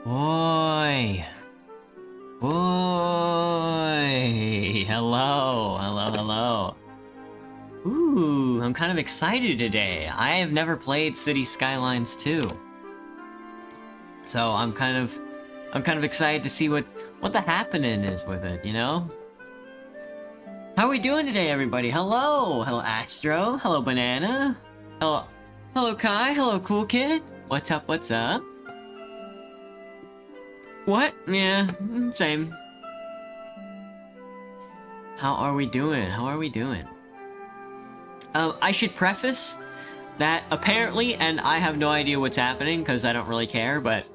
Boy. Boy. Hello. Hello, hello. Ooh, I'm kind of excited today. I have never played City Skylines 2. So I'm kind of excited to see what the happening is with it, you know? How are we doing today, everybody? Hello! Hello, Astro. Hello, Banana. Hello, Kai. Hello, Cool Kid. What's up, what's up? What? Yeah, same. How are we doing? How are we doing? I should preface that apparently, and I have no idea what's happening because I don't really care, but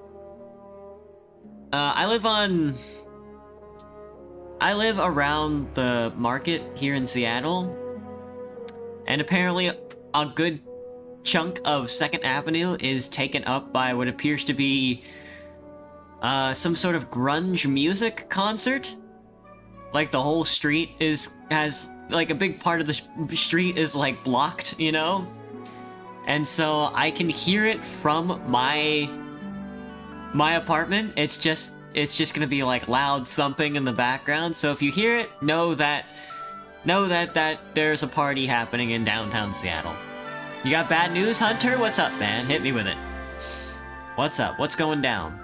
I live around the market here in Seattle, and apparently a good chunk of 2nd Avenue is taken up by what appears to be some sort of grunge music concert. Like the whole street has like a big part of the street is like blocked, you know? And so I can hear it from my apartment. It's just gonna be like loud thumping in the background. So if you hear it, know that there's a party happening in downtown Seattle. You got bad news, Hunter? What's up, man? Hit me with it. What's up? What's going down?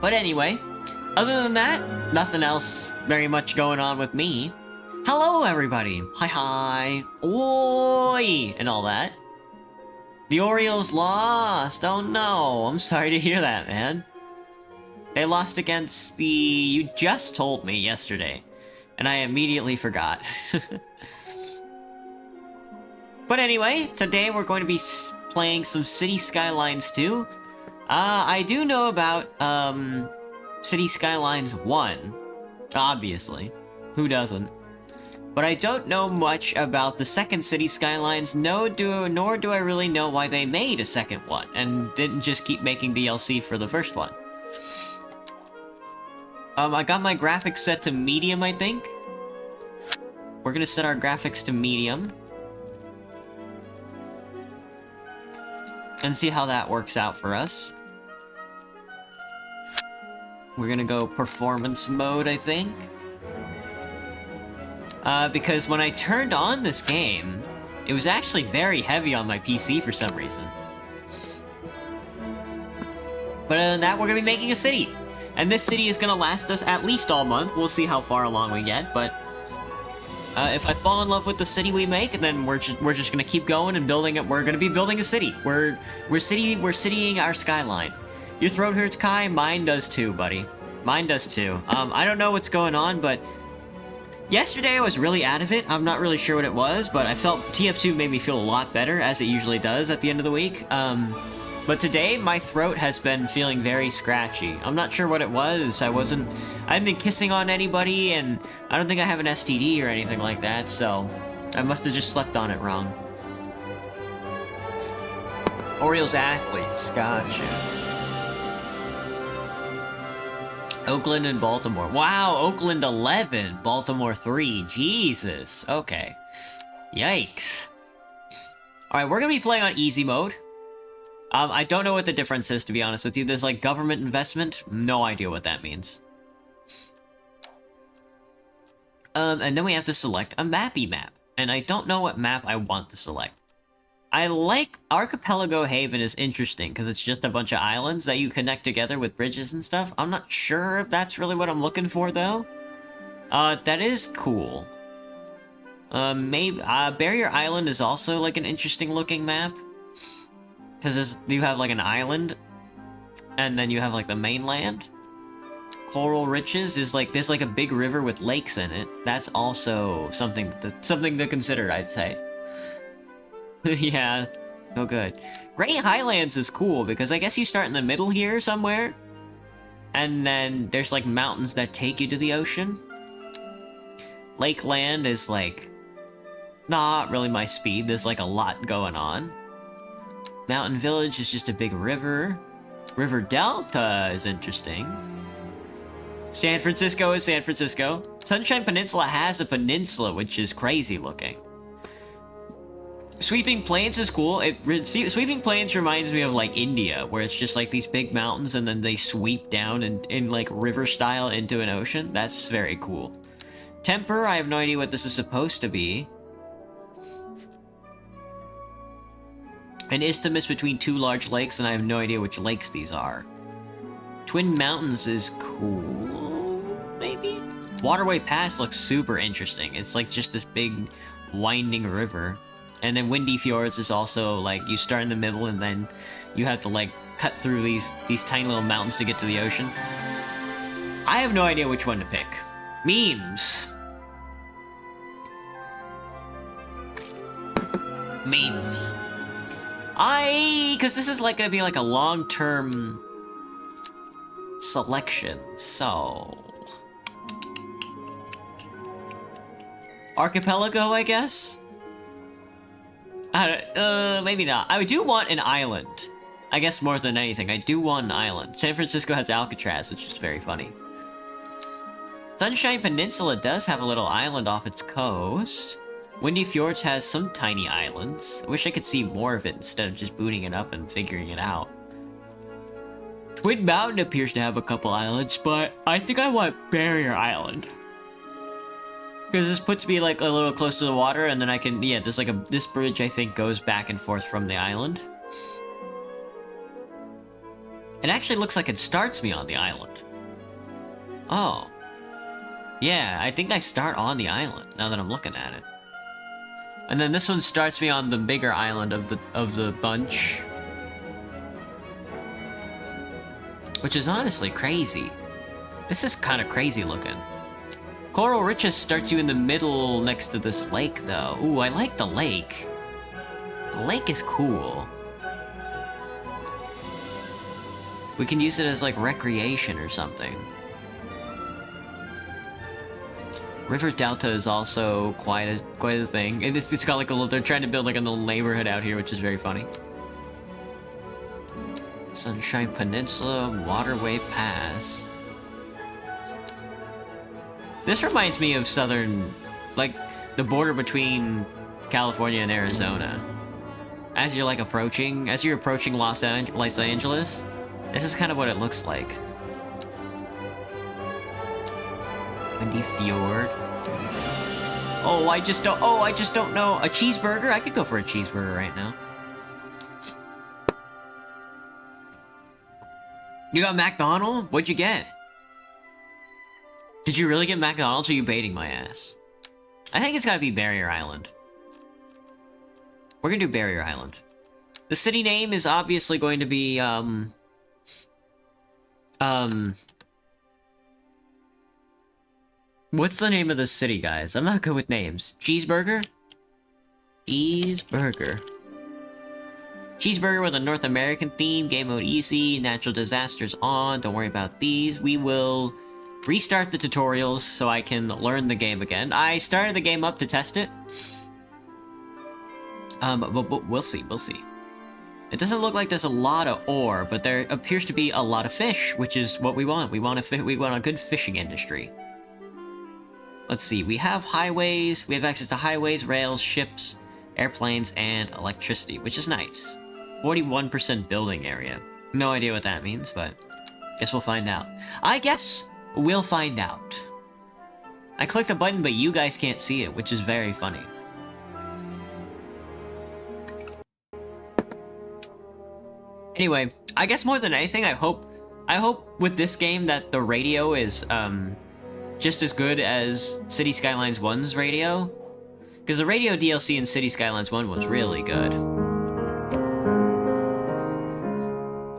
But anyway, other than that, nothing else very much going on with me. Hello, everybody. Hi. Oi! And all that. The Orioles lost. Oh no. I'm sorry to hear that, man. They lost against the... You just told me yesterday. And I immediately forgot. But anyway, today we're going to be playing some City Skylines 2. I do know about, City Skylines 1. Obviously. Who doesn't? But I don't know much about the second City Skylines, nor do I really know why they made a second one, and didn't just keep making DLC for the first one. I got my graphics set to medium, I think. We're gonna set our graphics to medium. And see how that works out for us. We're gonna go performance mode, I think. Because when I turned on this game, it was actually very heavy on my PC for some reason. But other than that, we're gonna be making a city. And this city is gonna last us at least all month. We'll see how far along we get, but... if I fall in love with the city we make, then we're just gonna keep going and building it. We're gonna be building a city. We're citying our skyline. Your throat hurts, Kai? Mine does too, buddy. Mine does too. I don't know what's going on, but yesterday I was really out of it. I'm not really sure what it was, but I felt TF2 made me feel a lot better, as it usually does at the end of the week. But today, my throat has been feeling very scratchy. I'm not sure what it was. I haven't been kissing on anybody, and I don't think I have an STD or anything like that, so I must have just slept on it wrong. Orioles athletes, gotcha. Oakland and Baltimore. Wow, Oakland 11, Baltimore 3. Jesus, okay. Yikes. Alright, we're gonna be playing on easy mode. I don't know what the difference is, to be honest with you. There's, like, government investment. No idea what that means. And then we have to select a mappy map. And I don't know what map I want to select. I like Archipelago Haven is interesting, because it's just a bunch of islands that you connect together with bridges and stuff. I'm not sure if that's really what I'm looking for, though. That is cool. Maybe, Barrier Island is also, like, an interesting-looking map. Because you have, like, an island, and then you have, like, the mainland. Coral Riches is, like, there's, like, a big river with lakes in it. That's also something to consider, I'd say. Yeah, oh good. Great Highlands is cool, because I guess you start in the middle here somewhere, and then there's, like, mountains that take you to the ocean. Lakeland is, like, not really my speed. There's, like, a lot going on. Mountain Village is just a big river. River Delta is interesting. San Francisco is San Francisco. Sunshine Peninsula has a peninsula, which is crazy looking. Sweeping Plains is cool. Sweeping Plains reminds me of like India, where it's just like these big mountains and then they sweep down in like river style into an ocean. That's very cool. Temper, I have no idea what this is supposed to be. An isthmus between two large lakes, and I have no idea which lakes these are. Twin Mountains is cool, maybe? Waterway Pass looks super interesting. It's like just this big winding river. And then Windy Fjords is also like you start in the middle and then you have to like cut through these tiny little mountains to get to the ocean. I have no idea which one to pick. Memes. Memes. Because this is like gonna be like a long-term selection, so... Archipelago, I guess? Maybe not. I do want an island. I guess more than anything, I do want an island. San Francisco has Alcatraz, which is very funny. Sunshine Peninsula does have a little island off its coast. Windy Fjords has some tiny islands. I wish I could see more of it instead of just booting it up and figuring it out. Twin Mountain appears to have a couple islands, but I think I want Barrier Island. Because this puts me like a little close to the water, and then I can, yeah, there's like this bridge I think goes back and forth from the island. It actually looks like it starts me on the island. Oh. Yeah, I think I start on the island, now that I'm looking at it. And then this one starts me on the bigger island of the bunch. Which is honestly crazy. This is kind of crazy looking. Coral Riches starts you in the middle next to this lake, though. Ooh, I like the lake. The lake is cool. We can use it as, like, recreation or something. River Delta is also quite a thing. And it's got, like, a little... They're trying to build, like, a little neighborhood out here, which is very funny. Sunshine Peninsula, Waterway Pass... This reminds me of southern, like, the border between California and Arizona. As you're, like, approaching Los Angeles, this is kind of what it looks like. Windy Fjord. Oh, I just don't know. A cheeseburger? I could go for a cheeseburger right now. You got McDonald's? What'd you get? Did you really get McDonald's, or are you baiting my ass? I think it's gotta be Barrier Island. We're gonna do Barrier Island. The city name is obviously going to be, what's the name of the city, guys? I'm not good with names. Cheeseburger? Cheeseburger. Cheeseburger with a North American theme, game mode easy, natural disasters on, don't worry about these. We will... restart the tutorials so I can learn the game again. I started the game up to test it. But we'll see, we'll see. It doesn't look like there's a lot of ore, but there appears to be a lot of fish, which is what we want. We want a good fishing industry. Let's see, we have highways, we have access to highways, rails, ships, airplanes, and electricity, which is nice. 41% building area. No idea what that means, but guess we'll find out. I guess we'll find out. I clicked a button, but you guys can't see it, which is very funny. Anyway, I guess more than anything, I hope with this game that the radio is, just as good as City Skylines 1's radio. Because the radio DLC in City Skylines 1 was really good.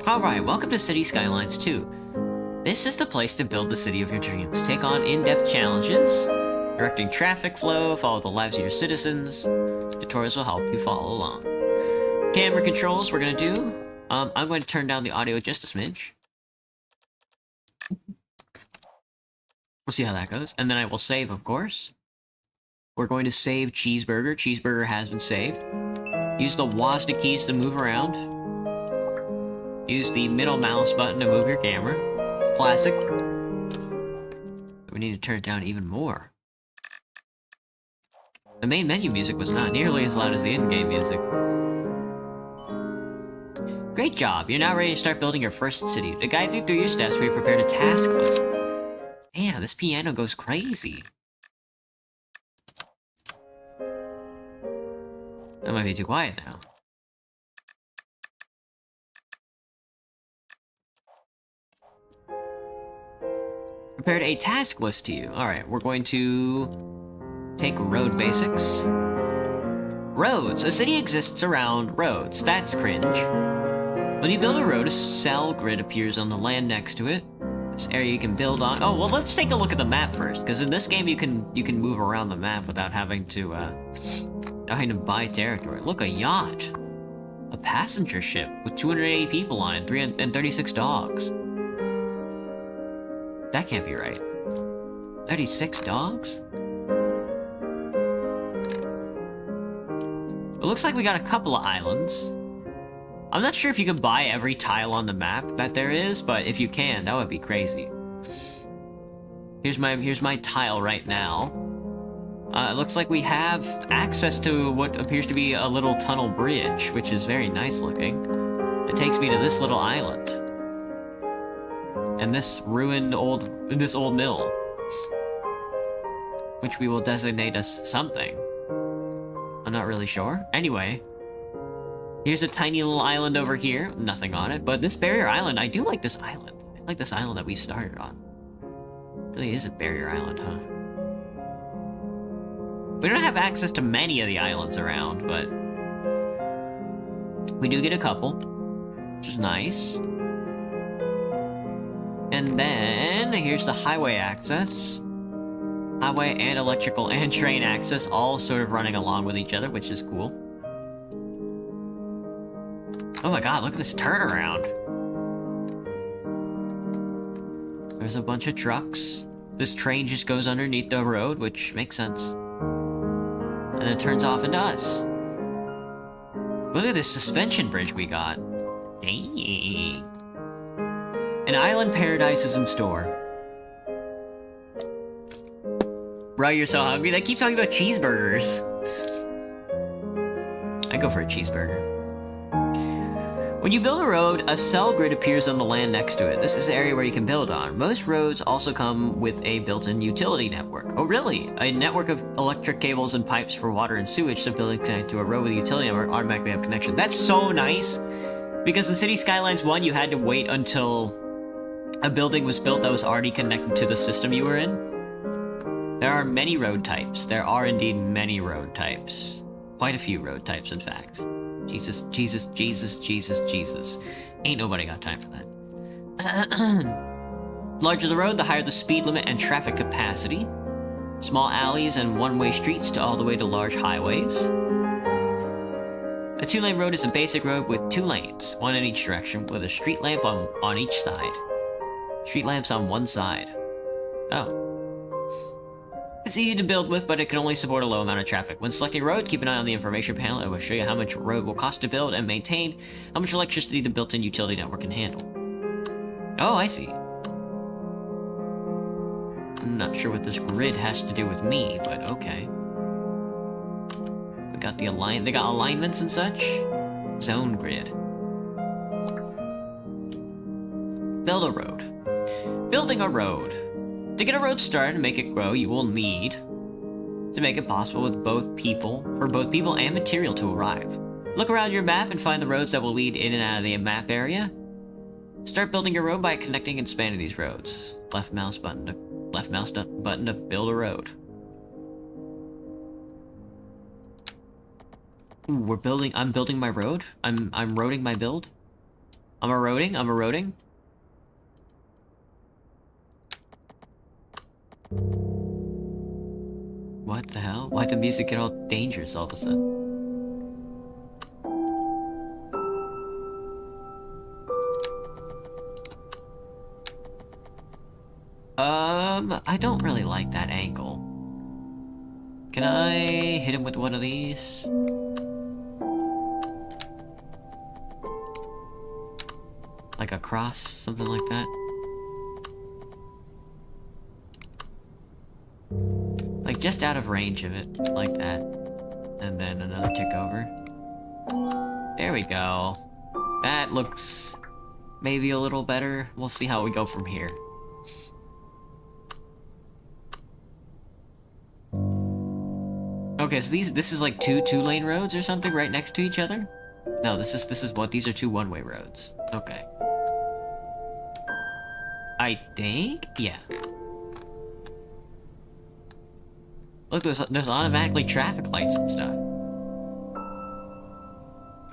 Alright, welcome to City Skylines 2. This is the place to build the city of your dreams. Take on in-depth challenges, directing traffic flow, follow the lives of your citizens. Tutorials will help you follow along. Camera controls we're gonna do. I'm going to turn down the audio just a smidge. We'll see how that goes. And then I will save, of course. We're going to save Cheeseburger. Cheeseburger has been saved. Use the WASD keys to move around. Use the middle mouse button to move your camera. Classic. We need to turn it down even more. The main menu music was not nearly as loud as the in-game music. Great job! You're now ready to start building your first city. To guide you through your steps, we prepared a task list. Man, this piano goes crazy. That might be too quiet now. Prepared a task list to you. Alright, we're going to take road basics. Roads. A city exists around roads. That's cringe. When you build a road, a cell grid appears on the land next to it. This area you can build on. Oh, well, let's take a look at the map first, because in this game you can move around the map without having to buy territory. Look, a yacht. A passenger ship with 280 people on it, 336 dogs. That can't be right. 36 dogs? It looks like we got a couple of islands. I'm not sure if you can buy every tile on the map that there is, but if you can, that would be crazy. Here's my tile right now. It looks like we have access to what appears to be a little tunnel bridge, which is very nice looking. It takes me to this little island. And this ruined old mill. Which we will designate as something. I'm not really sure. Anyway. Here's a tiny little island over here. Nothing on it. But this barrier island, I do like this island. I like this island that we started on. It really is a barrier island, huh? We don't have access to many of the islands around, but we do get a couple, which is nice. And then here's the highway access. Highway and electrical and train access all sort of running along with each other, which is cool. Oh my god, look at this turnaround. There's a bunch of trucks. This train just goes underneath the road, which makes sense. And it turns off and does. Look at this suspension bridge we got. Dang. An island paradise is in store. Bro, you're so hungry. They keep talking about cheeseburgers. I go for a cheeseburger. When you build a road, a cell grid appears on the land next to it. This is the area where you can build on. Most roads also come with a built-in utility network. Oh, really? A network of electric cables and pipes for water and sewage, so buildings connect to a road with a utility network automatically have connection. That's so nice! Because in City Skylines 1, you had to wait until a building was built that was already connected to the system you were in. There are many road types. There are indeed many road types. Quite a few road types, in fact. Jesus, Jesus, Jesus, Jesus, Jesus. Ain't nobody got time for that. Larger the road, the higher the speed limit and traffic capacity. Small alleys and one-way streets to all the way to large highways. A two-lane road is a basic road with 2 lanes, one in each direction, with a street lamp on each side. Street lamps on one side. Oh. It's easy to build with, but it can only support a low amount of traffic. When selecting a road, keep an eye on the information panel. It will show you how much a road will cost to build and maintain, how much electricity the built-in utility network can handle. Oh, I see. I'm not sure what this grid has to do with me, but okay. We got they got alignments and such. Zone grid. Build a road. Building a road. To get a road started and make it grow, you will need to make it possible for both people and material to arrive. Look around your map and find the roads that will lead in and out of the map area. Start building your road by connecting and spanning these roads. Left mouse button to build a road. Ooh, I'm building my road. I'm roading my build. I'm a roading. What the hell? Why'd the music get all dangerous all of a sudden? I don't really like that angle. Can I hit him with one of these? Like a cross, something like that? Like, just out of range of it, like that. And then another tick over. There we go. That looks maybe a little better. We'll see how we go from here. Okay, so this is like two-lane roads or something right next to each other? No, this is what these are two one-way roads. Okay. I think? Yeah. Look, there's automatically traffic lights and stuff.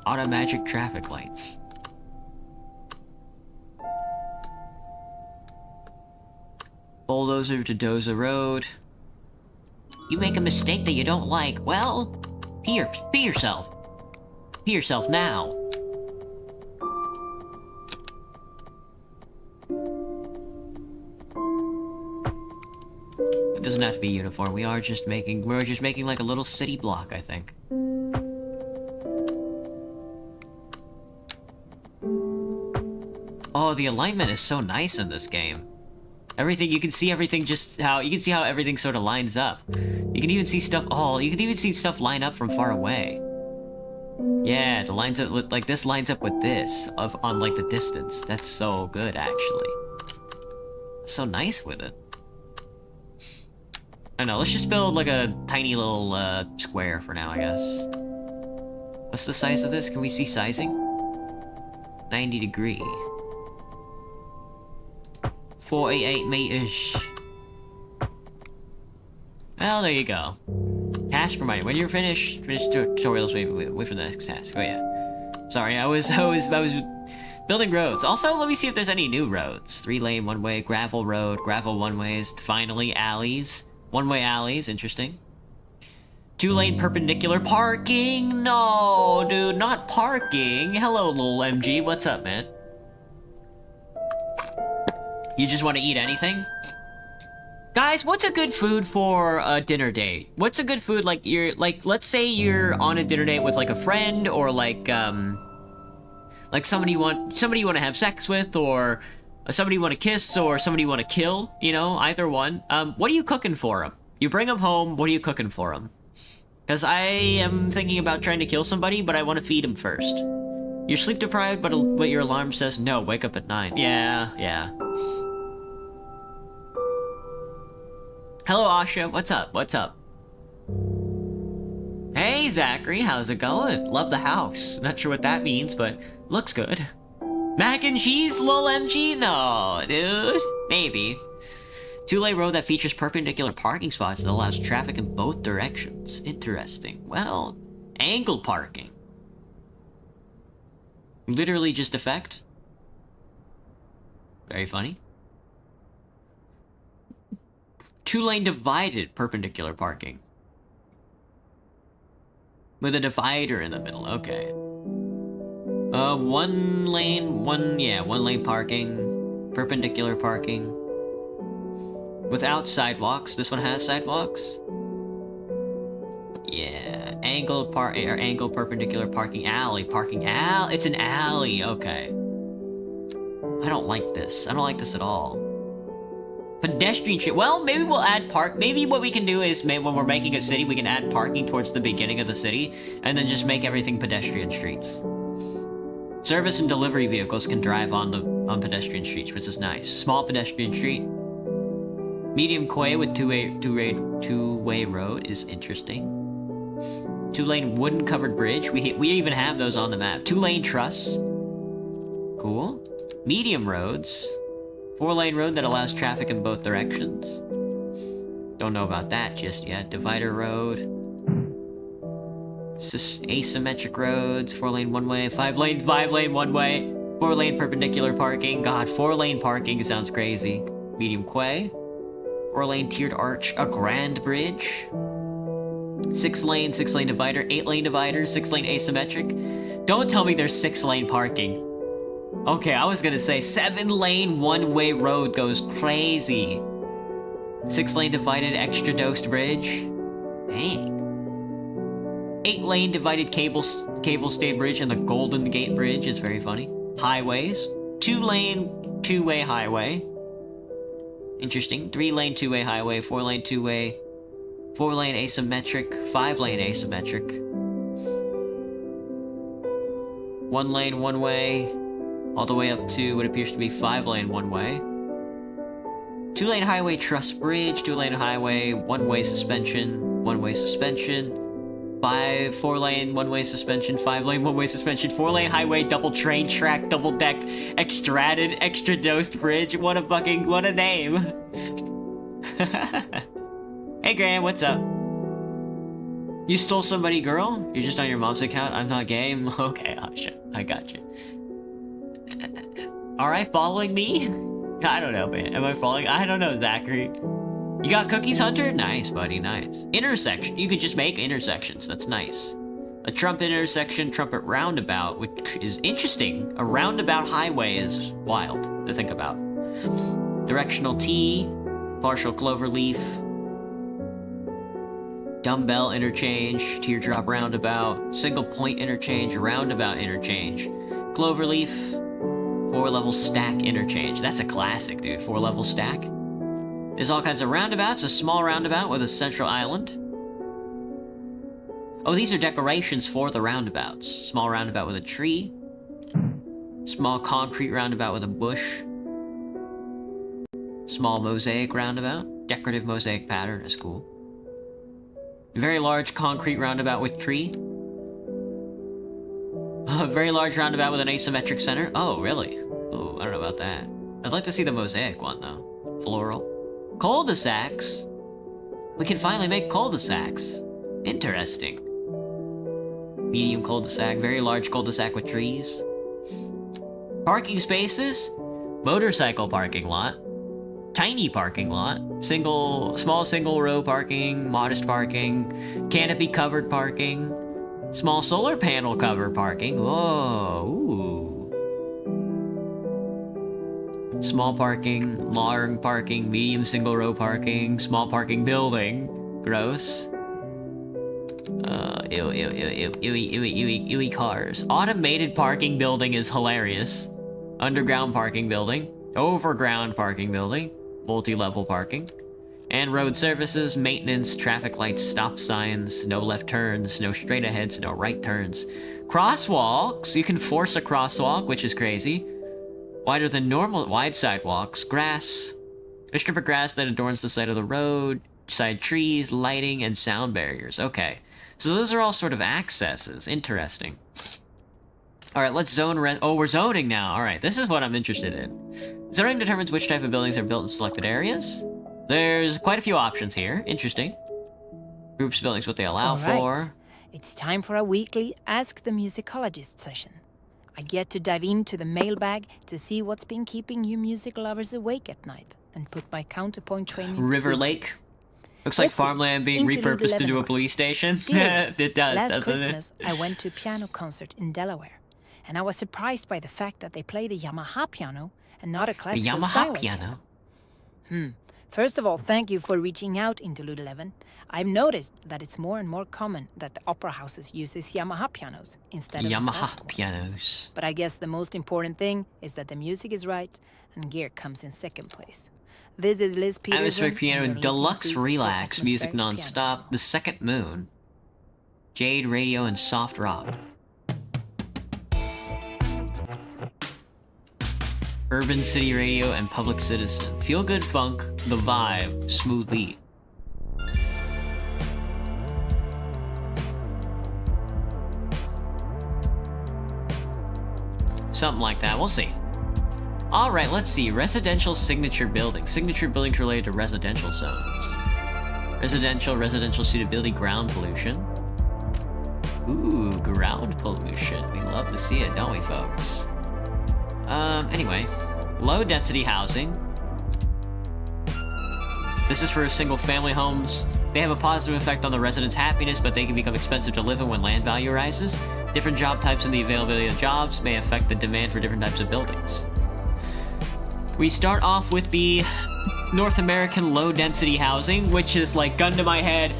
Automatic traffic lights. Bulldozer to Doza Road. You make a mistake that you don't like, well, pee yourself. Pee yourself now. It doesn't have to be uniform. We're just making like a little city block, I think. Oh, the alignment is so nice in this game. Everything, you can see everything you can see how everything sort of lines up. You can even see stuff, you can even see stuff line up from far away. Yeah, it lines up with, like, this lines up with this, on, like, the distance. That's so good, actually. So nice with it. I know, let's just build, like, a tiny little, square for now, I guess. What's the size of this? Can we see sizing? 90 degree. 48 meters. Well, there you go. Task reminder. When you're finished tutorials, wait for the next task. Oh yeah. Sorry, I was building roads. Also, let me see if there's any new roads. 3-lane, one-way, gravel road, gravel one-ways, finally alleys. One-way alleys, interesting. 2-lane perpendicular parking? No, dude, not parking. Hello, little MG. What's up, man? You just want to eat anything? Guys, what's a good food for a dinner date? What's a good food, like, let's say you're on a dinner date with, like, a friend, or, like somebody you want to have sex with, or somebody you want to kiss, or somebody you want to kill, you know, either one. What are you cooking for them? You bring them home, what are you cooking for them? Because I am thinking about trying to kill somebody, but I want to feed them first. You're sleep deprived, but your alarm says, no, wake up at 9. Yeah. Hello, Asha. What's up? Hey, Zachary. How's it going? Love the house. Not sure what that means, but looks good. Mac and cheese, lol MG? No, dude. Maybe. 2-lane road that features perpendicular parking spots that allows traffic in both directions. Interesting. Well, angled parking. Literally just effect. Very funny. 2-lane divided perpendicular parking. With a divider in the middle, okay. 1-lane parking. Perpendicular parking. Without sidewalks. This one has sidewalks? Yeah. Angled perpendicular parking alley. It's an alley, okay. I don't like this. I don't like this at all. Pedestrian street. Well, maybe we'll add maybe what we can do is, when we're making a city, we can add parking towards the beginning of the city, and then just make everything pedestrian streets. Service and delivery vehicles can drive on pedestrian streets, which is nice. Small pedestrian street. Medium quay with two-way road is interesting. 2-lane wooden covered bridge. We even have those on the map. 2-lane truss. Cool. Medium roads. 4-lane road that allows traffic in both directions. Don't know about that just yet. Divider road. Asymmetric roads. 4-lane one-way. 5-lane one-way. 4-lane perpendicular parking. God, 4-lane parking sounds crazy. Medium quay. 4-lane tiered arch. A grand bridge. 6-lane divider. 8-lane divider. 6-lane asymmetric. Don't tell me there's 6-lane parking. Okay, I was gonna say 7-lane one-way road goes crazy. 6-lane divided extra dosed bridge. Dang. 8-lane divided cable stay bridge and the Golden Gate Bridge is very funny. Highways. 2-lane two-way highway. Interesting. 3-lane two-way highway. 4-lane two-way. 4-lane asymmetric, 5-lane asymmetric. 1-lane one-way, all the way up to what appears to be 5-lane one-way. 2-lane highway truss bridge, 2-lane highway, one-way suspension, 4-lane one-way suspension, 5-lane one-way suspension, 4-lane highway, double train track, double-decked, extra dosed bridge. What a name. Hey, Graham, what's up? You stole somebody, girl? You're just on your mom's account? I'm not gay? Okay, oh shit, I got you. Alright, following me? I don't know, man. Am I following? I don't know, Zachary. You got cookies, Hunter? Nice, buddy, nice. Intersection. You could just make intersections. That's nice. A trumpet intersection, trumpet roundabout, which is interesting. A roundabout highway is wild to think about. Directional T, partial clover leaf, dumbbell interchange, teardrop roundabout, single point interchange, roundabout interchange, cloverleaf, 4-level stack interchange. That's a classic, dude. 4-level stack. There's all kinds of roundabouts. A small roundabout with a central island. Oh, these are decorations for the roundabouts. Small roundabout with a tree. Small concrete roundabout with a bush. Small mosaic roundabout. Decorative mosaic pattern. That's cool. Very large concrete roundabout with tree. A very large roundabout with an asymmetric center. Oh, really? Oh, I don't know about that. I'd like to see the mosaic one, though. Floral. Cul-de-sacs? We can finally make cul-de-sacs. Interesting. Medium cul-de-sac. Very large cul-de-sac with trees. Parking spaces. Motorcycle parking lot. Tiny parking lot. Small single row parking. Modest parking. Canopy covered parking. Small solar panel covered parking. Whoa, ooh. Small parking, long parking, medium single row parking, small parking building. Gross. Ewy cars. Automated parking building is hilarious. Underground parking building. Overground parking building. Multi-level parking. And road services, maintenance, traffic lights, stop signs, no left turns, no straight aheads, no right turns. Crosswalks, you can force a crosswalk, which is crazy. Wider than normal wide sidewalks, grass. A strip of grass that adorns the side of the road, side trees, lighting, and sound barriers. Okay, so those are all sort of accesses. Interesting. Alright, let's zone oh, we're zoning now. Alright, this is what I'm interested in. Zoning determines which type of buildings are built in selected areas. There's quite a few options here. Interesting. Groups buildings, what they allow for. It's time for a weekly Ask the Musicologist session. I get to dive into the mailbag to see what's been keeping you music lovers awake at night and put my counterpoint training River Lake. Looks like farmland being repurposed into a police station. It does, Last doesn't Christmas, I went to a piano concert in Delaware, and I was surprised by the fact that they played a Yamaha piano and not a classical Steinway piano. First of all, thank you for reaching out, Interlude 11. I've noticed that it's more and more common that the opera houses uses Yamaha pianos instead of Yamaha pianos. But I guess the most important thing is that the music is right and gear comes in second place. This is Liz Peterson. Atmospheric piano, deluxe relax, music non-stop, The Second Moon, Jade Radio, and soft rock. Urban City Radio and Public Citizen. Feel good funk, the vibe, smooth beat. Something like that, we'll see. Alright, let's see. Residential signature buildings. Signature buildings related to residential zones. Residential suitability, ground pollution. Ooh, ground pollution. We love to see it, don't we, folks? Anyway. Low density housing. This is for single family homes. They have a positive effect on the residents' happiness, but they can become expensive to live in when land value rises. Different job types and the availability of jobs may affect the demand for different types of buildings. We start off with the North American low density housing, which is like gun to my head.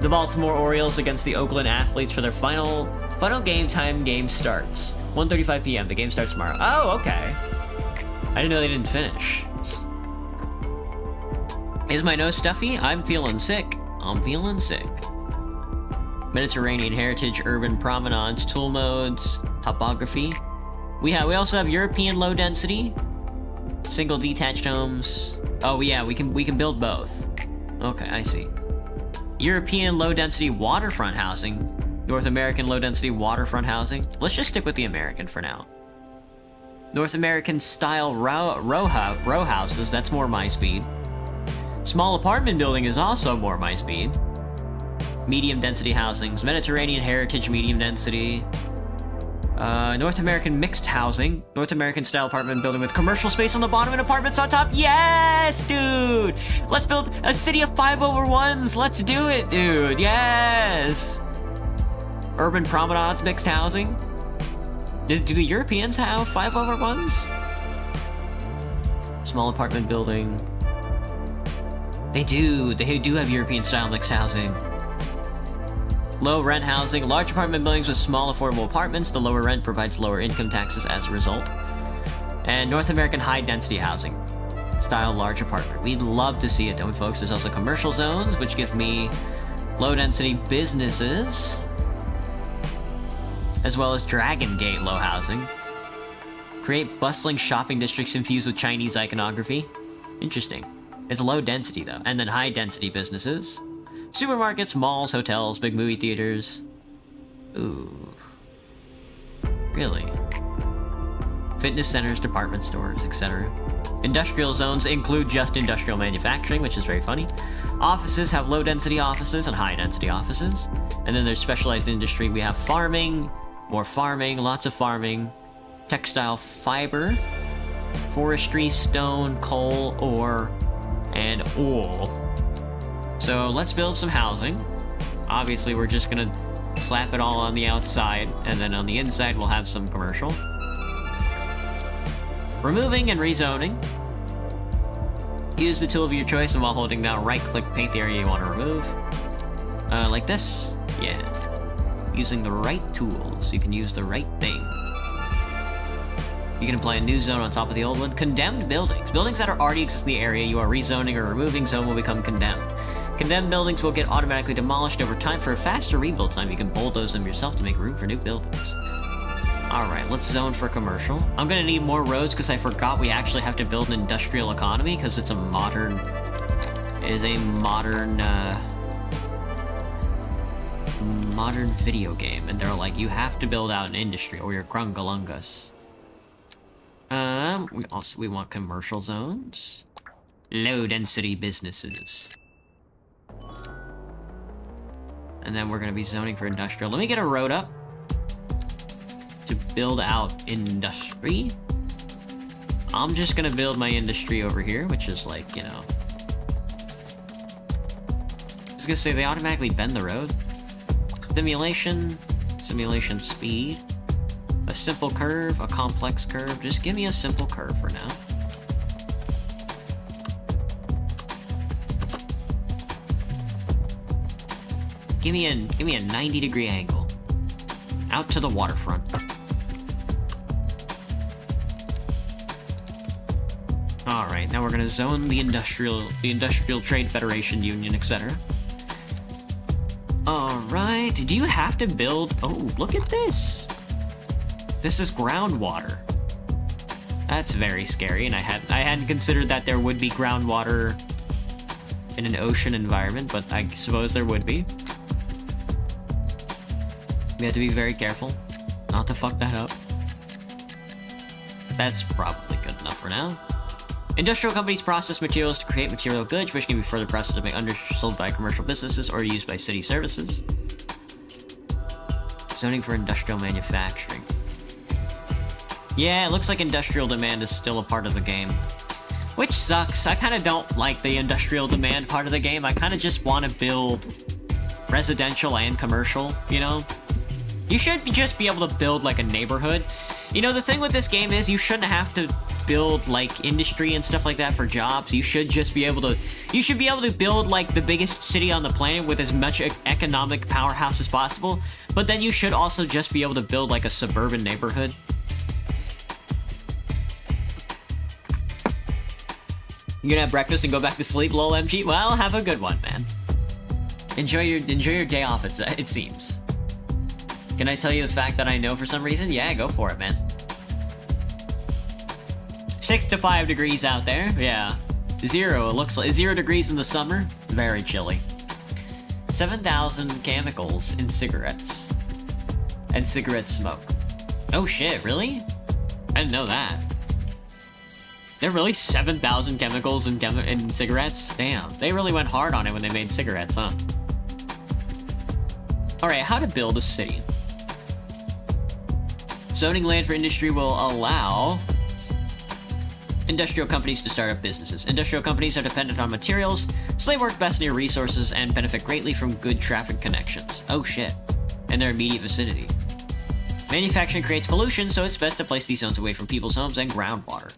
The Baltimore Orioles against the Oakland Athletes for their final game time. Game starts 1:35 p.m. The game starts tomorrow. Oh, okay. I didn't know they didn't finish. Is my nose stuffy? I'm feeling sick. I'm feeling sick. Mediterranean heritage, urban promenades, tool modes, topography. We also have European low density, single detached homes. Oh yeah, we can build both. Okay, I see. European low density waterfront housing, North American low density waterfront housing. Let's just stick with the American for now. North American style row houses. That's more my speed. Small apartment building is also more my speed. Medium density housings, Mediterranean heritage medium density. North American mixed housing, North American style apartment building with commercial space on the bottom and apartments on top. Yes, dude! Let's build a city of 5/1s. Let's do it, dude. Yes! Urban promenades, mixed housing. Do the Europeans have 5/1s? Small apartment building. They do have European style mixed housing. Low rent housing, large apartment buildings with small affordable apartments. The lower rent provides lower income taxes as a result. And North American high density housing style large apartment. We'd love to see it, don't we, folks? There's also commercial zones, which give me low density businesses, as well as Dragon Gate low housing. Create bustling shopping districts infused with Chinese iconography. Interesting. It's low density though, and then high density businesses. Supermarkets, malls, hotels, big movie theaters. Ooh. Really? Fitness centers, department stores, etc. Industrial zones include just industrial manufacturing, which is very funny. Offices have low density offices and high density offices. And then there's specialized industry. We have farming, more farming, lots of farming. Textile fiber, forestry, stone, coal, ore, and oil. So let's build some housing. Obviously, we're just gonna slap it all on the outside, and then on the inside, we'll have some commercial. Removing and rezoning. Use the tool of your choice, and while holding down right-click, paint the area you want to remove. Like this? Yeah. Using the right tool, so you can use the right thing. You can apply a new zone on top of the old one. Condemned buildings. Buildings that are already exist in the area you are rezoning or removing zone will become condemned. Condemned buildings will get automatically demolished over time. For a faster rebuild time, you can bulldoze them yourself to make room for new buildings. Alright, let's zone for commercial. I'm gonna need more roads because I forgot we actually have to build an industrial economy because it's a modern... It is a modern video game. And they're like, you have to build out an industry or you're grungalungus. We want commercial zones. Low density businesses. And then we're gonna be zoning for industrial. Let me get a road up to build out industry. I'm just gonna build my industry over here, which is like, you know... I was gonna say, they automatically bend the road. Simulation speed. A simple curve, a complex curve. Just give me a simple curve for now. Give me a 90-degree angle. Out to the waterfront. Alright, now we're gonna zone the Industrial Trade Federation Union, etc. Alright, do you have to build... Oh, look at this! This is groundwater. That's very scary, and I hadn't considered that there would be groundwater in an ocean environment, but I suppose there would be. We have to be very careful not to fuck that up. That's probably good enough for now. Industrial companies process materials to create material goods, which can be further processed to be undersold by commercial businesses or used by city services. Zoning for industrial manufacturing. Yeah, it looks like industrial demand is still a part of the game. Which sucks. I kind of don't like the industrial demand part of the game. I kind of just want to build residential and commercial, you know? You should just be able to build, like, a neighborhood. You know, the thing with this game is you shouldn't have to build, like, industry and stuff like that for jobs. You should just be able to... You should be able to build, like, the biggest city on the planet with as much economic powerhouse as possible. But then you should also just be able to build, like, a suburban neighborhood. You gonna have breakfast and go back to sleep, lol MG? Well, have a good one, man. Enjoy your day off, it seems. Can I tell you the fact that I know for some reason? Yeah, go for it, man. 6 to 5 degrees out there, yeah. 0, it looks like 0 degrees in the summer. Very chilly. 7,000 chemicals in cigarettes. And cigarette smoke. Oh shit, really? I didn't know that. There are really 7,000 chemicals in cigarettes? Damn, they really went hard on it when they made cigarettes, huh? Alright, how to build a city. Zoning land for industry will allow industrial companies to start up businesses. Industrial companies are dependent on materials, so they work best near resources and benefit greatly from good traffic connections. Oh shit. And their immediate vicinity. Manufacturing creates pollution, so it's best to place these zones away from people's homes and groundwater.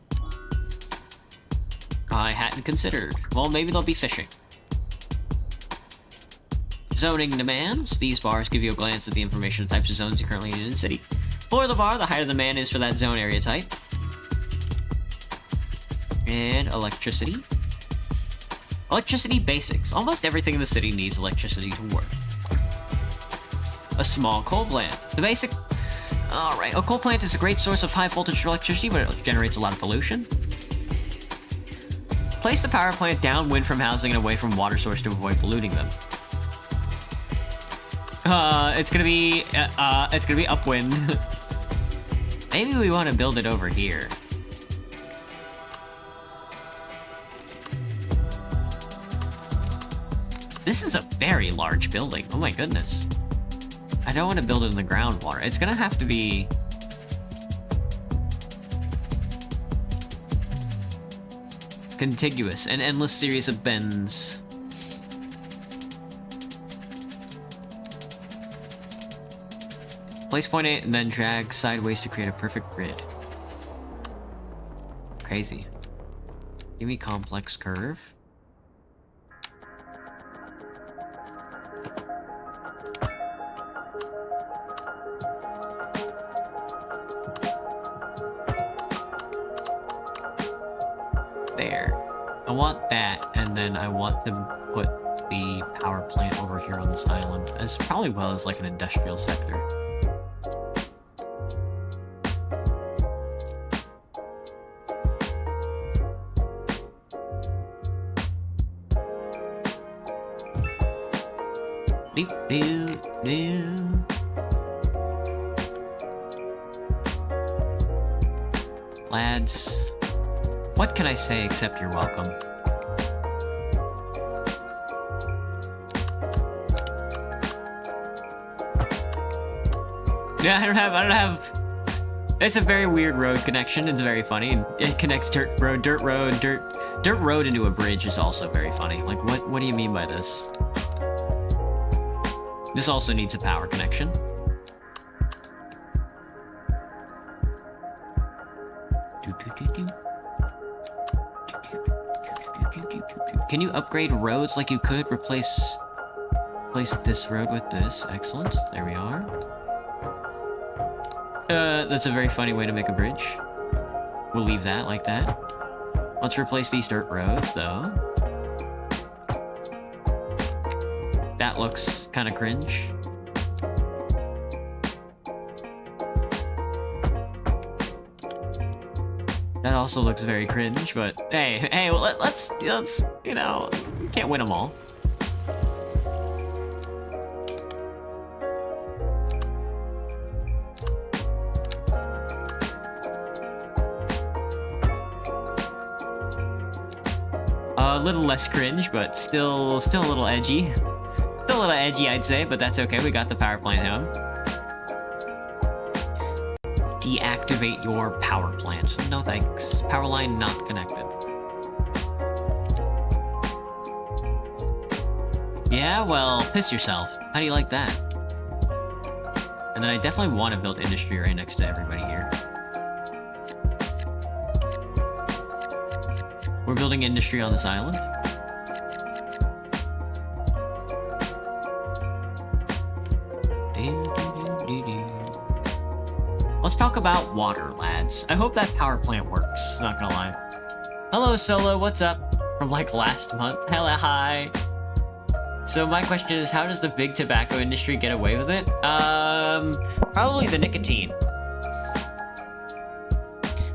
I hadn't considered. Well, maybe they'll be fishing. Zoning demands. These bars give you a glance at the information of types of zones you currently need in the city. Floor of the bar, the higher the demand is for that zone area type. And electricity. Electricity basics. Almost everything in the city needs electricity to work. A small coal plant. The basic... Alright, a coal plant is a great source of high voltage electricity, but it generates a lot of pollution. Place the power plant downwind from housing and away from water source to avoid polluting them. It's gonna be upwind. Maybe we want to build it over here. This is a very large building. Oh my goodness. I don't want to build it in the groundwater. It's gonna have to be... contiguous, an endless series of bends. Place point it and then drag sideways to create a perfect grid. Crazy. Give me complex curve. There. I want that, and then I want to put the power plant over here on this island, as probably well as like an industrial sector. Lads, what can I say except you're welcome? Yeah, I don't have... It's a very weird road connection. It's very funny. It connects dirt road into a bridge is also very funny. Like, what do you mean by this? This also needs a power connection. Can you upgrade roads like you could? Replace this road with this. Excellent. There we are. That's a very funny way to make a bridge. We'll leave that like that. Let's replace these dirt roads, though. That looks kind of cringe. That also looks very cringe, but hey, well, let's, you know, can't win them all. A little less cringe, but still a little edgy. Still a little edgy, I'd say, but that's okay. We got the power plant home. Deactivate your power plant. No thanks. Power line not connected. Yeah, well, piss yourself. How do you like that? And then I definitely want to build industry right next to everybody here. We're building industry on this island. Let's talk about water, lads. I hope that power plant works, not gonna lie. Hello, Solo, what's up? from like last month. Hella hi. So my question is, how does the big tobacco industry get away with it? Probably the nicotine.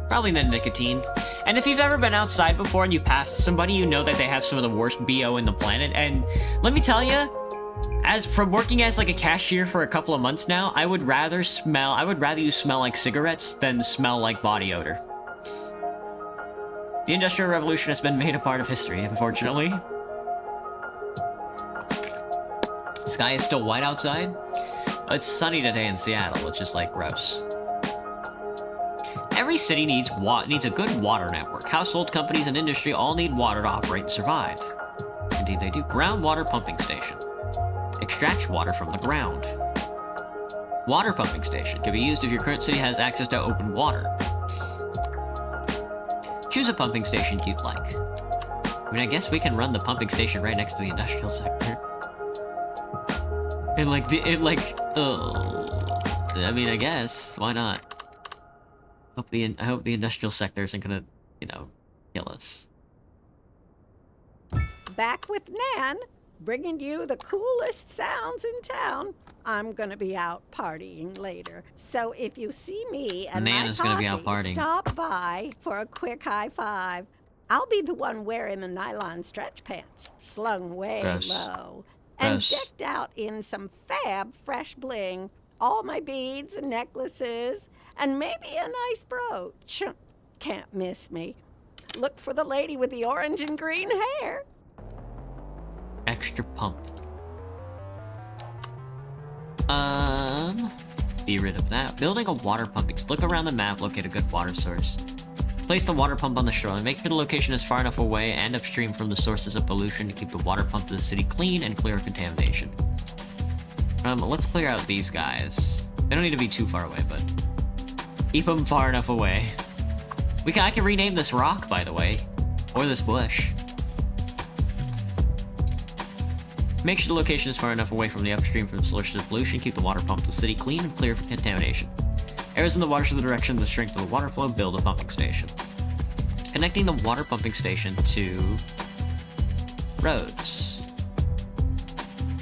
Probably the nicotine. And if you've ever been outside before and you passed somebody, you know that they have some of the worst BO in the planet. And let me tell you, as from working as like a cashier for a couple of months now, I would rather you smell like cigarettes than smell like body odor. The Industrial Revolution has been made a part of history, unfortunately. Sky is still white outside. It's sunny today in Seattle, which is like gross. Every city needs a good water network. Household, companies, and industry all need water to operate and survive. Indeed they do. Groundwater pumping station. Extracts water from the ground. Water pumping station can be used if your current city has access to open water. Choose a pumping station you'd like. I mean, I guess we can run the pumping station right next to the industrial sector. And like, I mean, I guess, why not? I hope the industrial sector isn't gonna, you know, kill us. Back with Nan, bringing you the coolest sounds in town. I'm gonna be out partying later, so if you see me and Nan my is gonna be out posse, partying. stop by for a quick high five. I'll be the one wearing the nylon stretch pants, slung way Gross. low, and Gross. decked out in some fab fresh bling. All my beads and necklaces, and maybe a nice brooch. Can't miss me. Look for the lady with the orange and green hair. Extra pump. Be rid of that. Building a water pumping. Look around the map, locate a good water source. Place the water pump on the shoreline. Make sure the location is far enough away and upstream from the sources of pollution to keep the water pump to the city clean and clear of contamination. Let's clear out these guys. They don't need to be too far away, but keep them far enough away. I can rename this rock, by the way, or this bush. Make sure the location is far enough away from the upstream from the sources of pollution. Keep the water pump to the city clean and clear of contamination. Areas in the water to the direction of the strength of the water flow. Build a pumping station. Connecting the water pumping station to roads.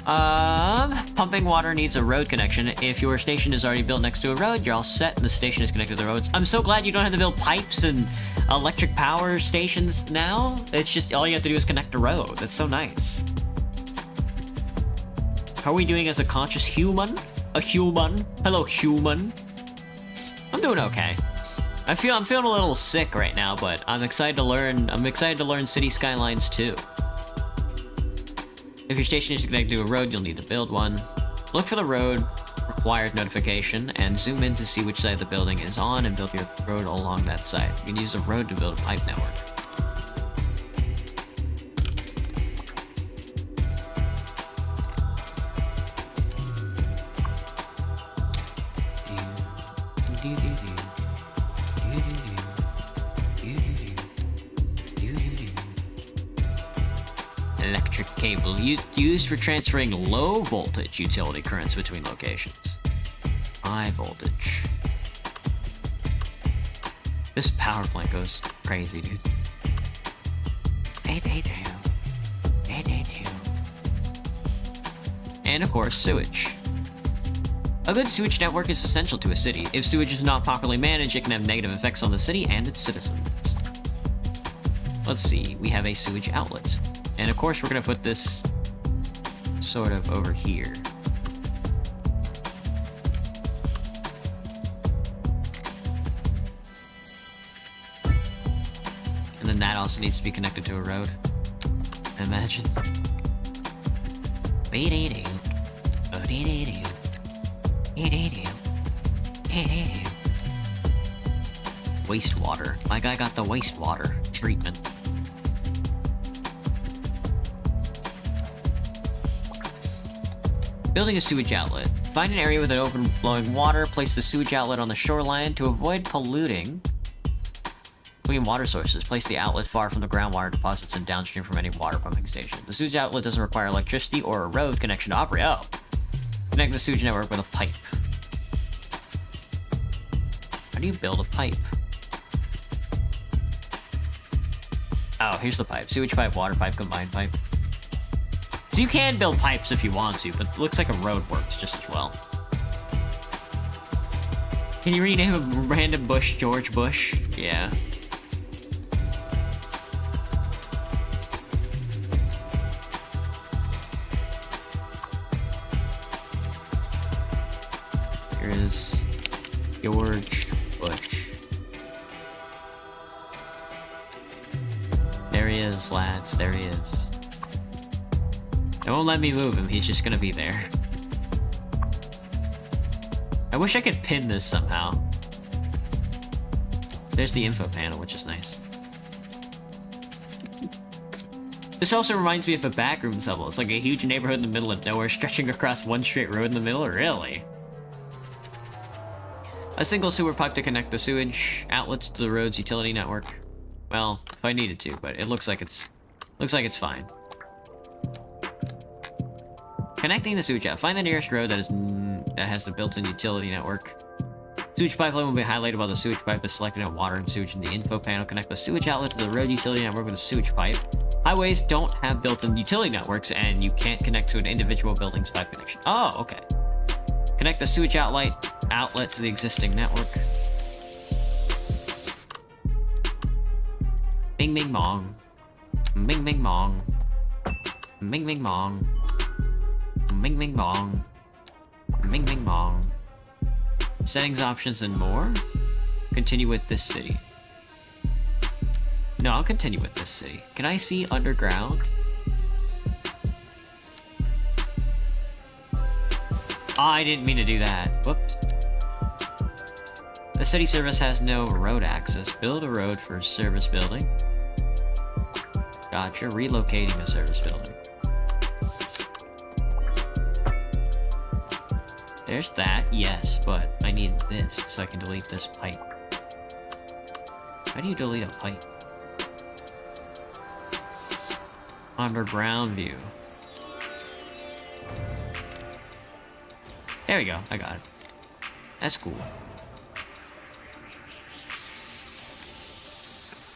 Pumping water needs a road connection. If your station is already built next to a road, you're all set and the station is connected to the roads. I'm so glad you don't have to build pipes and electric power stations now. It's just, all you have to do is connect a road. That's so nice. How are we doing as a conscious human? A human? Hello, human. I'm doing okay. I'm feeling a little sick right now, but I'm excited to learn City Skylines too. If your station is connected to a road, you'll need to build one. Look for the road required notification and zoom in to see which side the building is on and build your road along that side. You can use the road to build a pipe network. Electric cable used for transferring low voltage utility currents between locations. High voltage. This power plant goes crazy, dude. And of course, sewage. A good sewage network is essential to a city. If sewage is not properly managed, it can have negative effects on the city and its citizens. Let's see, we have a sewage outlet. And of course, we're gonna put this sort of over here. And then that also needs to be connected to a road. Imagine. Wastewater. My guy got the wastewater treatment. Building a sewage outlet. Find an area with an open flowing water, place the sewage outlet on the shoreline to avoid polluting water sources. Place the outlet far from the groundwater deposits and downstream from any water pumping station. The sewage outlet doesn't require electricity or a road connection to operate. Oh. Connect the sewage network with a pipe. How do you build a pipe? Oh, here's the pipe. Sewage pipe, water pipe, combined pipe. So you can build pipes if you want to, but it looks like a road works just as well. Can you rename a random bush George Bush? Yeah. Here is George Bush. There he is, lads. There he is. It won't let me move him. He's just gonna be there. I wish I could pin this somehow. There's the info panel, which is nice. This also reminds me of a backrooms level. It's like a huge neighborhood in the middle of nowhere, stretching across one straight road in the middle. Really? A single sewer pipe to connect the sewage outlets to the road's utility network. Well, if I needed to, but it looks like it's fine. Connecting the sewage out. Find the nearest road that has the built-in utility network. Sewage pipeline will be highlighted while the sewage pipe is selected at water and sewage in the info panel. Connect the sewage outlet to the road utility network with a sewage pipe. Highways don't have built-in utility networks, and you can't connect to an individual building's pipe connection. Oh, okay. Connect the sewage outlet to the existing network. Bing, bing, bong. Bing, bing, bong. Bing, bing, bong. Bing, bing, bong. Bing, bing, bong. Settings, options, and more. Continue with this city. No, I'll continue with this city. Can I see underground? Oh, I didn't mean to do that. Whoops. The city service has no road access. Build a road for a service building. Gotcha. Relocating a service building. There's that, yes, but I need this so I can delete this pipe. How do you delete a pipe? Underground view. There we go, I got it. That's cool.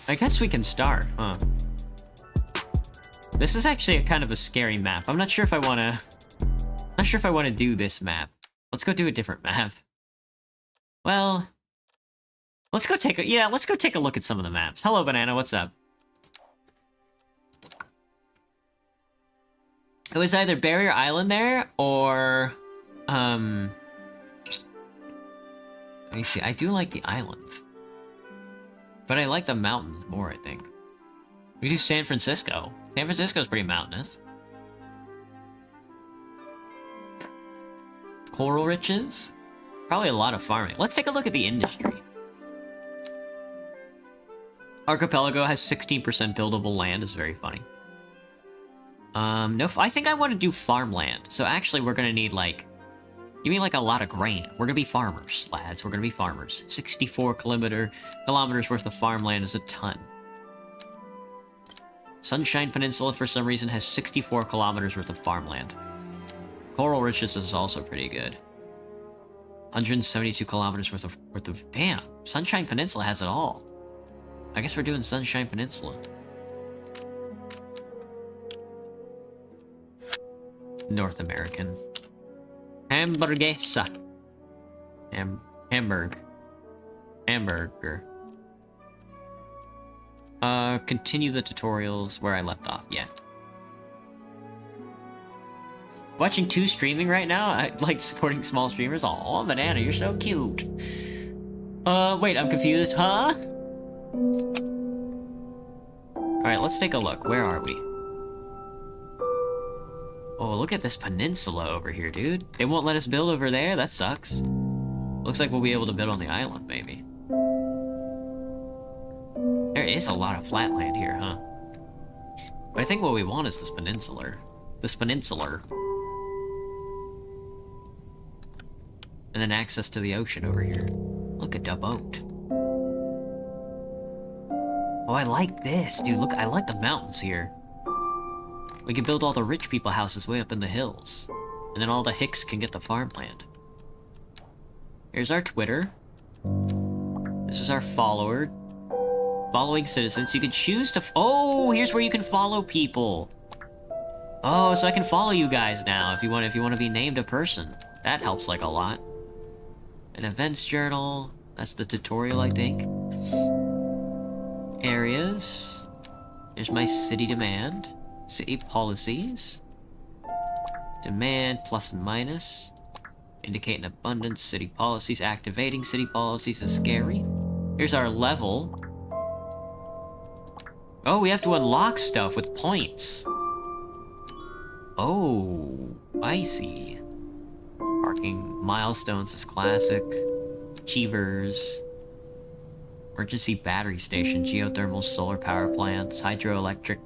I guess we can start, huh? This is actually a kind of a scary map. I'm not sure if I wanna do this map. Let's go do a different map. Well, let's go take a look at some of the maps. Hello, Banana, what's up? It was either Barrier Island there, or, let me see, I do like the islands. But I like the mountains more, I think. We do San Francisco. San Francisco's pretty mountainous. Coral riches? Probably a lot of farming. Let's take a look at the industry. Archipelago has 16% buildable land, is very funny. No, I think I want to do farmland. So actually we're gonna need like, give me like a lot of grain. We're gonna be farmers, lads. We're gonna be farmers. 64 kilometers worth of farmland is a ton. Sunshine Peninsula, for some reason, has 64 kilometers worth of farmland. Coral Riches is also pretty good. 172 kilometers worth of... Damn! Sunshine Peninsula has it all. I guess we're doing Sunshine Peninsula. North American. Hamburguesa. Hamburger. Continue the tutorials where I left off. Yeah. Watching 2 streaming right now? I like supporting small streamers. Aw, Banana, you're so cute. Wait, I'm confused, huh? Alright, let's take a look. Where are we? Oh, look at this peninsula over here, dude. They won't let us build over there? That sucks. Looks like we'll be able to build on the island, maybe. There is a lot of flat land here, huh? But I think what we want is this peninsular. This peninsular. And then access to the ocean over here. Look at the boat. Oh, I like this, dude. Look, I like the mountains here. We can build all the rich people houses way up in the hills. And then all the hicks can get the farmland. Here's our Twitter. This is our follower. Following citizens, you can choose to... Oh, here's where you can follow people. Oh, so I can follow you guys now if you want to be named a person. That helps like a lot. An events journal. That's the tutorial, I think. Areas. There's my city demand. City policies. Demand plus and minus. Indicate an abundance. City policies. Activating city policies is scary. Here's our level. Oh, we have to unlock stuff with points. Oh, I see. Parking milestones is classic. Achievers. Emergency battery station, geothermal solar power plants, hydroelectric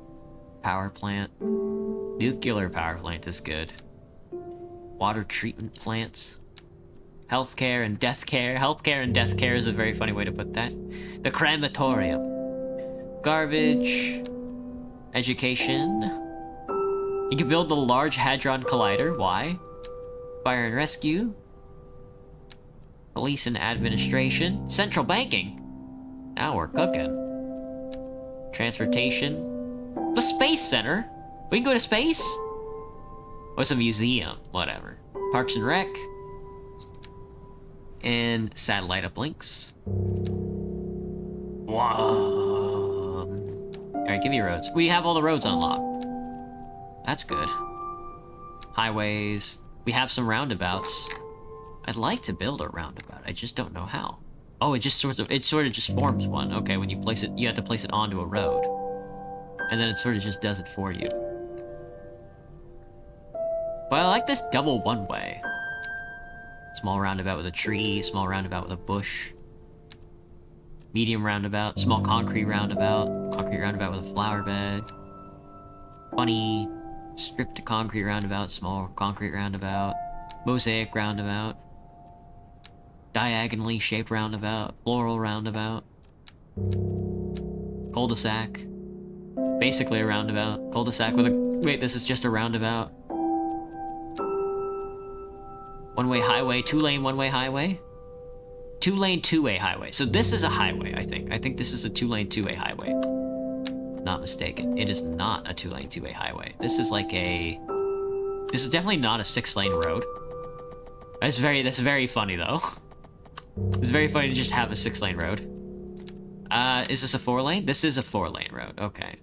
power plant. Nuclear power plant is good. Water treatment plants. Healthcare and death care. Healthcare and death care is a very funny way to put that. The crematorium. Garbage. Education. You can build the Large Hadron Collider. Why? Fire and rescue. Police and administration. Central banking. Now we're cooking. Transportation. The Space Center. We can go to space? What's a museum? Whatever. Parks and Rec. And satellite uplinks. Wow. Alright, give me roads. We have all the roads unlocked. That's good. Highways. We have some roundabouts. I'd like to build a roundabout. I just don't know how. Oh, it sort of just forms one. Okay, when you place it, you have to place it onto a road. And then it sort of just does it for you. Well, I like this double one-way. Small roundabout with a tree, small roundabout with a bush. Medium roundabout, small concrete roundabout with a flower bed. Funny stripped to concrete roundabout, small concrete roundabout. Mosaic roundabout. Diagonally shaped roundabout, floral roundabout. Cul-de-sac. Basically a roundabout. Cul-de-sac with a... Wait, this is just a roundabout. One-way highway, two-lane one-way highway? Two-lane two-way highway. So this is a highway, I think. I think this is a two-lane two-way highway. Not mistaken. It is not a two-lane two-way highway. This is like a... This is definitely not a six-lane road. That's very funny, though. It's very funny to just have a six-lane road. Is this a four-lane? This is a four-lane road. Okay.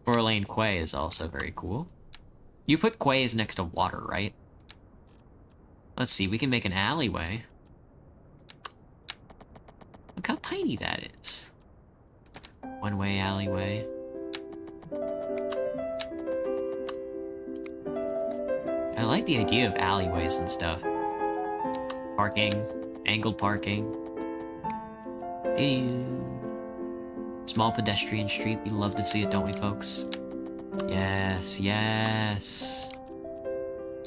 Four-lane quay is also very cool. You put quays next to water, right? Let's see, we can make an alleyway. Look how tiny that is. One-way alleyway. I like the idea of alleyways and stuff. Parking. Angled parking. Small pedestrian street. We love to see it, don't we, folks? Yes, yes.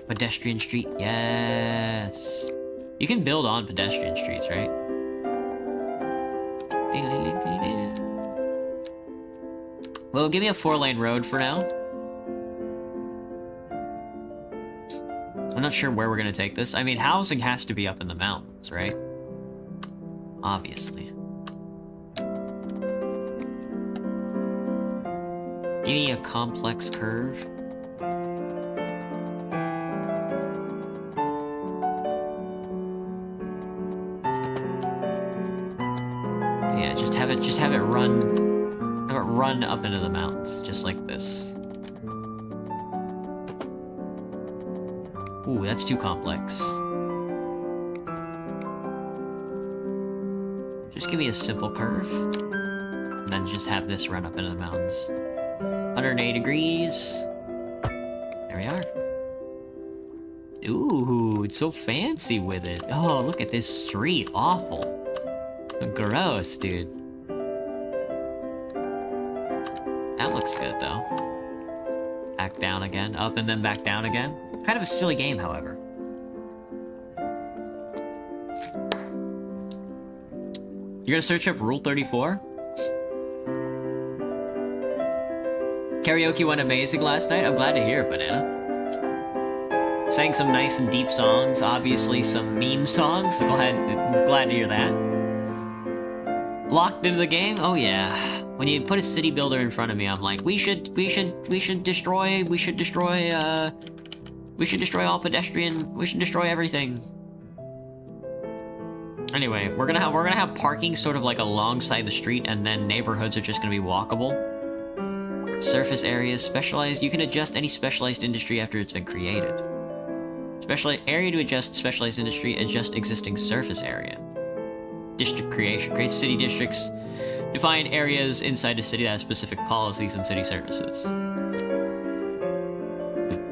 Pedestrian street, yes. You can build on pedestrian streets, right? Well, give me a four-lane road for now. I'm not sure where we're gonna take this. I mean, housing has to be up in the mountains, right? Obviously. Give me a complex curve. Yeah, just have it run up into the mountains, just like this. Ooh, that's too complex. Just give me a simple curve. And then just have this run up into the mountains. 180 degrees. There we are. Ooh, it's so fancy with it. Oh, look at this street. Awful. Gross, dude. That looks good, though. Back down again. Up and then back down again. Kind of a silly game, however. You're gonna search up Rule 34? Karaoke went amazing last night. I'm glad to hear it, Banana. Sang some nice and deep songs. Obviously, some meme songs. Glad to hear that. Locked into the game? Oh yeah. When you put a city builder in front of me, I'm like, we should destroy all pedestrian, we should destroy everything. Anyway, we're gonna have parking sort of like alongside the street, and then neighborhoods are just gonna be walkable. Surface areas, specialized, you can adjust any specialized industry after it's been created. Area to adjust specialized industry, adjust existing surface area. District creation, create city districts. Define areas inside a city that have specific policies and city services.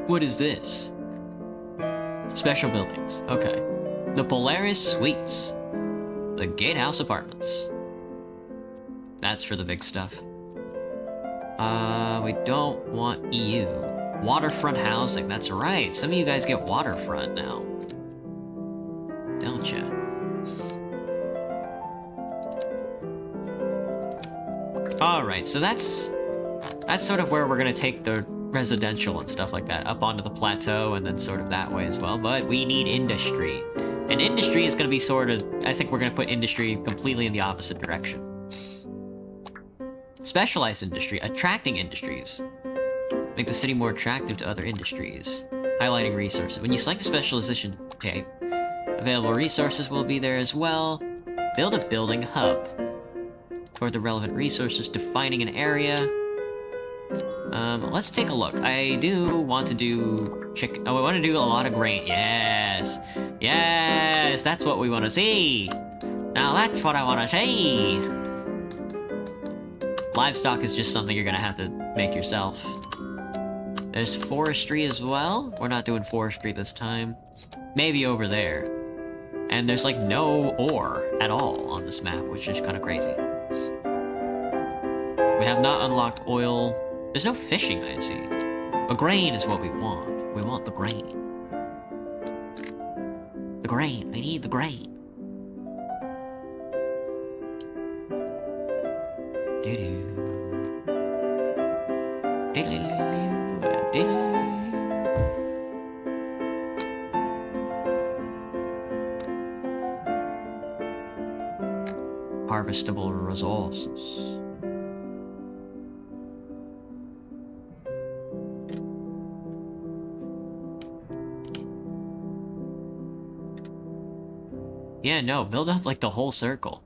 What is this? Special buildings, okay. The Polaris Suites. The Gatehouse Apartments. That's for the big stuff. We don't want EU. Waterfront housing, that's right. Some of you guys get waterfront now. Don't ya? Alright, so that's sort of where we're gonna take the residential and stuff like that up onto the plateau and then sort of that way as well, but we need industry. And industry is gonna be sort of, I think we're gonna put industry completely in the opposite direction. Specialized industry, attracting industries. Make the city more attractive to other industries. Highlighting resources. When you select a specialization type, available resources will be there as well. Build a building hub. Toward the relevant resources, defining an area. Let's take a look. I do want to do chicken. Oh, I want to do a lot of grain. Yes. Yes, that's what we want to see. Now that's what I want to see. Livestock is just something you're gonna have to make yourself. There's forestry as well. We're not doing forestry this time. Maybe over there. And there's like no ore at all on this map, which is kind of crazy. We have not unlocked oil. There's no fishing, I see. But grain is what we want. We want the grain. The grain. I need the grain. Doo-doo. Harvestable resources. Yeah, no, build up like the whole circle.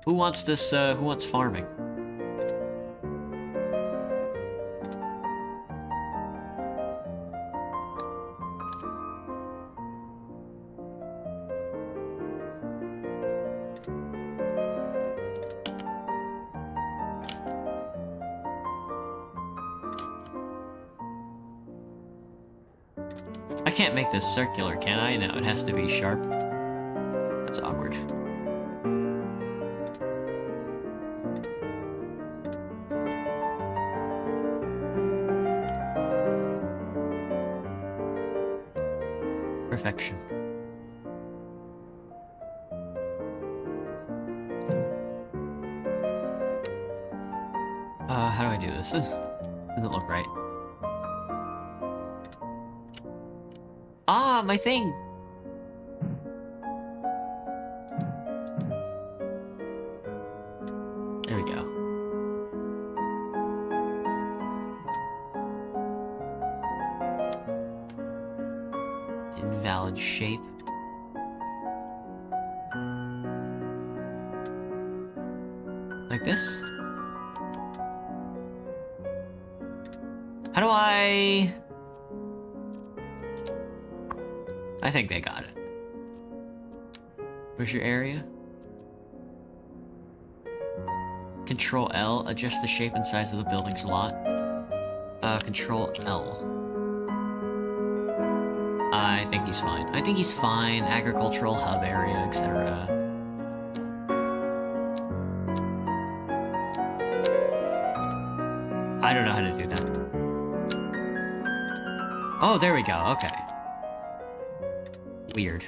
Who wants this, who wants farming? I can't make this circular, can I? No, it has to be sharp. That's awkward. Perfection. How do I do this? Doesn't look right. Ah, my thing! There we go. Invalid shape. Like this? How do I think they got it. Where's your area? Control L, adjust the shape and size of the building's lot. Control L. I think he's fine. I think he's fine. Agricultural hub area, etc. I don't know how to do that. Oh, there we go. Okay. Weird.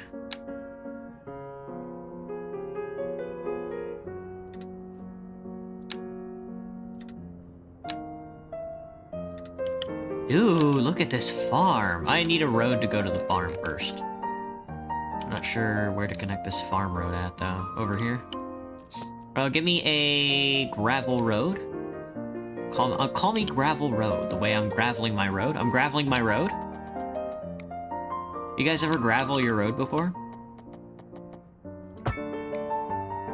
Ooh, look at this farm. I need a road to go to the farm first. I'm not sure where to connect this farm road at, though. Over here? Give me a gravel road. Call me gravel road, the way I'm graveling my road. I'm graveling my road. You guys ever gravel your road before?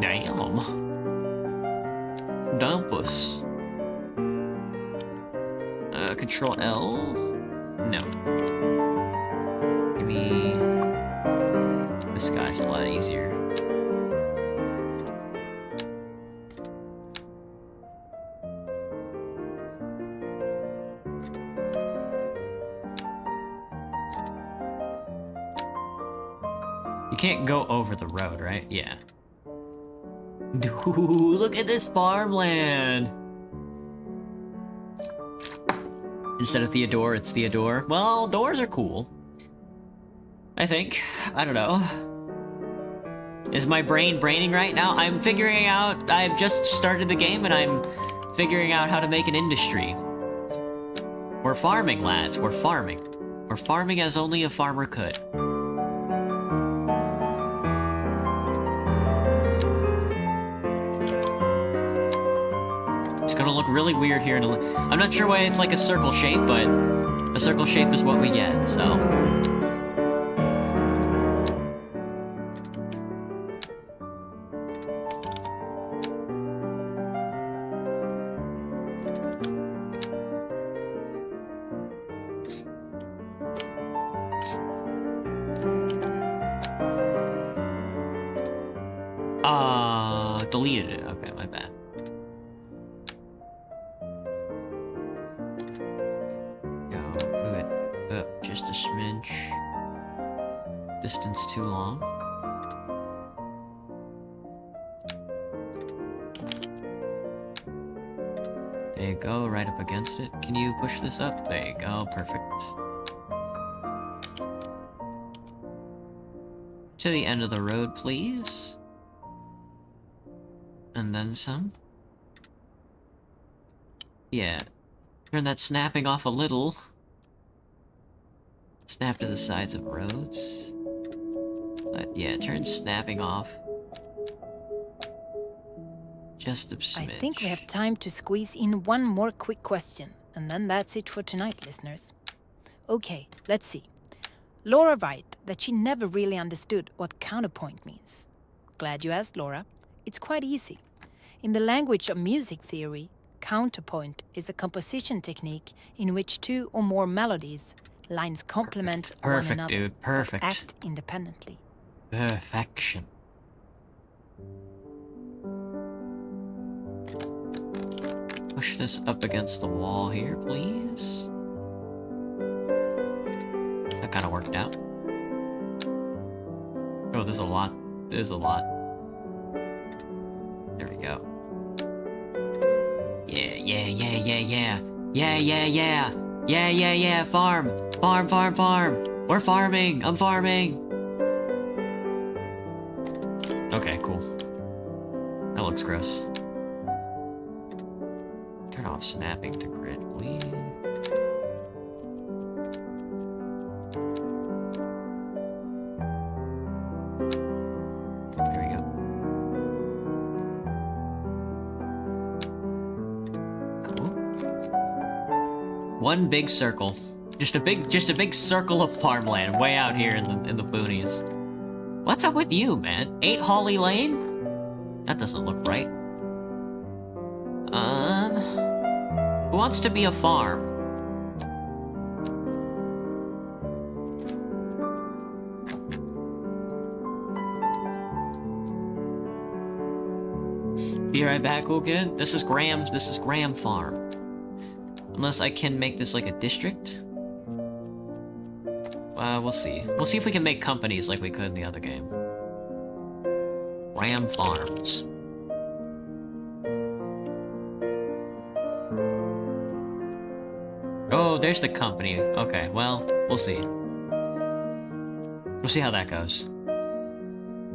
Damn. Dumpus. Control L? No. Give me... This guy's a lot easier. You can't go over the road, right? Yeah. Dude, look at this farmland! Instead of Theodore, it's Theodore. Well, doors are cool. I think. I don't know. Is my brain braining right now? I'm figuring out... I've just started the game and I'm figuring out how to make an industry. We're farming, lads. We're farming. We're farming as only a farmer could. It's gonna look really weird here in a... I'm not sure why it's like a circle shape, but a circle shape is what we get, so... Deleted it. Okay, my bad. Move it up just a smidge. Distance too long. There you go, right up against it. Can you push this up? There you go, perfect. To the end of the road, please. And then some. Yeah. Turn that snapping off a little. Snap to the sides of roads. Yeah, turn snapping off. Just a smidge. I think we have time to squeeze in one more quick question, and then that's it for tonight, listeners. Okay, let's see. Laura wrote that she never really understood what counterpoint means. Glad you asked, Laura. It's quite easy. In the language of music theory, counterpoint is a composition technique in which two or more melodies, lines complement one another, dude. Perfect. But act independently. Perfection. Push this up against the wall here, please. That kind of worked out. Oh, there's a lot. There's a lot. There we go. Yeah, yeah, yeah, yeah, yeah. Yeah, yeah, yeah. Yeah, yeah, yeah. Farm. Farm, farm, farm. We're farming. I'm farming. Okay, cool. That looks gross. Turn off snapping to grid, please. There we go. Cool. One big circle. Just a big circle of farmland way out here in the boonies. What's up with you, man? 8 Holly Lane? That doesn't look right. Who wants to be a farm? Be right back, cool kid. This is Graham Farm. Unless I can make this like a district. We'll see. We'll see if we can make companies like we could in the other game. Graham Farms. Oh, there's the company. Okay, well, we'll see. We'll see how that goes.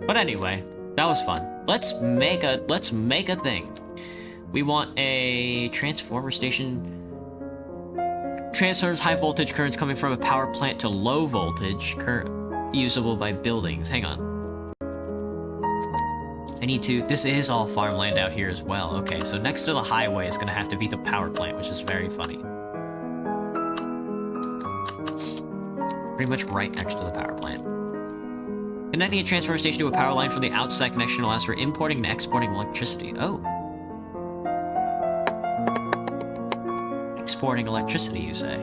But anyway, that was fun. Let's make a thing. We want a transformer station. transforms high voltage currents coming from a power plant to low voltage current usable by buildings. Hang on. I need to... This is all farmland out here as well. Okay, so next to the highway is gonna have to be the power plant, which is very funny. Pretty much right next to the power plant. Connecting a transformer station to a power line from the outside connection allows for importing and exporting electricity. Oh. Exporting electricity, you say?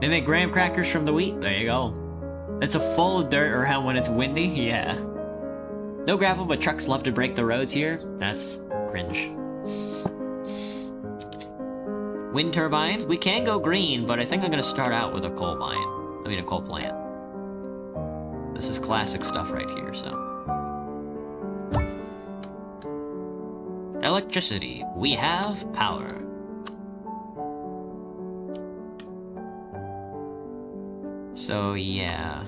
They make graham crackers from the wheat? There you go. It's a full of dirt around when it's windy? Yeah. No gravel, but trucks love to break the roads here? That's cringe. Wind turbines? We can go green, but I think I'm gonna start out with a coal mine. I mean, a coal plant. This is classic stuff right here, so... Electricity. We have power. So, yeah.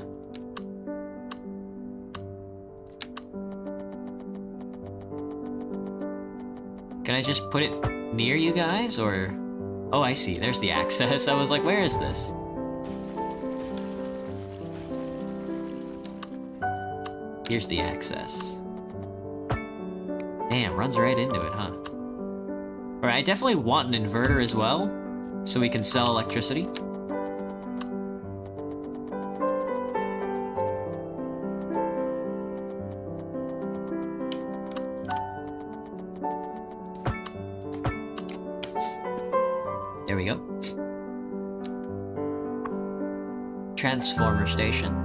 Can I just put it near you guys, or... Oh, I see. There's the access. I was like, where is this? Here's the access. Damn, runs right into it, huh? Alright, I definitely want an inverter as well, so we can sell electricity. There we go. Transformer station.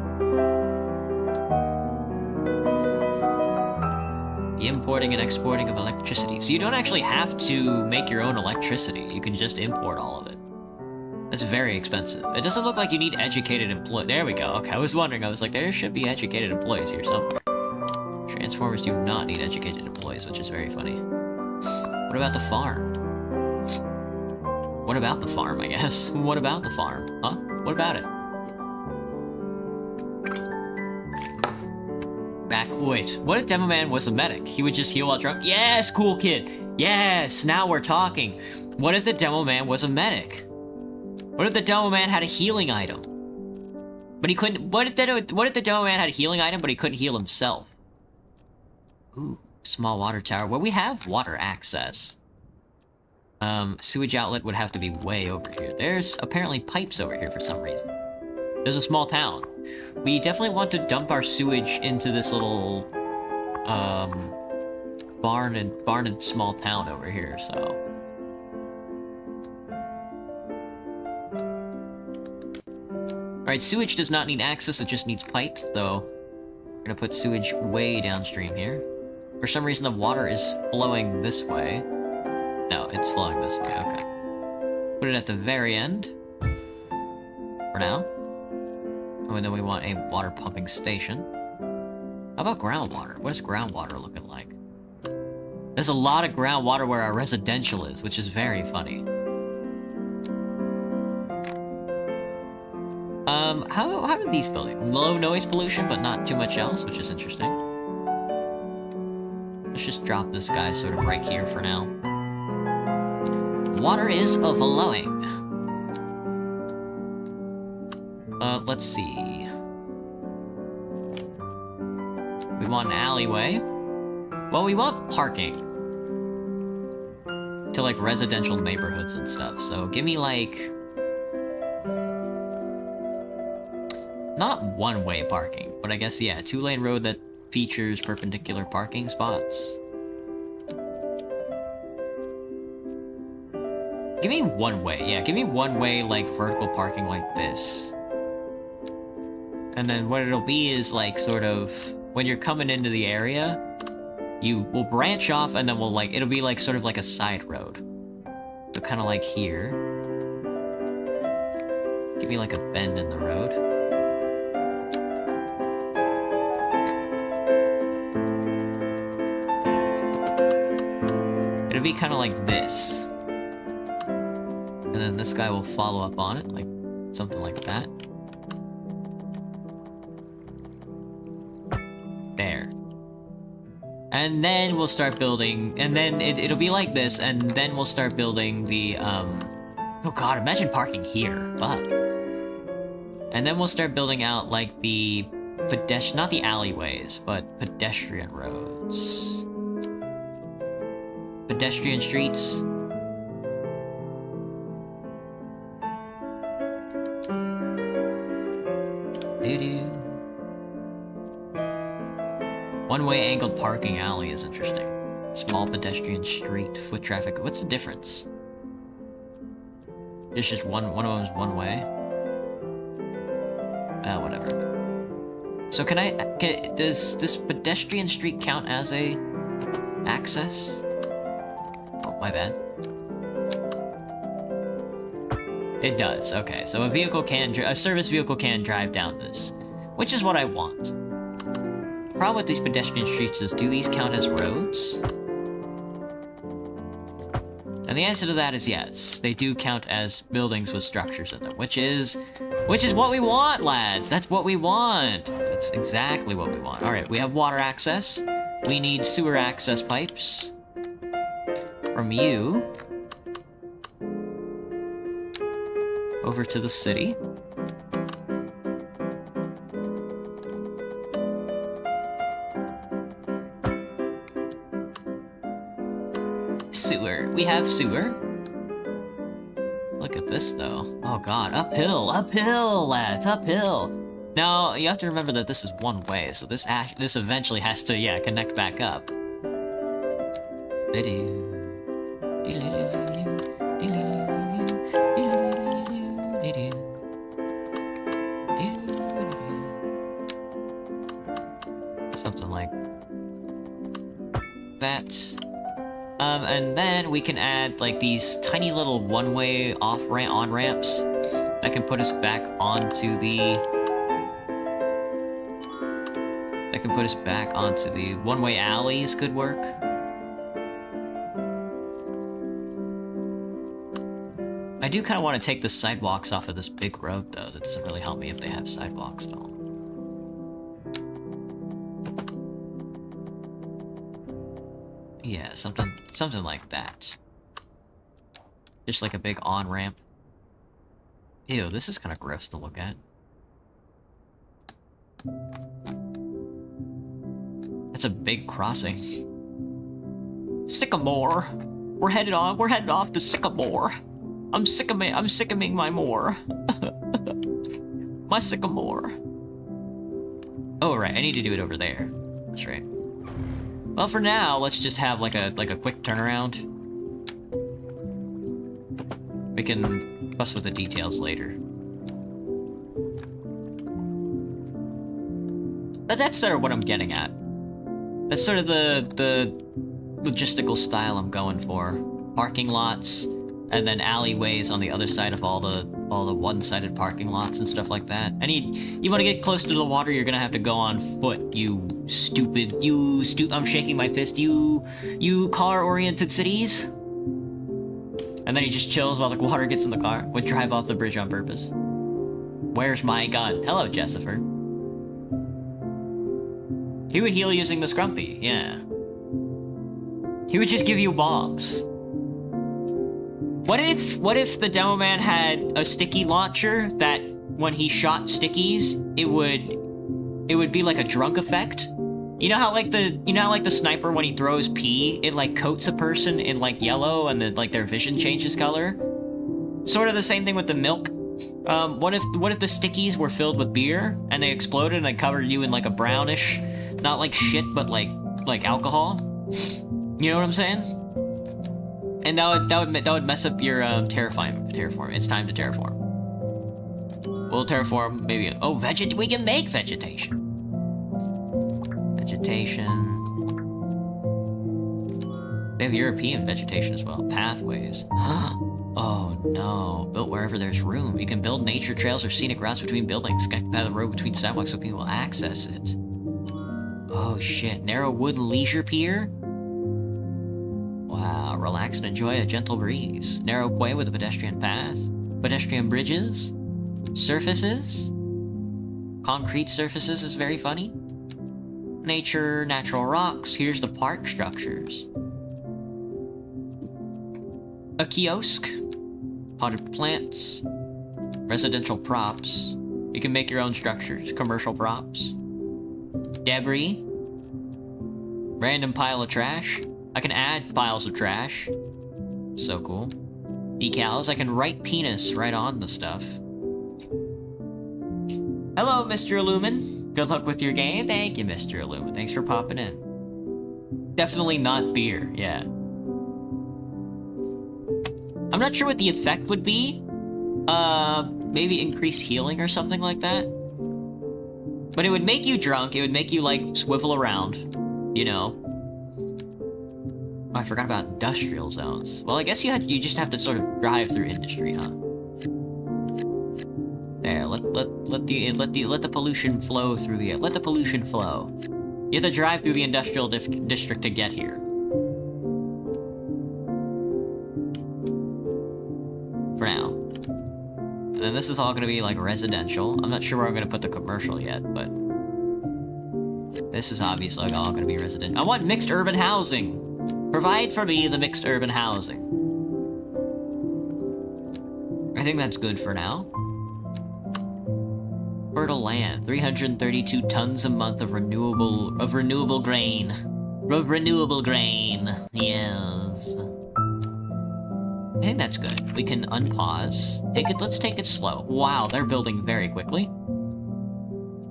The importing and exporting of electricity. So you don't actually have to make your own electricity. You can just import all of it. That's very expensive. It doesn't look like you need educated employees. There we go. Okay, I was wondering. I was like, there should be educated employees here somewhere. Transformers do not need educated employees, which is very funny. What about the farm? What about the farm, I guess? What about the farm? Huh? What about it? Wait, what if Demo Man was a medic? He would just heal while drunk? Yes, cool kid! Yes, now we're talking! What if the Demo Man was a medic? What if the Demo Man had a healing item? But he couldn't... What if the Demo Man had a healing item, but he couldn't heal himself? Ooh, small water tower. Well, we have water access. Sewage outlet would have to be way over here. There's apparently pipes over here for some reason. There's a small town. We definitely want to dump our sewage into this little, barn and small town over here, so... Alright, sewage does not need access, it just needs pipes, so... We're gonna put sewage way downstream here. For some reason, the water is flowing this way. No, it's flowing this way, okay. Put it at the very end. For now. Oh, and then we want a water pumping station. How about groundwater? What is groundwater looking like? There's a lot of groundwater where our residential is, which is very funny. How do these buildings? Low noise pollution, but not too much else, which is interesting. Let's just drop this guy sort of right here for now. Water is flowing. Let's see. We want an alleyway. Well, we want parking. To, like, residential neighborhoods and stuff. So, give me, like... Not one-way parking, but I guess, yeah, two-lane road that features perpendicular parking spots. Give me one way, yeah, give me one way, like, vertical parking like this. And then what it'll be is, like, sort of, when you're coming into the area, you will branch off and then we'll, like, it'll be, like, sort of like a side road. So kind of like here. Give me, like, a bend in the road. It'll be kind of like this. And then this guy will follow up on it, like, something like that. There. And then we'll start building, and then it'll be like this, and then we'll start building the Oh god, imagine parking here. Fuck. And then we'll start building out, like, the not the alleyways, but pedestrian roads. Pedestrian streets. Doo-doo. One-way angled parking alley is interesting. Small pedestrian street, foot traffic. What's the difference? It's just one of them's one way. Whatever. So does this pedestrian street count as a access? Oh, my bad. It does, okay. So a service vehicle can drive down this, which is what I want. The problem with these pedestrian streets is, do these count as roads? And the answer to that is yes. They do count as buildings with structures in them, which is what we want, lads. That's what we want. That's exactly what we want. All right, we have water access. We need sewer access pipes. From you over to the city. Sewer. We have sewer. Look at this, though. Oh god, uphill, lads, uphill. Now, you have to remember that this is one way, so this eventually has to, yeah, connect back up. Something like that. And then we can add, like, these tiny little one-way on-ramps that can put us back onto the... one-way alleys could work. I do kind of want to take the sidewalks off of this big road, though. That doesn't really help me if they have sidewalks at all. Yeah, something like that. Just like a big on-ramp. Ew, this is kind of gross to look at. That's a big crossing. Sycamore! We're headed off to Sycamore. I'm sycaming my more. My sycamore. Oh, right, I need to do it over there. That's right. Well, for now, let's just have like a quick turnaround. We can fuss with the details later. But that's sort of what I'm getting at. That's sort of the logistical style I'm going for. Parking lots, and then alleyways on the other side of all the one-sided parking lots and stuff like that. And you want to get close to the water, you're gonna have to go on foot, I'm shaking my fist, you car-oriented cities. And then he just chills while the water gets in the car. Would drive off the bridge on purpose. Where's my gun? Hello, Jessifer. He would heal using the Scrumpy, yeah. He would just give you bombs. What if the demo man had a sticky launcher that when he shot stickies, it would be like a drunk effect? You know how like the sniper when he throws pee, it like coats a person in like yellow and then like their vision changes color? Sort of the same thing with the milk. What if the stickies were filled with beer and they exploded and they covered you in like a brownish, not like shit, but like alcohol? You know what I'm saying? And that would mess up your terraform. It's time to terraform. We'll terraform maybe. Oh, we can make vegetation. Vegetation. They have European vegetation as well. Pathways. Oh no! Built wherever there's room. You can build nature trails or scenic routes between buildings. Connect the road between sidewalks so people will access it. Oh shit! Narrow wooden leisure pier. Wow, relax and enjoy a gentle breeze. Narrow quay with a pedestrian path. Pedestrian bridges. Surfaces. Concrete surfaces is very funny. Nature, natural rocks. Here's the park structures. A kiosk. Potted plants. Residential props. You can make your own structures. Commercial props. Debris. Random pile of trash. I can add piles of trash. So cool. Decals. I can write penis right on the stuff. Hello, Mr. Illumin. Good luck with your game. Thank you, Mr. Illumin. Thanks for popping in. Definitely not beer, yeah. I'm not sure what the effect would be. Maybe increased healing or something like that. But it would make you drunk. It would make you, like, swivel around. You know. Oh, I forgot about industrial zones. Well, I guess you just have to sort of drive through industry, huh? There, let the pollution flow through the... Let the pollution flow. You have to drive through the industrial district to get here. For now. And then this is all gonna be, like, residential. I'm not sure where I'm gonna put the commercial yet, but... This is obviously all gonna be residential. I want mixed urban housing! Provide for me the mixed urban housing. I think that's good for now. Fertile land, 332 tons a month of renewable grain. Renewable grain, yes. I think that's good. We can unpause. Let's take it slow. Wow, they're building very quickly.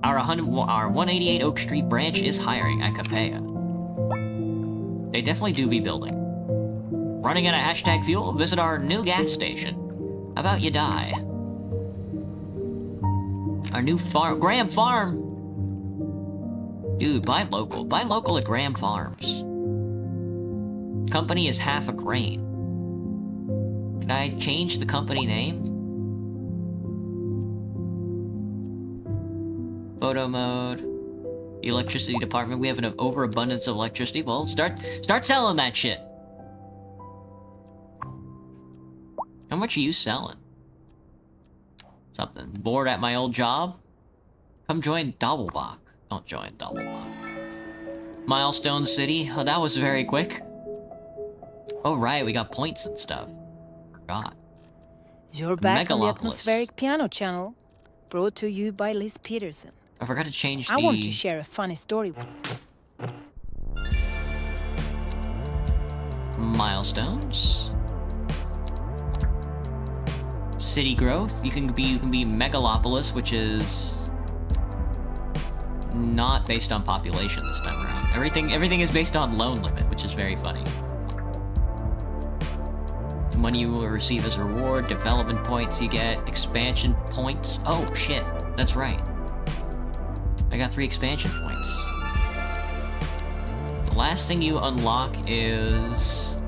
Our 188 Oak Street branch is hiring at Capella. They definitely do be building. Running out of hashtag fuel? Visit our new gas station. How about you die? Our new farm, Graham Farm! Dude, buy local. Buy local at Graham Farms. Company is half a grain. Can I change the company name? Photo mode. The electricity department. We have an overabundance of electricity. Well, start selling that shit. How much are you selling? Something. Bored at my old job? Come join Doppelbach. Don't join Doppelbach. Milestone City. Oh, that was very quick. Oh, right. We got points and stuff. Forgot. You're back on the Atmospheric Piano channel. Brought to you by Liz Peterson. I forgot to change the... I want to share a funny story. Milestones. City growth. You can be megalopolis, which is not based on population this time around. Everything is based on loan limit, which is very funny. Money you will receive as a reward, development points you get, expansion points. Oh shit, that's right. I got 3 expansion points. The last thing you unlock is...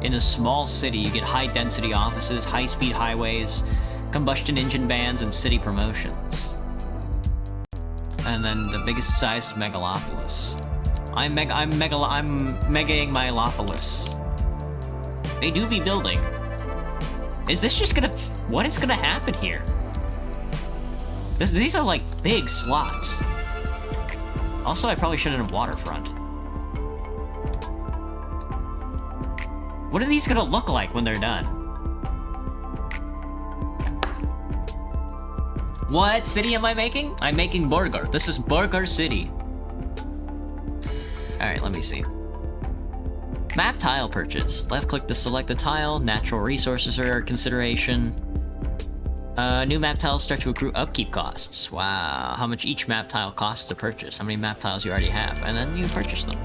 In a small city, you get high-density offices, high-speed highways, combustion engine bans, and city promotions. And then the biggest size is Megalopolis. I'm megaing Megalopolis. They do be building. Is this just gonna... What is gonna happen here? These are like big slots. Also, I probably shouldn't have waterfront. What are these gonna look like when they're done? What city am I making? I'm making Burger. This is Burger City. Alright, let me see. Map tile purchase. Left click to select the tile. Natural resources are a consideration. New map tiles start to accrue upkeep costs. Wow, how much each map tile costs to purchase. How many map tiles you already have. And then you purchase them.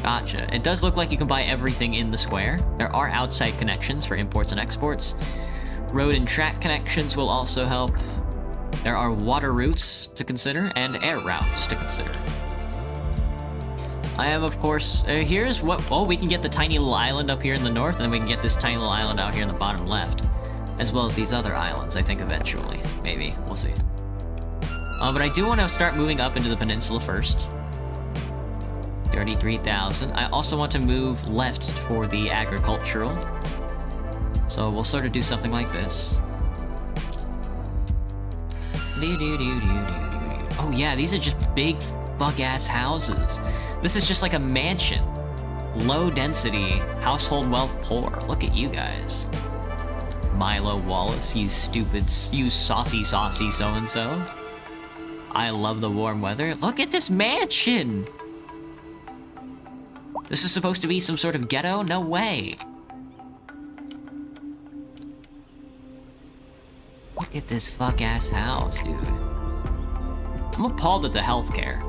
Gotcha. It does look like you can buy everything in the square. There are outside connections for imports and exports. Road and track connections will also help. There are water routes to consider and air routes to consider. I am, of course, here's what... Oh, we can get the tiny little island up here in the north, and then we can get this tiny little island out here in the bottom left. As well as these other islands, I think, eventually. Maybe. We'll see. But I do want to start moving up into the peninsula first. 33,000. I also want to move left for the agricultural. So we'll sort of do something like this. Oh yeah, these are just big fuck-ass houses. This is just like a mansion. Low density, household wealth poor. Look at you guys. Milo Wallace, you saucy so-and-so. I love the warm weather. Look at this mansion! This is supposed to be some sort of ghetto? No way. Look at this fuck-ass house, dude. I'm appalled at the healthcare.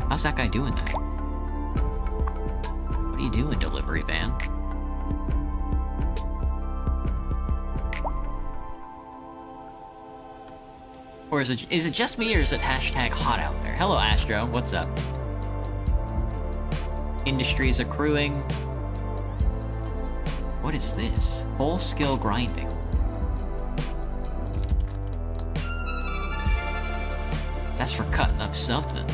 How's that guy doing that? What are you doing, delivery van? Or is it just me, or is it hashtag hot out there? Hello, Astro. What's up? Industry is accruing. What is this? Full skill grinding. That's for cutting up something.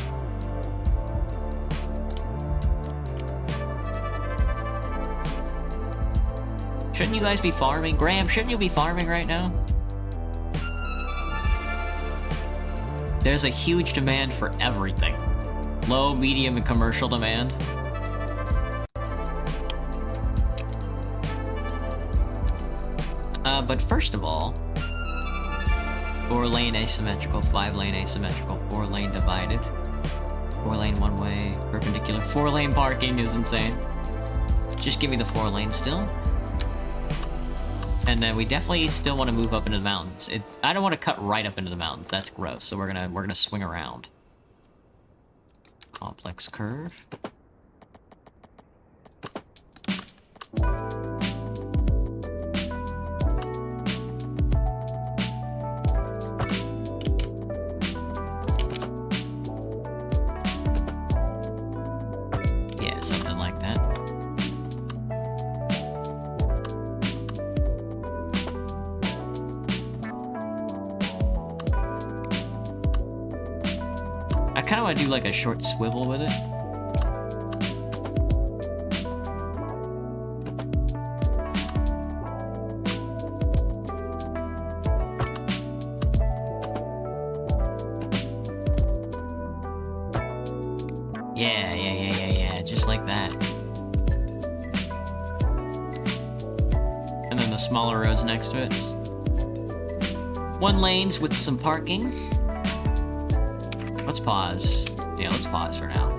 Shouldn't you guys be farming? Graham, shouldn't you be farming right now? There's a huge demand for everything. Low, medium, and commercial demand. But first of all, 4-lane asymmetrical, 5-lane asymmetrical, 4-lane divided, 4-lane one-way, perpendicular, 4-lane parking is insane. Just give me the 4-lane still. And then we definitely still want to move up into the mountains. I don't want to cut right up into the mountains. That's gross. So we're gonna swing around. Complex curve. Yeah, something like that. I kind of want to do like a short swivel with it. Yeah, just like that. And then the smaller roads next to it. 1 lanes with some parking. Let's pause. Yeah, let's pause for now.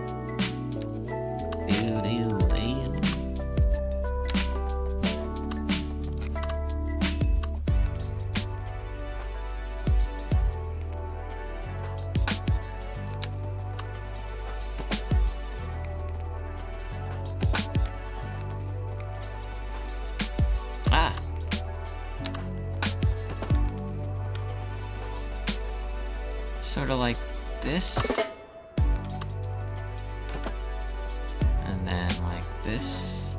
Sort of like this. And then like this.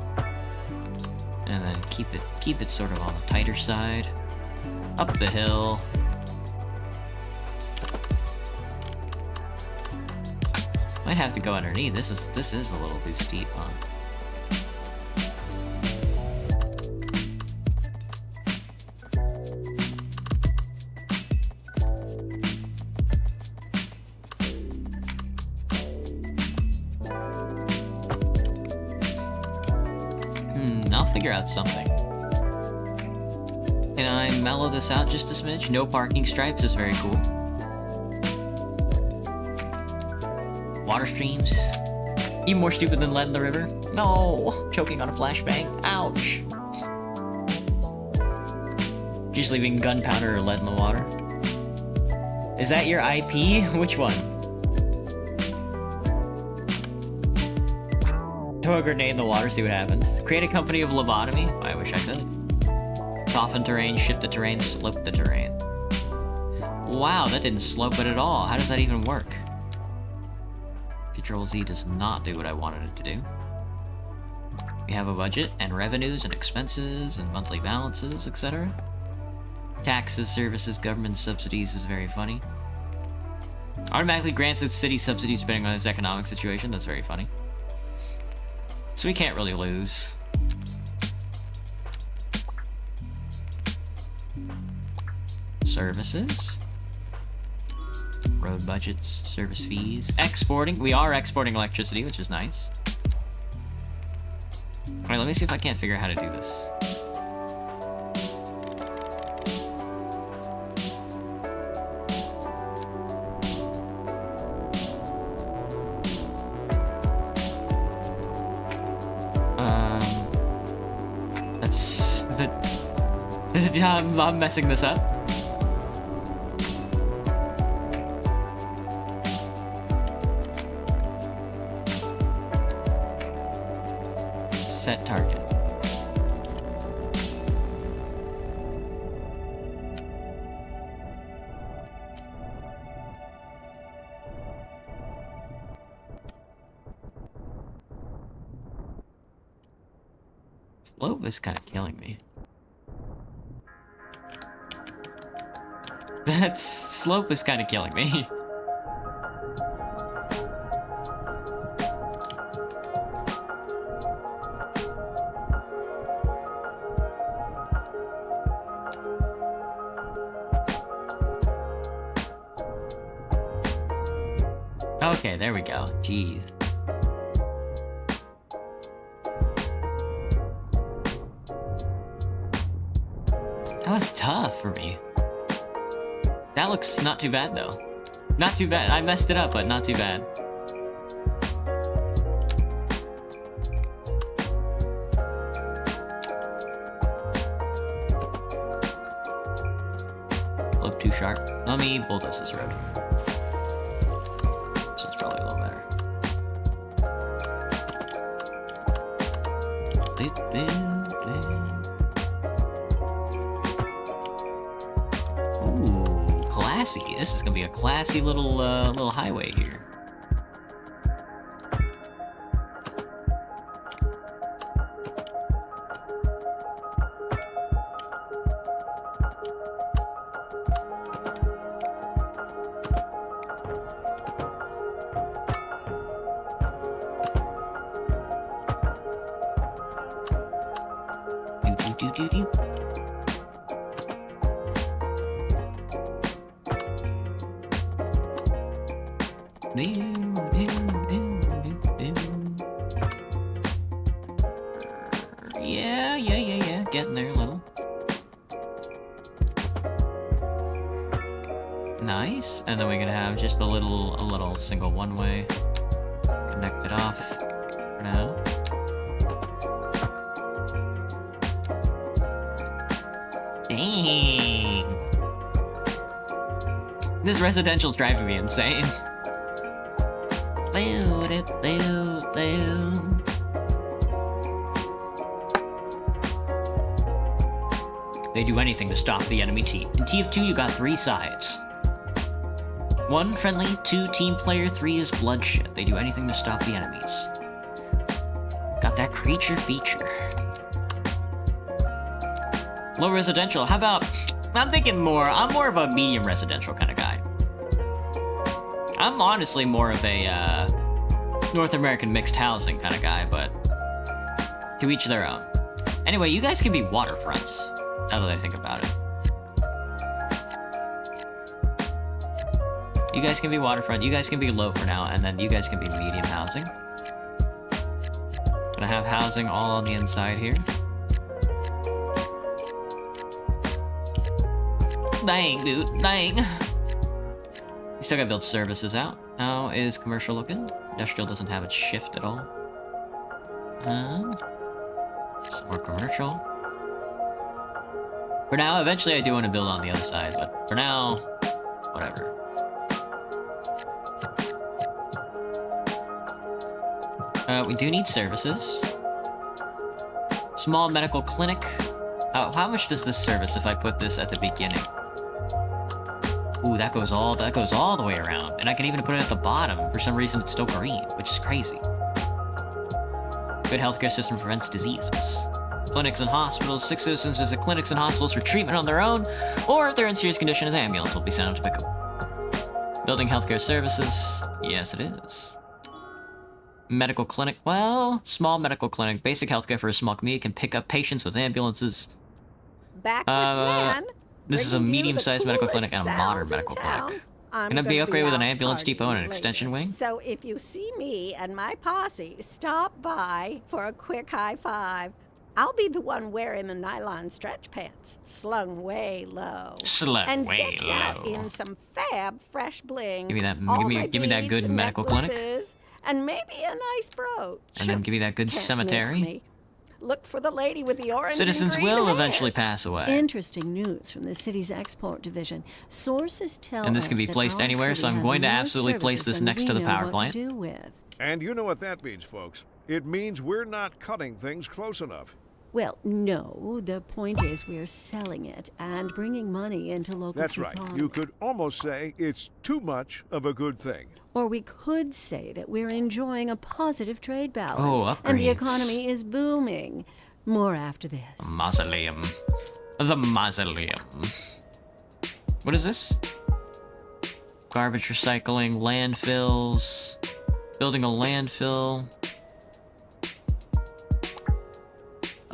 And then keep it sort of on the tighter side. Up the hill. Might have to go underneath. This is a little too steep, huh? Figure out something. Can I mellow this out just a smidge? No parking stripes is very cool. Water streams. Even more stupid than lead in the river. No! Choking on a flashbang. Ouch! Just leaving gunpowder or lead in the water. Is that your IP? Which one? Throw a grenade in the water, see what happens. Create a company of lobotomy? I wish I could. Soften terrain, shift the terrain, slope the terrain. Wow, that didn't slope it at all. How does that even work? Control-Z does not do what I wanted it to do. We have a budget, and revenues, and expenses, and monthly balances, etc. Taxes, services, government subsidies is very funny. Automatically grants its city subsidies depending on its economic situation. That's very funny. So we can't really lose. Services. Road budgets, service fees. Exporting. We are exporting electricity, which is nice. Alright, let me see if I can't figure out how to do this. I'm messing this up. Set target. Slope is kind of killing me. That slope is kind of killing me. Okay, there we go. Jeez. That was tough for me. That looks not too bad, though. Not too bad. I messed it up, but not too bad. Look too sharp. Let me bulldoze this road. This is probably a little better. Ooh, classy. This is gonna be a classy little highway here. Do. Yeah. Getting there a little. Nice. And then we're gonna have just a little single one-way connected off for now. Dang. This residential's driving me insane. They do anything to stop the enemy team. In TF2, you got 3 sides. 1 friendly, 2 team player, 3 is bloodshed. They do anything to stop the enemies. Got that creature feature. Low residential, how about... I'm more of a medium residential kind of guy. I'm honestly more of a, North American mixed housing kind of guy, but... to each their own. Anyway, you guys can be waterfronts, now that I think about it. You guys can be waterfront, you guys can be low for now, and then you guys can be medium housing. Gonna have housing all on the inside here. Dang, dude, dang. We still gotta build services out. How is commercial looking? Industrial doesn't have its shift at all. Some more commercial. For now, eventually I do want to build on the other side, but for now, whatever. We do need services. Small medical clinic. How much does this service if I put this at the beginning? Ooh, that goes all the way around. And I can even put it at the bottom. For some reason, it's still green, which is crazy. Good healthcare system prevents diseases. Clinics and hospitals. 6 citizens visit clinics and hospitals for treatment on their own, or if they're in serious condition, an ambulance will be sent out to pick them. Building healthcare services. Yes, it is. Medical clinic. Well, small medical clinic. Basic healthcare for a small community can pick up patients with ambulances. Back with man. This is a medium-sized medical clinic and a modern medical clinic. Gonna be upgraded with an ambulance depot and an extension wing. So if you see me and my posse, stop by for a quick high five. I'll be the one wearing the nylon stretch pants, slung way low. Slung way decked low. out in some fab fresh bling. Give me that. Give me that good medical clinic. And maybe a nice brooch. And then give me that good Can't cemetery. miss me. Look for the lady with the orange Citizens and green will hair. eventually pass away. Interesting news from the city's export division. Sources tell And this can us be that placed our anywhere, so city I'm has going to more absolutely place services this than next we to the know power what plant. to do with. And you know what that means, folks. It means we're not cutting things close enough. Well, no. The point is we're selling it and bringing money into local That's right. economy. You could almost say it's too much of a good thing. Or we could say that we're enjoying a positive trade balance. Oh, and the upgrades. economy is booming. More after this. Mausoleum. The mausoleum. What is this? Garbage recycling, landfills. Building a landfill.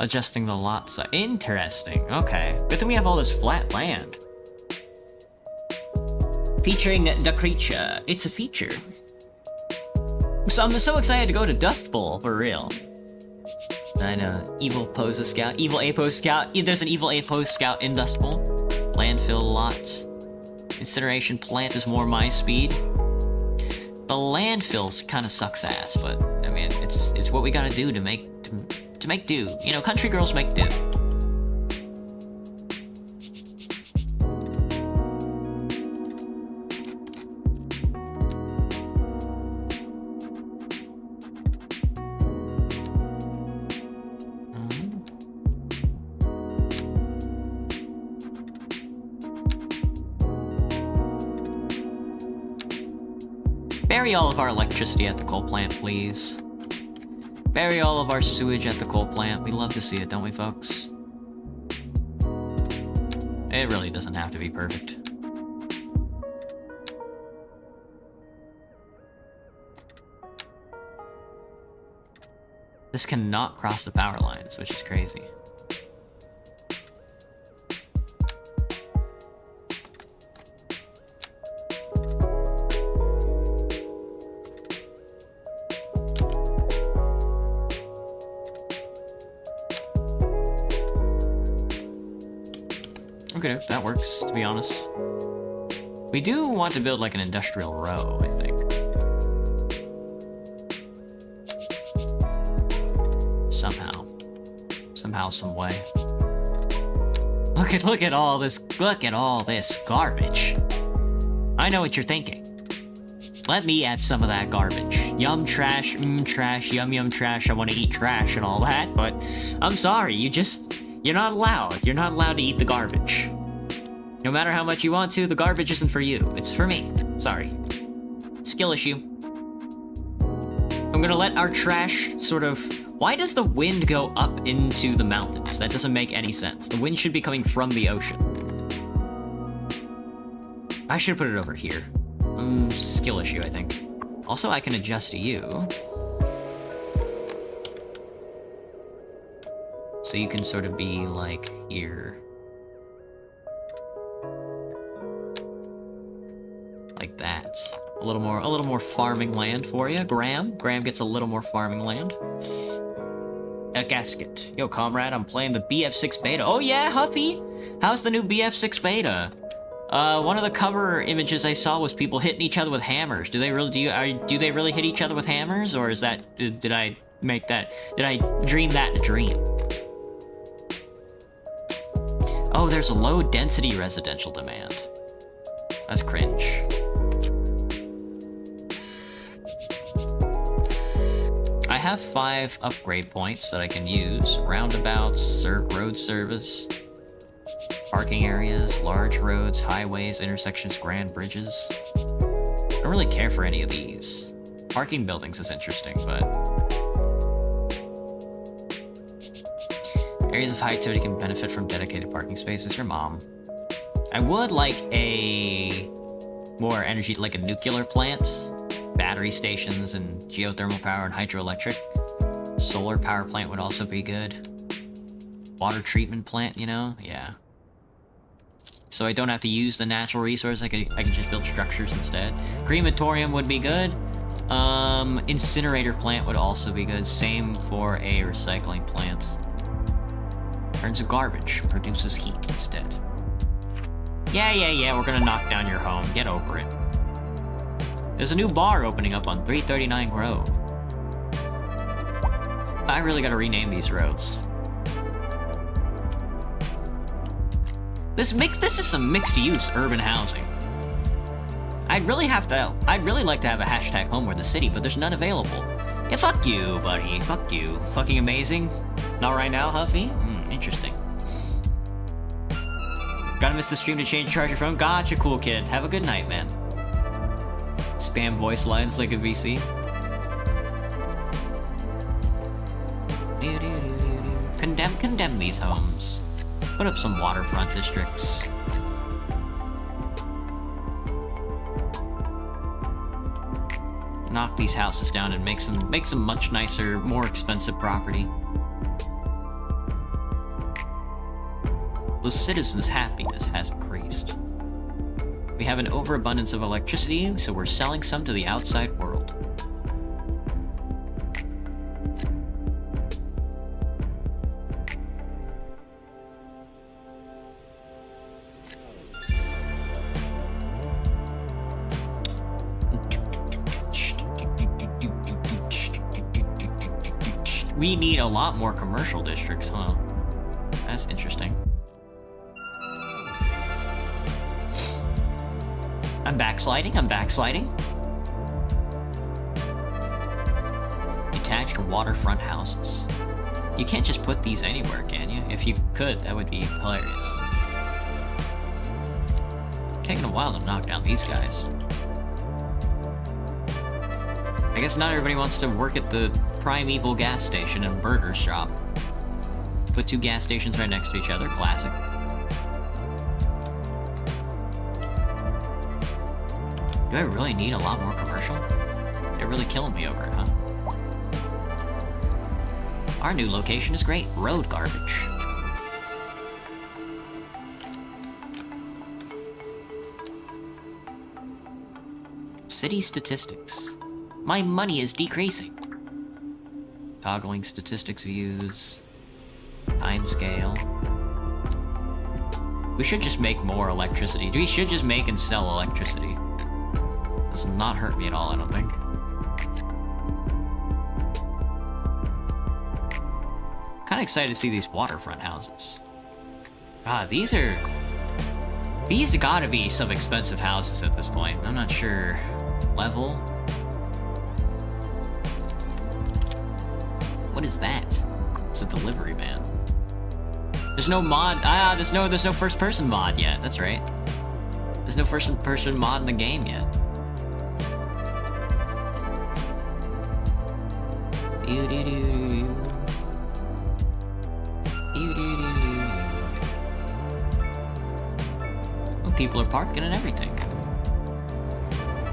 Adjusting the lot size. Interesting. Okay. Good thing we have all this flat land. Featuring the creature. It's a feature. So I'm so excited to go to Dust Bowl, for real. I know. Evil Pose Scout. Evil A-Pose Scout. There's an Evil A-Pose Scout in Dust Bowl. Landfill lots. Incineration plant is more my speed. The landfills kind of sucks ass, but I mean, it's what we gotta do to make do. You know, country girls make do. Bury all of our electricity at the coal plant, please. Bury all of our sewage at the coal plant. We love to see it, don't we, folks? It really doesn't have to be perfect. This cannot cross the power lines, which is crazy. Okay, that works, to be honest. We do want to build like an industrial row, I think. Somehow, some way. Look at all this garbage. I know what you're thinking. Let me add some of that garbage. Yum trash, trash, yum trash, I want to eat trash and all that, but I'm sorry, you're not allowed. You're not allowed to eat the garbage. No matter how much you want to, the garbage isn't for you. It's for me. Sorry. Skill issue. I'm gonna let our trash sort of... Why does the wind go up into the mountains? That doesn't make any sense. The wind should be coming from the ocean. I should put it over here. Skill issue, I think. Also, I can adjust you. So you can sort of be, like, here. Like that. A little more farming land for you. Graham gets a little more farming land. A gasket. Yo, comrade, I'm playing the BF6 beta. Oh yeah, Huffy! How's the new BF6 beta? One of the cover images I saw was people hitting each other with hammers. Do they really hit each other with hammers, or is that did I dream that in a dream? Oh, there's a low density residential demand. That's cringe. I have 5 upgrade points that I can use. Roundabouts, road service, parking areas, large roads, highways, intersections, grand bridges. I don't really care for any of these. Parking buildings is interesting, but... Areas of high activity can benefit from dedicated parking spaces. Your mom. I would like a more energy, like a nuclear plant. Battery stations and geothermal power and hydroelectric. Solar power plant would also be good. Water treatment plant, you know? Yeah. So I don't have to use the natural resource, I can just build structures instead. Crematorium would be good. Incinerator plant would also be good. Same for a recycling plant. Turns to garbage, produces heat instead. Yeah, we're gonna knock down your home. Get over it. There's a new bar opening up on 339 Grove. I really gotta rename these roads. This is some mixed-use urban housing. I'd really like to have a hashtag home or the city, but there's none available. Yeah, fuck you, buddy. Fuck you. Fucking amazing. Not right now, Huffy? Interesting. Gotta miss the stream to change charge your phone. Gotcha, cool kid. Have a good night, man. Spam voice lines like a VC. Condemn these homes. Put up some waterfront districts. Knock these houses down and make some much nicer, more expensive property. The citizens' happiness has increased. We have an overabundance of electricity, so we're selling some to the outside world. We need a lot more commercial districts, huh? That's interesting. I'm backsliding. Detached waterfront houses. You can't just put these anywhere, can you? If you could, that would be hilarious. Taking a while to knock down these guys. I guess not everybody wants to work at the primeval gas station and burger shop. Put two gas stations right next to each other. Classic. Do I really need a lot more commercial? They're really killing me over it, huh? Our new location is great. Road garbage. City statistics. My money is decreasing. Toggling statistics views. Timescale. We should just make more electricity. We should just make and sell electricity. Does not hurt me at all, I don't think. Kinda excited to see these waterfront houses. God, these gotta be some expensive houses at this point. I'm not sure. Level? What is that? It's a delivery van. There's no mod. There's no first person mod yet. That's right. There's no first person mod in the game yet. Well, people are parking and everything.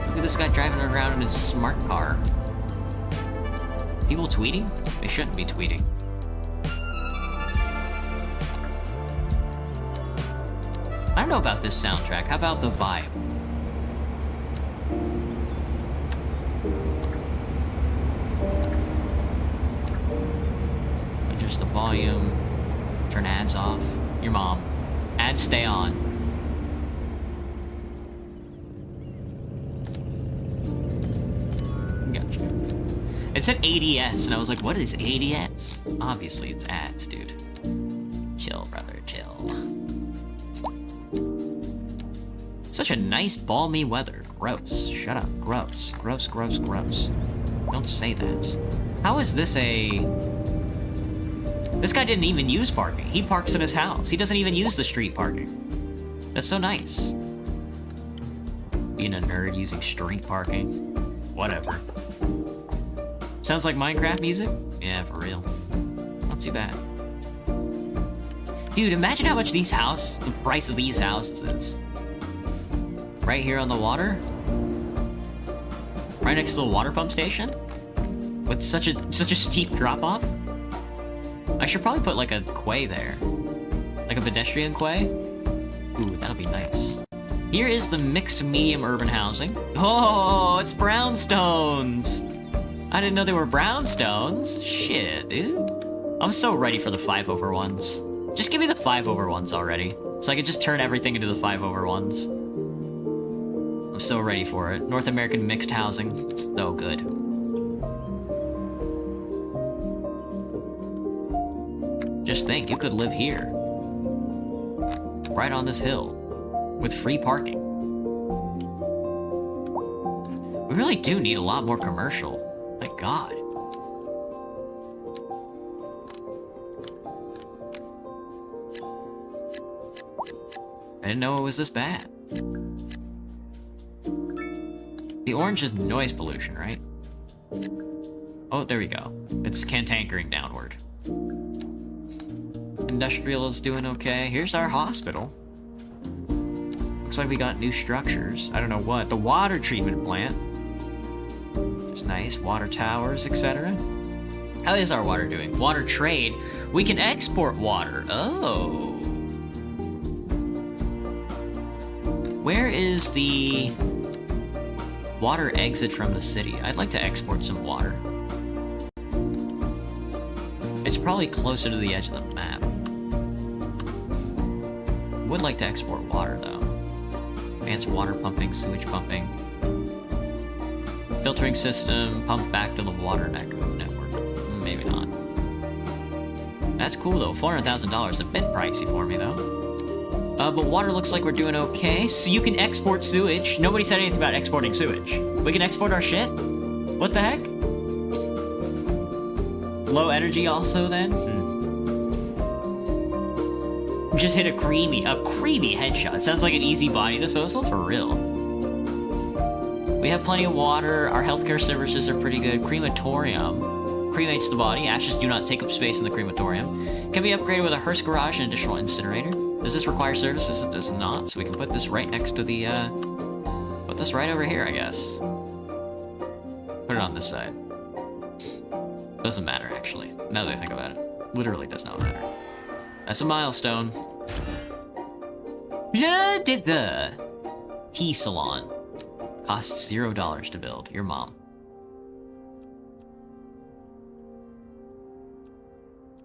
Look at this guy driving around in his smart car. People tweeting? They shouldn't be tweeting. I don't know about this soundtrack. How about the vibe? Adjust the volume. Turn ads off. Your mom. Ads stay on. Gotcha. It said ADS, and I was like, what is ADS? Obviously, it's ads, dude. Chill, brother, chill. Such a nice, balmy weather. Gross. Shut up. Gross. Gross, gross, gross. Don't say that. How is this a... This guy didn't even use parking. He parks in his house. He doesn't even use the street parking. That's so nice. Being a nerd using street parking. Whatever. Sounds like Minecraft music? Yeah, for real. Not too bad. Dude, imagine how much the price of these houses is. Right here on the water? Right next to the water pump station? With such a steep drop-off? I should probably put like a quay there. Like a pedestrian quay? Ooh, that'll be nice. Here is the mixed medium urban housing. Oh, it's brownstones! I didn't know they were brownstones. Shit, dude. I'm so ready for the 5/1s. Just give me the 5/1s already. So I can just turn everything into the 5/1s. I'm so ready for it. North American mixed housing. It's so good. just think, you could live here. Right on this hill. With free parking. We really do need a lot more commercial. My god. I didn't know it was this bad. The orange is noise pollution, right? Oh, there we go. It's cantankering downward. Industrial is doing okay. Here's our hospital. Looks like we got new structures. I don't know what. The water treatment plant. It's nice. Water towers, etc. How is our water doing? Water trade. We can export water. Oh. Where is the water exit from the city? I'd like to export some water. It's probably closer to the edge of the map. Would like to export water, though. Advanced water pumping, sewage pumping. Filtering system, pump back to the water network. Maybe not. That's cool, though. $400,000. A bit pricey for me, though. But water looks like we're doing okay. So you can export sewage. Nobody said anything about exporting sewage. We can export our shit? What the heck? Low energy also, then? Just hit a creamy headshot. Sounds like an easy body disposal, for real. We have plenty of water. Our healthcare services are pretty good. Crematorium. Cremates the body. Ashes do not take up space in the crematorium. Can be upgraded with a hearse garage and additional incinerator. Does this require services? It does not. So we can put this right next to the, put this right over here, I guess. Put it on this side. Doesn't matter, actually. Now that I think about it. Literally does not matter. That's a milestone. Yeah, did the tea salon. Costs $0 to build. Your mom.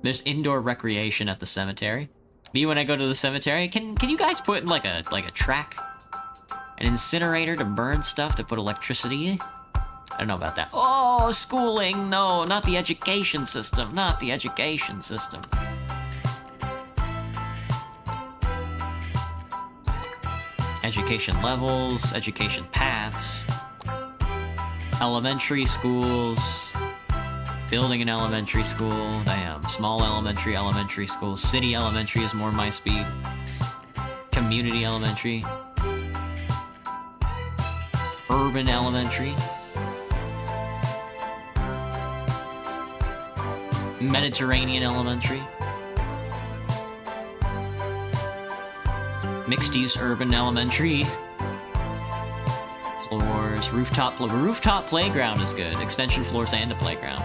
There's indoor recreation at the cemetery. Me when I go to the cemetery, can you guys put in like a track? An incinerator to burn stuff to put electricity in? I don't know about that. Oh, schooling! No, not the education system. Not the education system. Education levels, education paths, elementary schools, building an elementary school, damn, small elementary school, city elementary is more my speed, community elementary, urban elementary, Mediterranean elementary, mixed-use urban elementary. Floors, rooftop playground is good. Extension floors and a playground.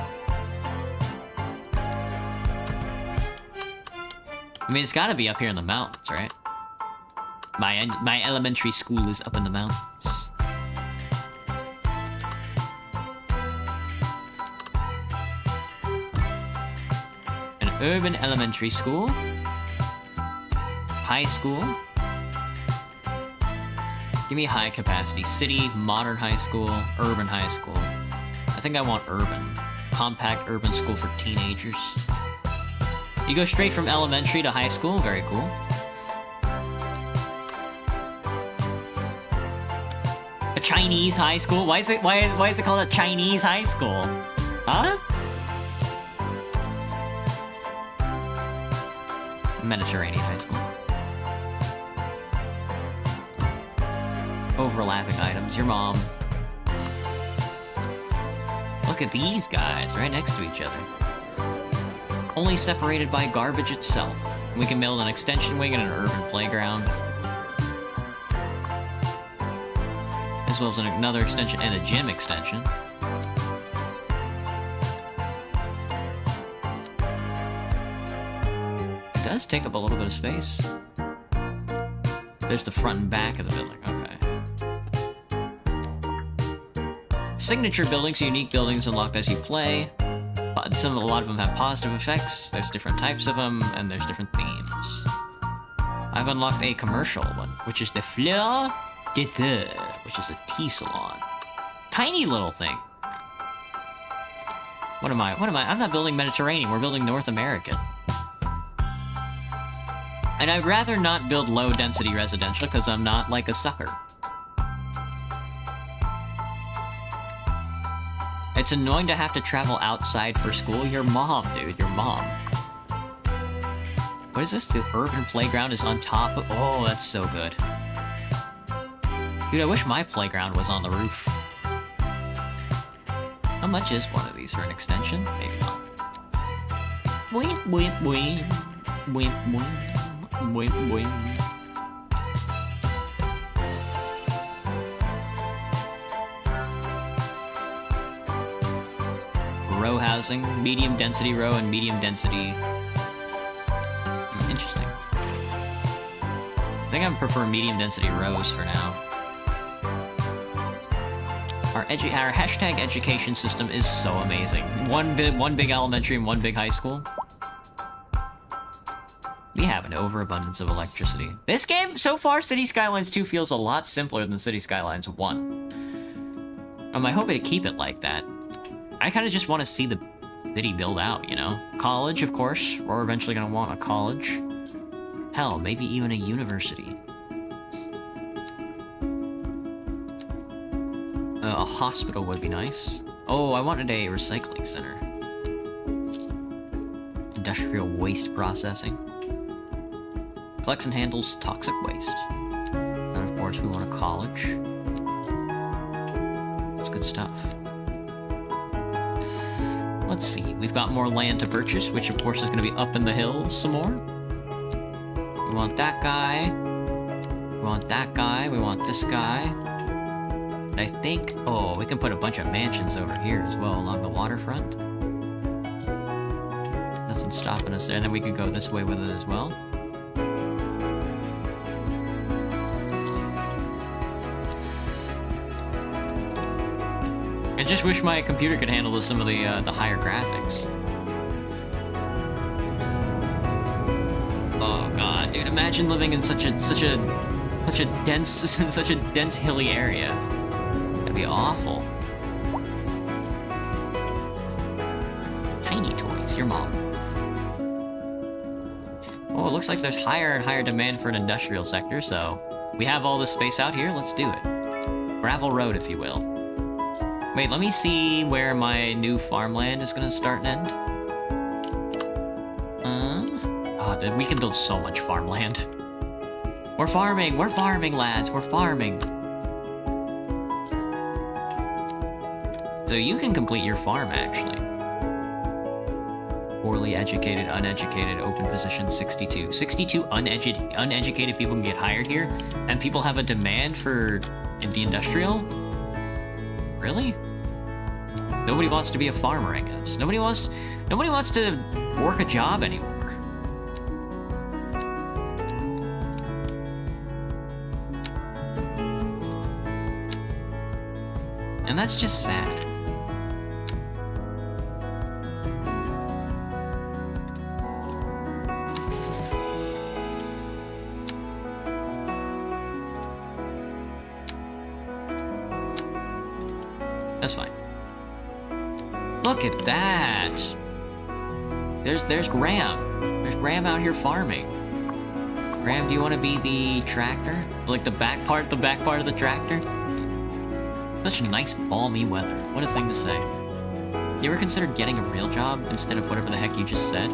I mean, it's gotta be up here in the mountains, right? My elementary school is up in the mountains. An urban elementary school. High school. Give me high capacity. City, modern high school, urban high school. I think I want urban. Compact urban school for teenagers. You go straight from elementary to high school. Very cool. A Chinese high school? Why is it called a Chinese high school? Huh? Mediterranean high school. Overlapping items. Your mom. Look at these guys right next to each other. Only separated by garbage itself. We can build an extension wing and an urban playground. As well as another extension and a gym extension. It does take up a little bit of space. There's the front and back of the building. Okay. Signature buildings, unique buildings unlocked as you play. A lot of them have positive effects. There's different types of them, and there's different themes. I've unlocked a commercial one, which is the Fleur de Theur, which is a tea salon. Tiny little thing. What am I? I'm not building Mediterranean. We're building North American. And I'd rather not build low-density residential because I'm not like a sucker. It's annoying to have to travel outside for school. Your mom, dude. Your mom. What is this? The urban playground is on top of... Oh, that's so good. Dude, I wish my playground was on the roof. How much is one of these for an extension? Maybe not. Boing, boing, boing. Boing, boing. Boing, boing. Row housing, medium density row and medium density. Interesting. I think I prefer medium density rows for now. Our hashtag education system is so amazing. One big elementary and one big high school. We have an overabundance of electricity. This game, so far, City Skylines 2 feels a lot simpler than City Skylines 1. I hope they keep it like that. I kind of just want to see the city build out, you know? College, of course. We're eventually going to want a college. Hell, maybe even a university. A hospital would be nice. Oh, I wanted a recycling center. Industrial waste processing. Collects and handles toxic waste. And of course, we want a college. That's good stuff. Let's see, we've got more land to purchase, which of course is going to be up in the hills some more. We want that guy. We want that guy. We want this guy. And I think, oh, we can put a bunch of mansions over here as well along the waterfront. Nothing's stopping us there, and then we could go this way with it as well. I just wish my computer could handle some of the higher graphics. Oh god, dude! Imagine living in such a dense hilly area. That'd be awful. Tiny toys, your mom. Oh, it looks like there's higher and higher demand for an industrial sector, so we have all this space out here. Let's do it. Gravel road, if you will. Wait, let me see where my new farmland is gonna start and end. Oh, dude, we can build so much farmland. We're farming, lads, we're farming. So you can complete your farm, actually. Poorly educated, uneducated, open position 62. 62 uneducated people can get hired here, and people have a demand for the industrial? Really? Nobody wants to be a farmer, I guess. Nobody wants to work a job anymore. And that's just sad. That's fine. Look at that! There's Graham. There's Graham out here farming. Graham, do you want to be the tractor? Like the back part of the tractor? Such nice balmy weather. What a thing to say. You ever consider getting a real job instead of whatever the heck you just said?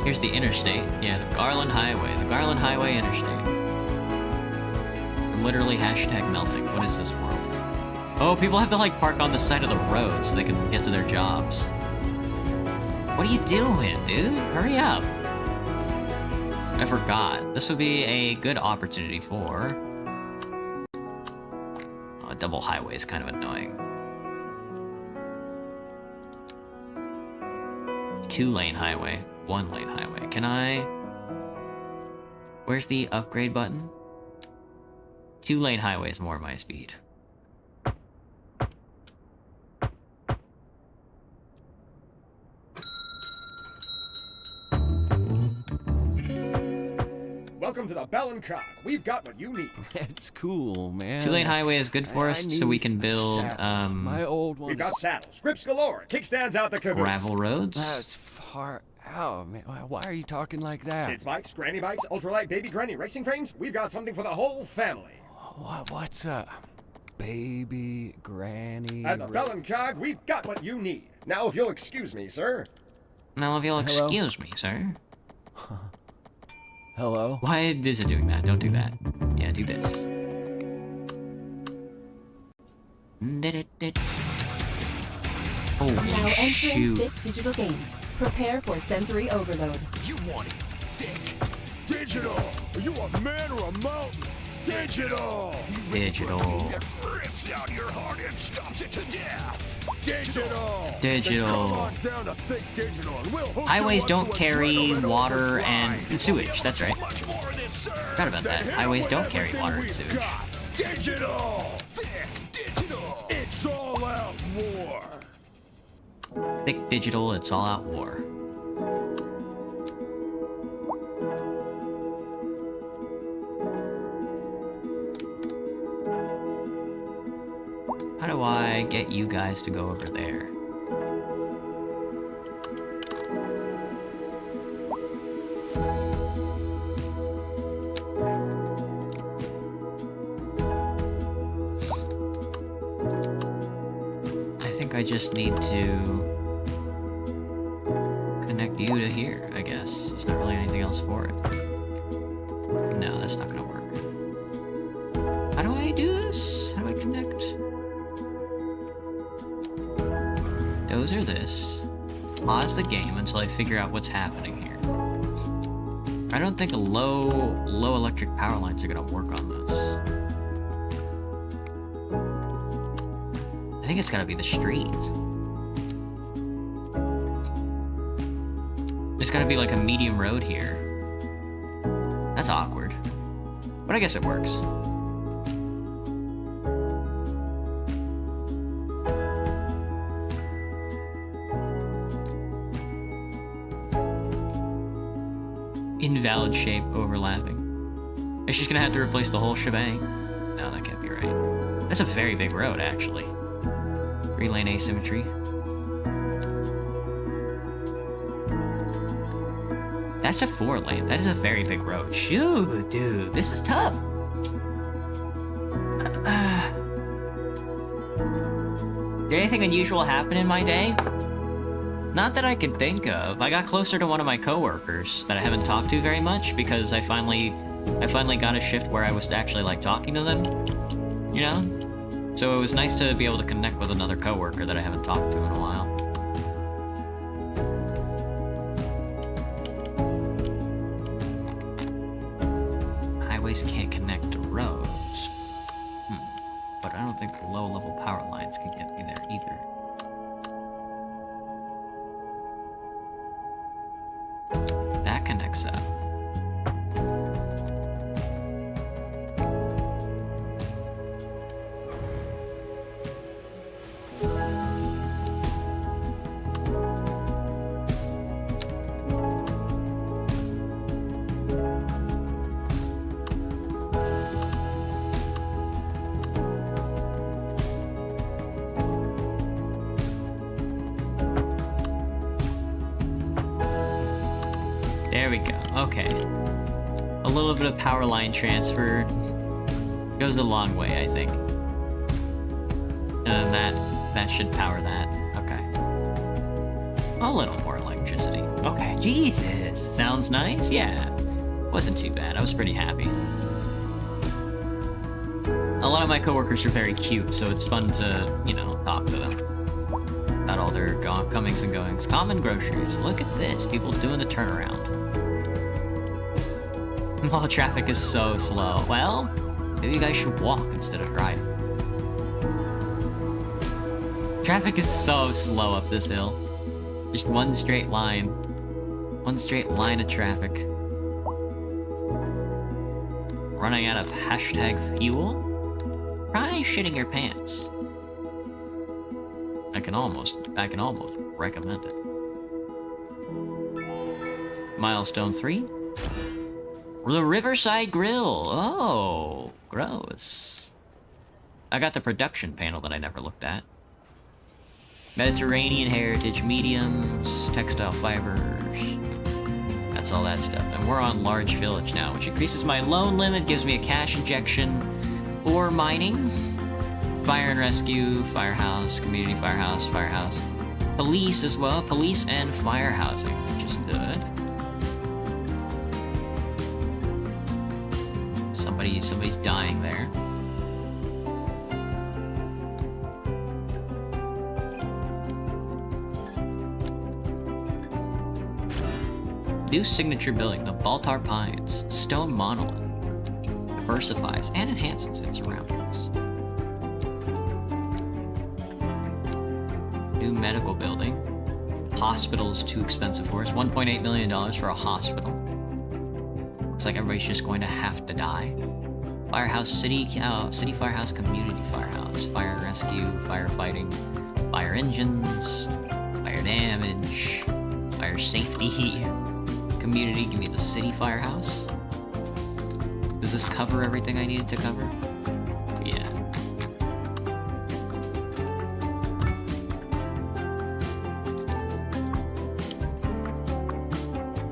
Here's the interstate. Yeah, the Garland Highway. The Garland Highway Interstate. I'm literally hashtag melting. What is this world? Oh, people have to like park on the side of the road so they can get to their jobs. What are you doing, dude? Hurry up. I forgot. This would be a good opportunity for... Oh, a double highway is kind of annoying. 2-lane highway. 1-lane highway. Can I... Where's the upgrade button? 2-lane highway is more my speed. Welcome to the Bell and Cog. We've got what you need. It's cool, man. Two-lane highway is good for I us, so we need can a build, saddle. My old one. We've got saddles, grips galore, kickstands out the caboose. gravel roads. That's far out, man. Why are you talking like that? Kids bikes, granny bikes, ultralight baby granny racing frames. We've got something for the whole family. What's a baby granny? At the Bell and Cog, we've got what you need. Now, if you'll excuse me, sir. Now, if you'll Hello? excuse me, sir. Hello? Why is it doing that? Don't do that. Yeah, do this. Holy Now entering shoot. thick digital games. Prepare for sensory overload. You want it thick. Digital. Are you a man or a mountain? Digital. Digital. That rips out your heart and stops it to death. Digital. Digital. Then come on down to thick digital and we'll hook Highways you up don't to a carry adrenaline water overdrive. and sewage, that's right. Much more of this, sir. Forgot about that. Then hit Highways with don't carry everything water and we've sewage. got. Digital. Thick digital. It's all out war. Thick digital, it's all out war. How do I get you guys to go over there? I think I just need to connect you to here, I guess. There's not really anything else for it. No, that's not gonna work. How do I do this? How do I connect? Those are this. Pause the game until I figure out what's happening here. I don't think low electric power lines are gonna work on this. I think it's gotta be the street. There's gotta be like a medium road here. That's awkward. But I guess it works. Invalid shape overlapping. It's just gonna have to replace the whole shebang. No, that can't be right. That's a very big road, actually. 3-lane asymmetry. That's a 4-lane. That is a very big road. Shoot, dude, this is tough. Did anything unusual happen in my day? Not that I could think of. I got closer to one of my coworkers that I haven't talked to very much because I finally got a shift where I was actually like talking to them, you know? So it was nice to be able to connect with another coworker that I haven't talked to in a while. Highways can't connect to roads. But I don't think low-level power lines can get me there either. That connects up. There we go. Okay. A little bit of power line transfer goes a long way, I think. And that should power that. Okay. A little more electricity. Okay. Jesus. Sounds nice? Yeah. Wasn't too bad. I was pretty happy. A lot of my coworkers are very cute, so it's fun to, you know, talk to them about all their comings and goings. Common groceries. Look at this. People doing the turnaround. Well, traffic is so slow. Well, maybe you guys should walk instead of drive. Traffic is so slow up this hill. Just one straight line. One straight line of traffic. Running out of hashtag fuel? Try shitting your pants. I can almost recommend it. Milestone 3. The Riverside Grill. Oh, gross. I got the production panel that I never looked at. Mediterranean heritage mediums, textile fibers. That's all that stuff. And we're on large village now, which increases my loan limit, gives me a cash injection, or mining. Fire and rescue, firehouse, community firehouse, firehouse. Police as well, police and fire housing, which is good. Somebody's dying there. New signature building, the Baltar Pines. Stone monolith. Diversifies and enhances its surroundings. New medical building. Hospital is too expensive for us. $1.8 million for a hospital. Looks like everybody's just going to have to die. Firehouse, city firehouse, community firehouse. Fire and rescue, firefighting, fire engines, fire damage, fire safety. Community, give me the city firehouse. Does this cover everything I needed to cover? Yeah.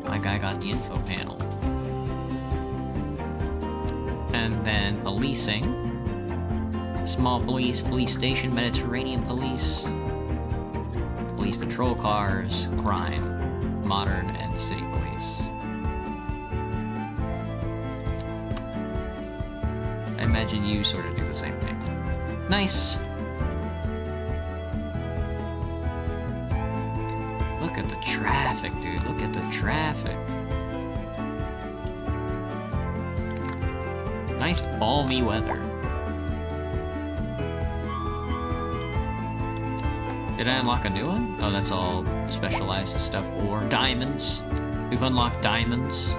My guy got the info panel. And then policing. Small police station, Mediterranean police. Police patrol cars, crime, modern, and city police. I imagine you sort of do the same thing. Nice. Look at the traffic, dude. Look at the traffic. Nice balmy weather. Did I unlock a new one? Oh, that's all specialized stuff. Or diamonds. We've unlocked diamonds.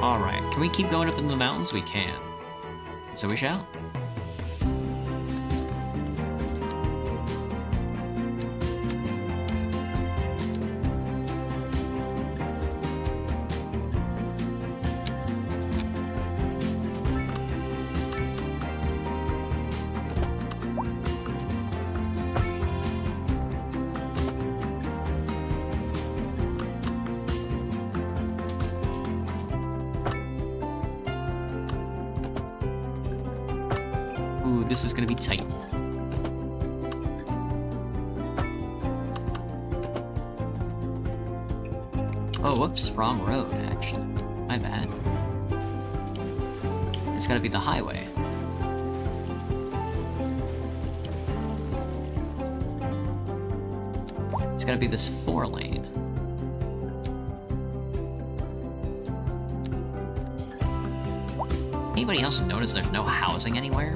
Alright, can we keep going up in the mountains? We can. So we shall. Ooh, this is gonna be tight. Oh, whoops, wrong road, actually. My bad. It's gotta be the highway. It's gotta be this 4-lane. Anybody else notice there's no housing anywhere?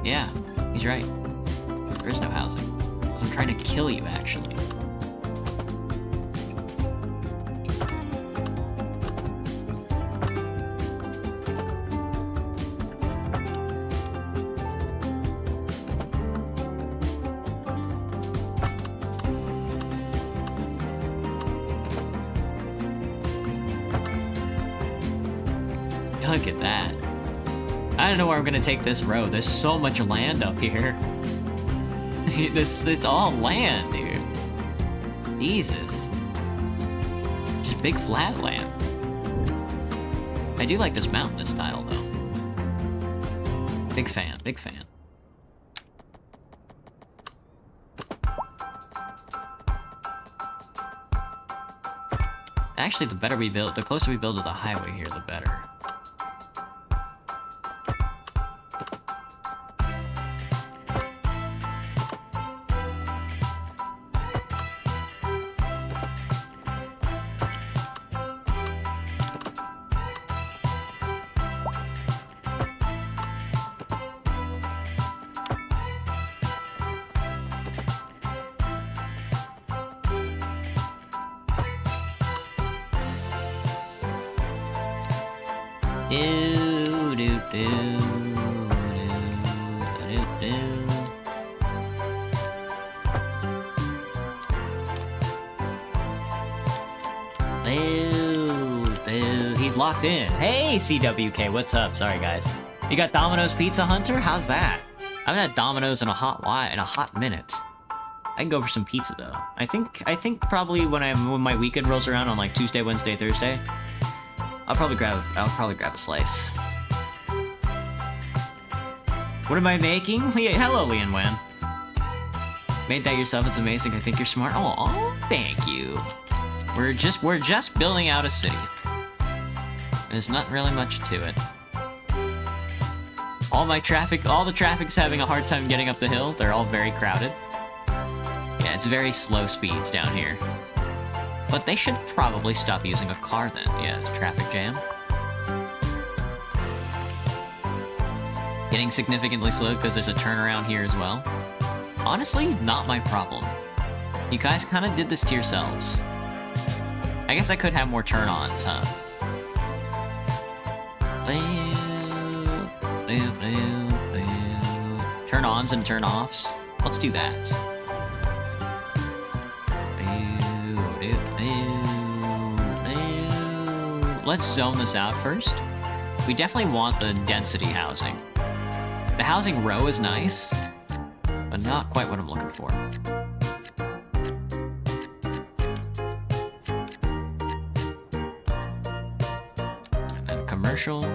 Yeah, he's right. There is no housing. Because I'm trying to kill you, actually. Look at that. I don't know where I'm gonna take this road. There's so much land up here. It's all land, dude. Jesus. Just big flat land. I do like this mountainous style, though. Big fan, big fan. Actually, the better we build, the closer we build to the highway here, the better. is locked in. Hey, CWK, what's up? Sorry, guys. You got Domino's Pizza Hunter? How's that? I haven't had Domino's in a hot minute. I can go for some pizza though. I think probably when my weekend rolls around on like Tuesday, Wednesday, Thursday, I'll probably grab a slice. What am I making? Hello, Lian Wan. Made that yourself. It's amazing. I think you're smart. Oh, thank you. We're just building out a city. There's not really much to it. All the traffic's having a hard time getting up the hill. They're all very crowded. Yeah, it's very slow speeds down here. But they should probably stop using a car then. Yeah, it's a traffic jam. Getting significantly slow because there's a turnaround here as well. Honestly, not my problem. You guys kind of did this to yourselves. I guess I could have more turn-ons, huh? Turn-ons and turn-offs. Let's do that. Let's zone this out first. We definitely want the density housing. The housing row is nice, but not quite what I'm looking for. And then commercial.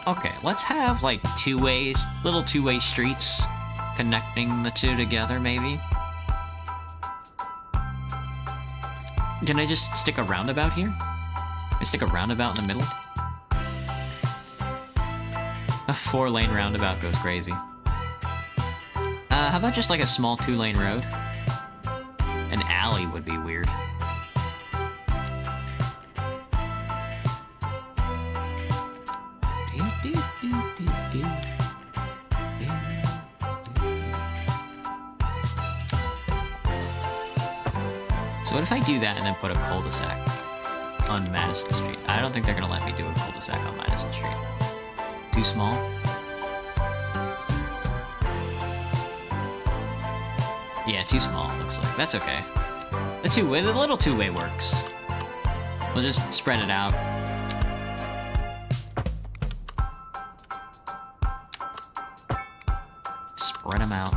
Okay, let's have like little two-way streets connecting the two together, maybe. Can I just stick a roundabout here? Can I stick a roundabout in the middle? A 4-lane roundabout goes crazy. How about just like a small 2-lane road? An alley would be weird. So what if I do that and then put a cul-de-sac on Madison Street? I don't think they're gonna let me do a cul-de-sac on Madison Street. Too small? Yeah, too small, looks like. That's okay. The little two-way works. We'll just spread it out. Spread them out.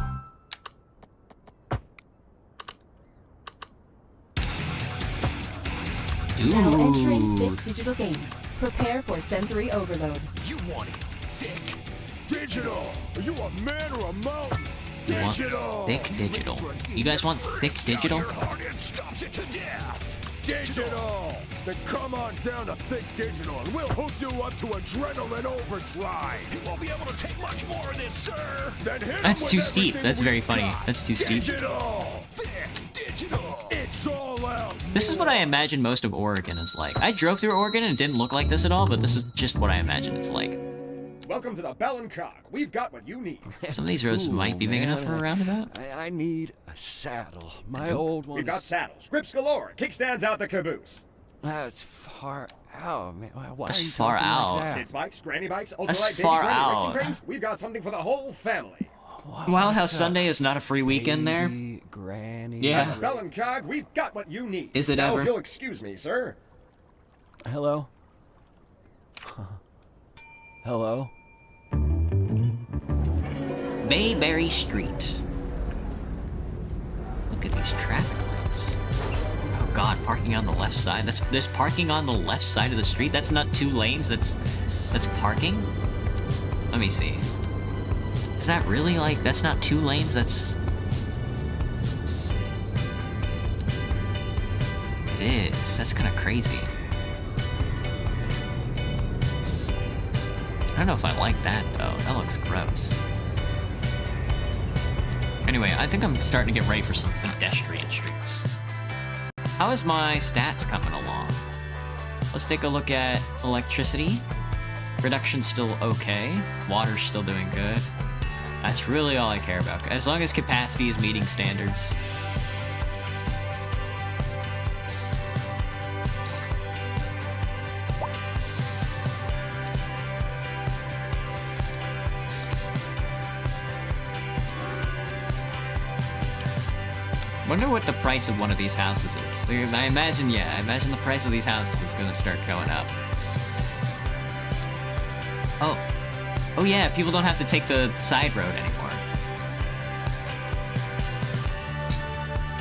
Now entering thick digital games. Prepare for sensory overload. You want it thick. Digital. Are you a man or a mountain? You want Digital. thick digital. You guys want thick digital? Your heart and stops it to death. Digital. Then come on down to Thick Digital and we'll hook you up to adrenaline overdrive. You won't be able to take much more of this, sir. Then hit That's with too steep. everything That's very we've funny. got. That's too steep. Digital. Thick Digital. It's all out. This is what I imagine most of Oregon is like. I drove through Oregon and it didn't look like this at all, but this is just what I imagine it's like. Welcome to the Bell and Cog. We've got what you need. Some of these roads might be big enough for a roundabout. I need a saddle. My old one. We've got saddles, grips galore, kickstands out the caboose. That's far out, man. Why That's are you far talking out. Like that? Kids bikes, granny bikes, That's ultralight, baby far granny out. racing frames. We've got something for the whole family. Wild how What's Sunday up, is not a free weekend there. baby, Granny. Yeah. Bell and Cog, we've got what you need. Is it now, ever? If you'll excuse me, sir. Hello? Hello? Bayberry Street. Look at these traffic lights. Oh god, parking on the left side. There's parking on the left side of the street. That's not 2 lanes. That's parking. Let me see. Is that really like that's not 2 lanes? That's it is. That's kind of crazy. I don't know if I like that though. That looks gross. Anyway, I think I'm starting to get ready for some pedestrian streets. How is my stats coming along? Let's take a look at electricity. Production's still okay. Water's still doing good. That's really all I care about. As long as capacity is meeting standards. Wonder what the price of one of these houses is. I imagine the price of these houses is gonna start going up. Oh yeah, people don't have to take the side road anymore.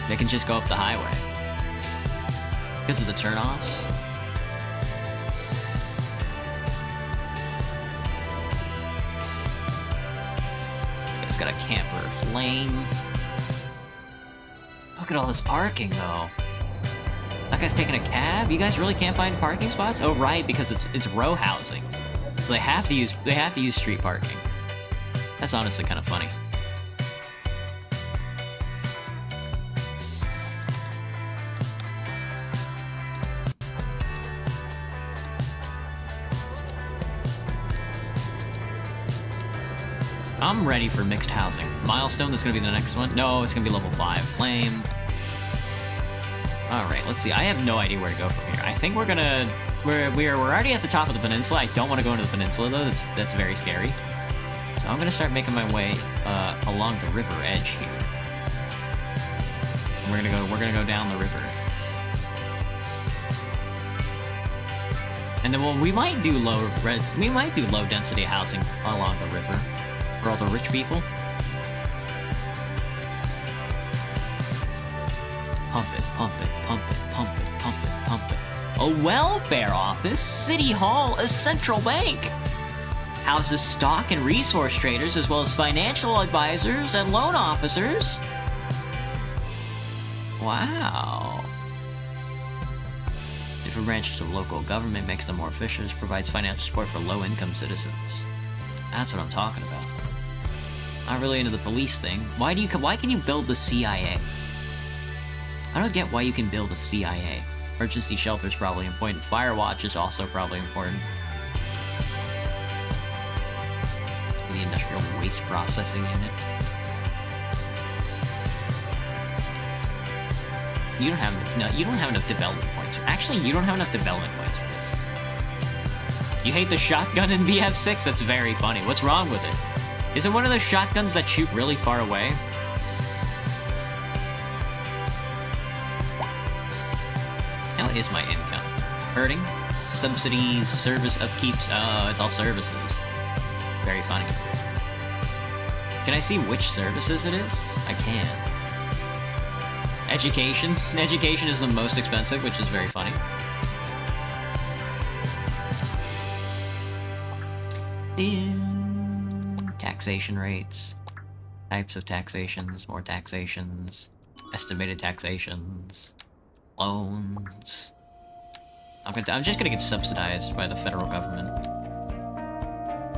They can just go up the highway. Because of the turnoffs. This guy's got a camper lane. Look at all this parking, though. That guy's taking a cab? You guys really can't find parking spots? Oh, right, because it's row housing. So they have to use street parking. That's honestly kind of funny. I'm ready for mixed housing. Milestone, that's gonna be the next one. No, it's gonna be level 5. Lame. Alright, let's see. I have no idea where to go from here. I think we're already at the top of the peninsula. I don't want to go into the peninsula though. That's very scary. So I'm gonna start making my way along the river edge here. And we're gonna go down the river. And then we might do low density housing along the river for all the rich people. Pump it, pump it, pump it, pump it, pump it, pump it. A welfare office, city hall, a central bank. Houses stock and resource traders as well as financial advisors and loan officers. Wow. Different branches of local government makes them more efficient, provides financial support for low-income citizens. That's what I'm talking about. Not really into the police thing. Why can you build the CIA? I don't get why you can build a CIA. Emergency shelter is probably important. Firewatch is also probably important. The industrial waste processing unit. You don't have enough development points. Actually, you don't have enough development points for this. You hate the shotgun in BF6? That's very funny. What's wrong with it? Is it one of those shotguns that shoot really far away? How is my income? Hurting? Subsidies, service upkeeps. Oh, it's all services. Very funny. Can I see which services it is? I can. Education. Education is the most expensive, which is very funny. Taxation rates. Types of taxations. More taxations. Estimated taxations. Loans. I'm just gonna get subsidized by the federal government.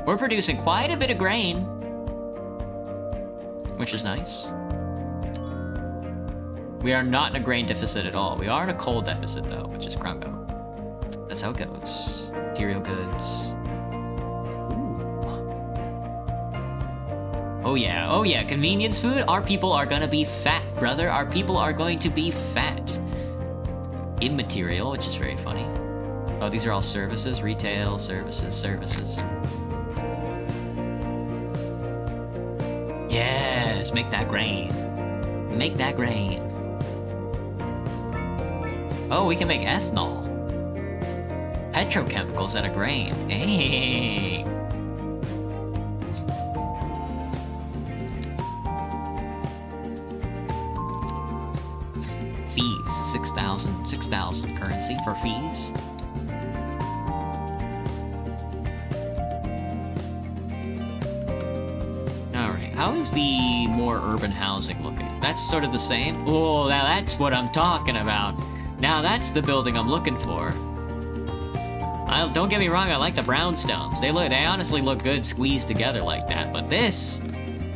We're producing quite a bit of grain, which is nice. We are not in a grain deficit at all. We are in a coal deficit though, which is crumbo. That's how it goes. Material goods. Ooh. Oh yeah, convenience food? Our people are gonna be fat, brother. Our people are going to be fat. Immaterial, which is very funny. Oh, these are all services, retail, services. Yes, make that grain. Make that grain. Oh, we can make ethanol. Petrochemicals out of grain. Hey. Fees, 6,000 currency for fees. Alright, how is the more urban housing looking? That's sort of the same? Oh, now that's what I'm talking about. Now that's the building I'm looking for. Don't get me wrong, I like the brownstones. They honestly look good squeezed together like that, but this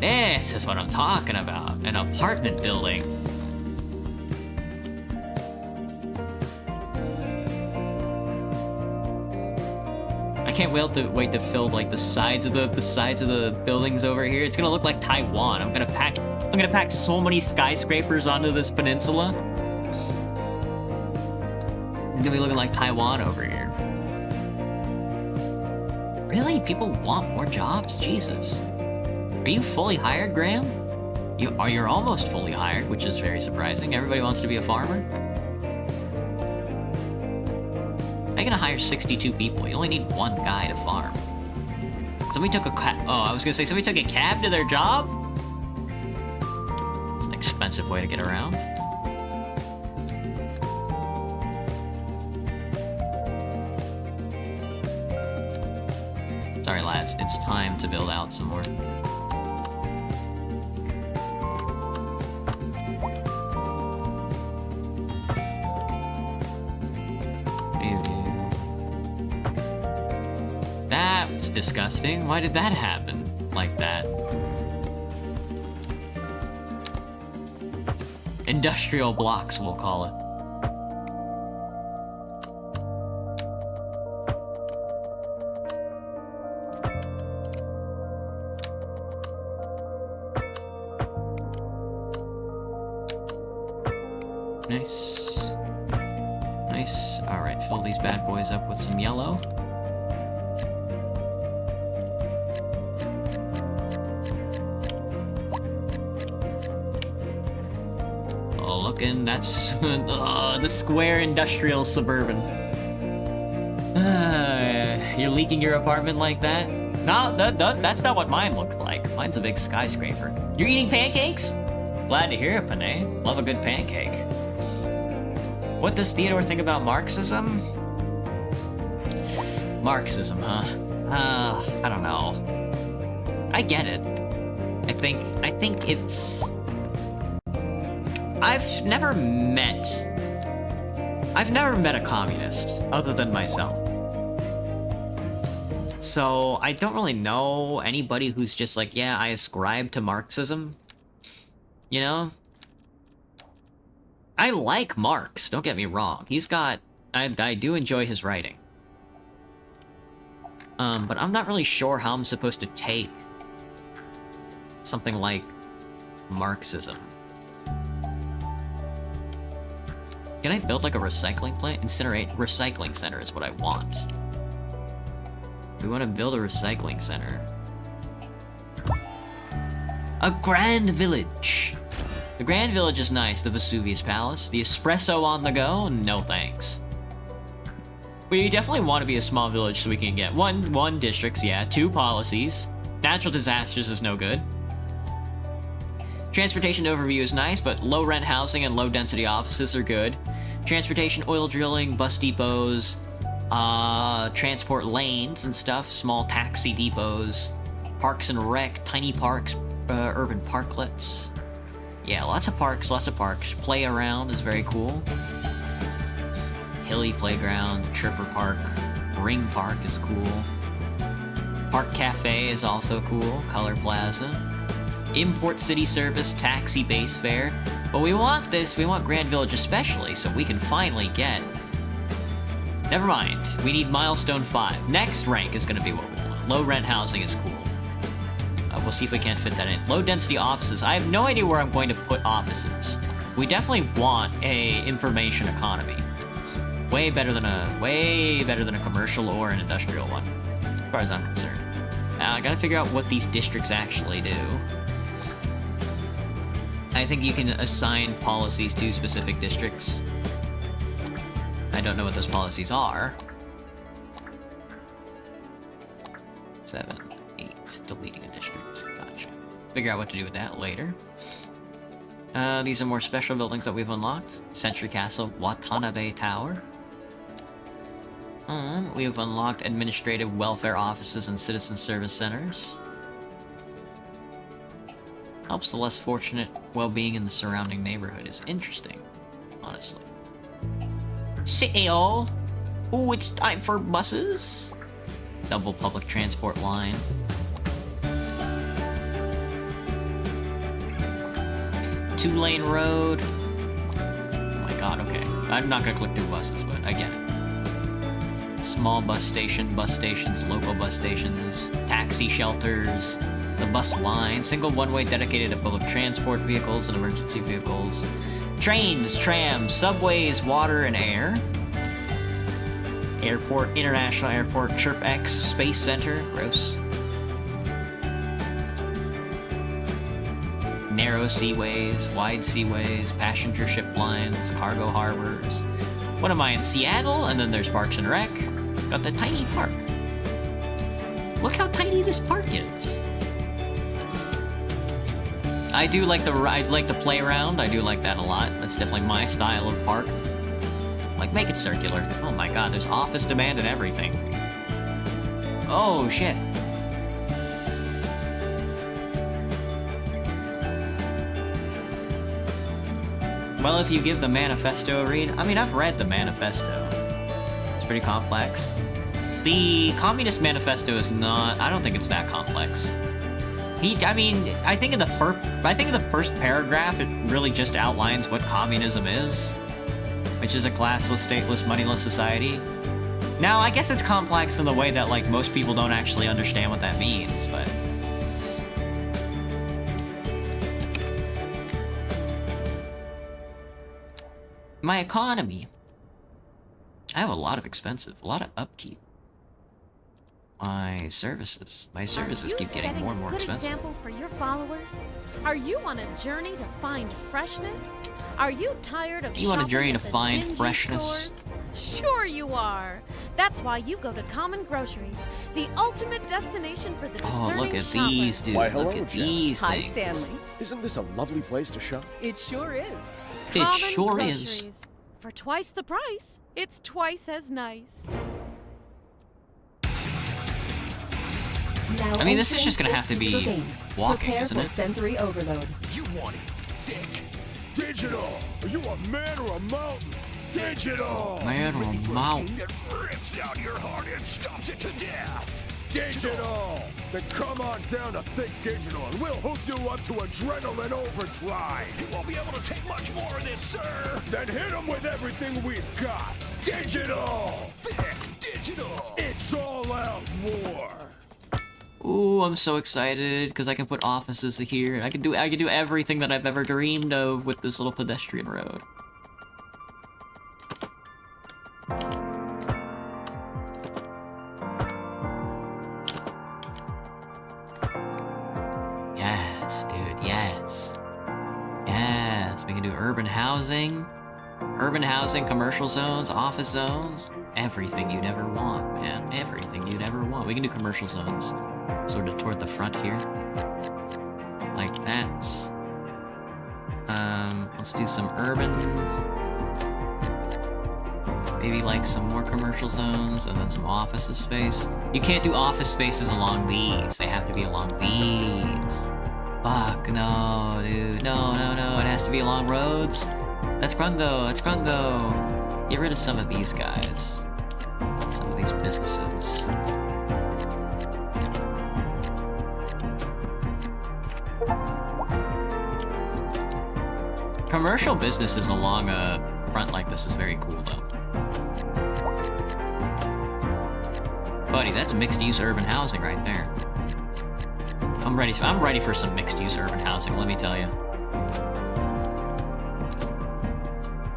is what I'm talking about. An apartment building. I can't wait to fill like the sides of the buildings over here. It's gonna look like Taiwan. I'm gonna pack so many skyscrapers onto this peninsula. It's gonna be looking like Taiwan over here. Really? People want more jobs? Jesus. Are you fully hired, Graham? You're almost fully hired, which is very surprising. Everybody wants to be a farmer. How are you gonna hire 62 people? You only need one guy to farm. Somebody took a cab. Oh, I was gonna say somebody took a cab to their job? It's an expensive way to get around. Sorry, lads. It's time to build out some more. That's disgusting. Why did that happen like that? Industrial blocks, we'll call it. Nice. Nice. Alright, fill these bad boys up with some yellow. Oh, looking, that's the square industrial suburban. You're leaking your apartment like that? No, that's not what mine looks like. Mine's a big skyscraper. You're eating pancakes? Glad to hear it, Panay. Love a good pancake. What does Theodore think about Marxism? Marxism, huh? I don't know. I get it. I think it's... I've never met a communist other than myself. So I don't really know anybody who's just like, yeah, I ascribe to Marxism. You know? I like Marx, don't get me wrong. He's got... I do enjoy his writing. But I'm not really sure how I'm supposed to take something like Marxism. Can I build like a recycling plant? Recycling center is what I want. We want to build a recycling center. A grand village. The Grand Village is nice, the Vesuvius Palace. The espresso on the go? No thanks. We definitely want to be a small village so we can get one districts, yeah, 2 policies. Natural disasters is no good. Transportation overview is nice, but low rent housing and low density offices are good. Transportation, oil drilling, bus depots, transport lanes and stuff, small taxi depots, parks and rec, tiny parks, urban parklets. Yeah, lots of parks, lots of parks. Play around is very cool. Hilly playground, Chirper Park, Ring Park is cool. Park Cafe is also cool, Color Plaza. Import City Service, taxi base fare. But we want this, we want Grand Village especially, so we can finally get... Never mind, we need Milestone 5. Next rank is gonna be what we want. Low rent housing is cool. We'll see if we can't fit that in. Low density offices. I have no idea where I'm going to put offices. We want a information economy. Way better than a commercial or an industrial one, as far as I'm concerned. Now I gotta figure out what these districts actually do. I think you can assign policies to specific districts. I don't know what those policies are. 7, 8, deleting a district. Gotcha. Figure out what to do with that later. These are more special buildings that we've unlocked. Century Castle, Watanabe Tower. We've unlocked administrative welfare offices and citizen service centers. Helps the less fortunate well-being in the surrounding neighborhood is interesting, honestly. City Hall. Ooh, it's time for buses. Double public transport line. Two-lane road. Oh my god, okay. I'm not gonna click through buses, but I get it. Small bus stations, local bus stations, taxi shelters, the bus line, single one-way dedicated to public transport vehicles and emergency vehicles, trains, trams, subways, water, and air. Airport, International Airport, ChirpX, Space Center, gross. narrow seaways, wide seaways, passenger ship lines, cargo harbors. What am I, in Seattle? And then there's Parks and Rec. Got the tiny park. Look how tiny this park is. I do like the playground. I do like that a lot. That's definitely my style of park. Like, make it circular. Oh my god, there's office demand and everything. Oh, shit. Well, if you give the manifesto a read... I mean, I've read the manifesto. It's pretty complex. The Communist Manifesto is not... I don't think it's that complex. I think in the first paragraph, it really just outlines what communism is, which is a classless, stateless, moneyless society. Now, I guess it's complex in the way that, like, most people don't actually understand what that means, but... My economy. I have a lot of upkeep. My services keep getting more and more expensive. Example for your followers? Are you on a journey to find freshness? Are you tired of on a journey to find dingy freshness? Stores? Sure you are. That's why you go to Common Groceries, the ultimate destination for the discerning look at shopper. these, dude. Why, hello, look at Jen. these Hi, things. Stanley. Isn't this a lovely place to shop? It sure is. It Common sure is. Groceries. For twice the price, it's twice as nice. Now I mean, this is entering just gonna have to digital be games. walking, Prepare isn't for it? sensory overload. You want it thick. Digital! Are you a man or a mountain? Digital! Man or a mountain. That rips out your heart and stops it to death. Digital! Then come on down to Think Digital and we'll hook you up to adrenaline overdrive. You won't be able to take much more of this, sir. Then hit them with everything we've got. Digital! Think Digital! It's all out war. Ooh, I'm so excited because I can put offices here. I can do everything that I've ever dreamed of with this little pedestrian road. Yes, dude, yes. Yes, we can do urban housing, commercial zones, office zones, everything you'd ever want, man. Everything you'd ever want. We can do commercial zones, sort of toward the front here, like that. Let's do some urban, maybe like some more commercial zones, and then some office space. You can't do office spaces along these. They have to be along these. Fuck, no, dude. No. It has to be along roads. That's Grungo. Get rid of some of these guys. Some of these businesses. Commercial businesses along a front like this is very cool, though. Buddy, that's mixed-use urban housing right there. I'm ready for some mixed-use urban housing, let me tell you.